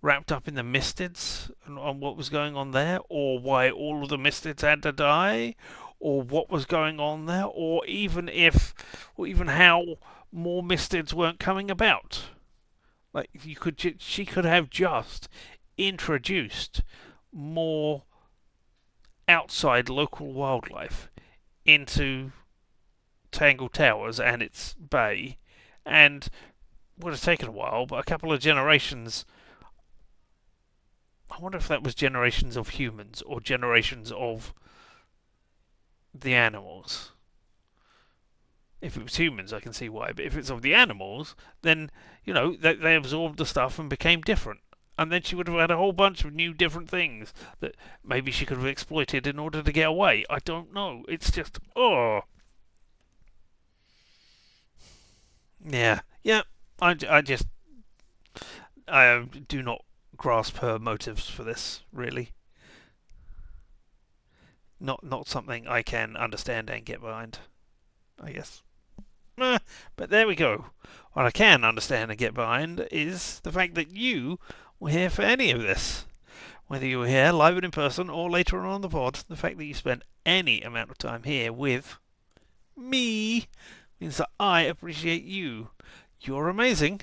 wrapped up in the Mistids and on what was going on there, or why all of the Mistids had to die, or what was going on there, or even how more Mistids weren't coming about. Like, she could have just introduced more outside local wildlife into Tangle Towers and its bay, and would have taken a while, but a couple of generations. I wonder if that was generations of humans or generations of the animals. If it was humans, I can see why, but if it's of the animals, then, you know, they absorbed the stuff and became different. And then she would have had a whole bunch of new different things that maybe she could have exploited in order to get away. I don't know. It's just, oh. Yeah. I do not grasp her motives for this, really. Not something I can understand and get behind, I guess. But there we go. What I can understand and get behind is the fact that you were here for any of this. Whether you were here live and in person or later on the pod, the fact that you spent any amount of time here with me means that I appreciate you. You're amazing.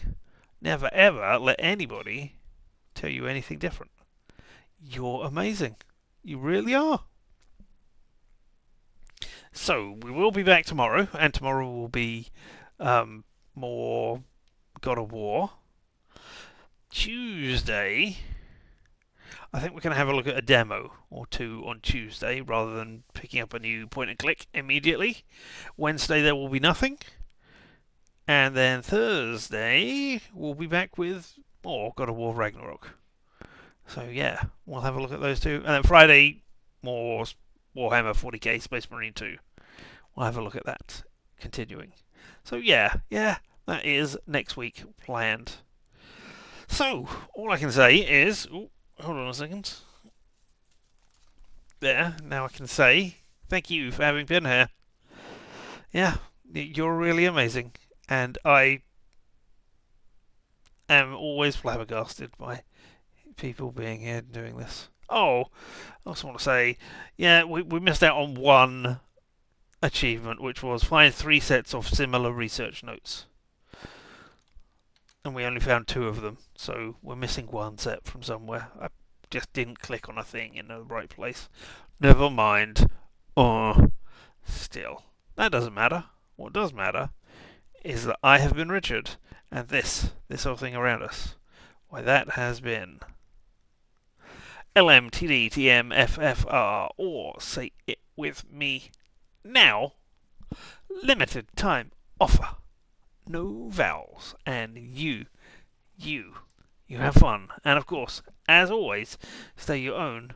Never ever let anybody tell you anything different. You're amazing. You really are. So, we will be back tomorrow, and tomorrow will be more God of War. Tuesday, I think we're going to have a look at a demo or two on Tuesday, rather than picking up a new point and click immediately. Wednesday, there will be nothing. And then Thursday, we'll be back with more God of War Ragnarok. So yeah, we'll have a look at those two. And then Friday, more Warhammer 40k Space Marine 2. We'll have a look at that, continuing. So yeah, that is next week planned. So, all I can say is... Ooh, hold on a second. There, now I can say thank you for having been here. Yeah, you're really amazing. And I am always flabbergasted by people being here and doing this. Oh, I also want to say, yeah, we missed out on one achievement, which was find 3 sets of similar research notes. And we only found 2 of them, so we're missing 1 set from somewhere. I just didn't click on a thing in the right place. Never mind. Still, that doesn't matter. What does matter is that I have been Richard, and this whole thing around us, why, that has been LMTDTMFFR, or say it with me now, limited time offer. No vowels, and you have fun, and of course, as always, stay your own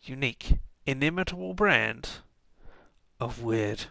unique, inimitable brand of weird.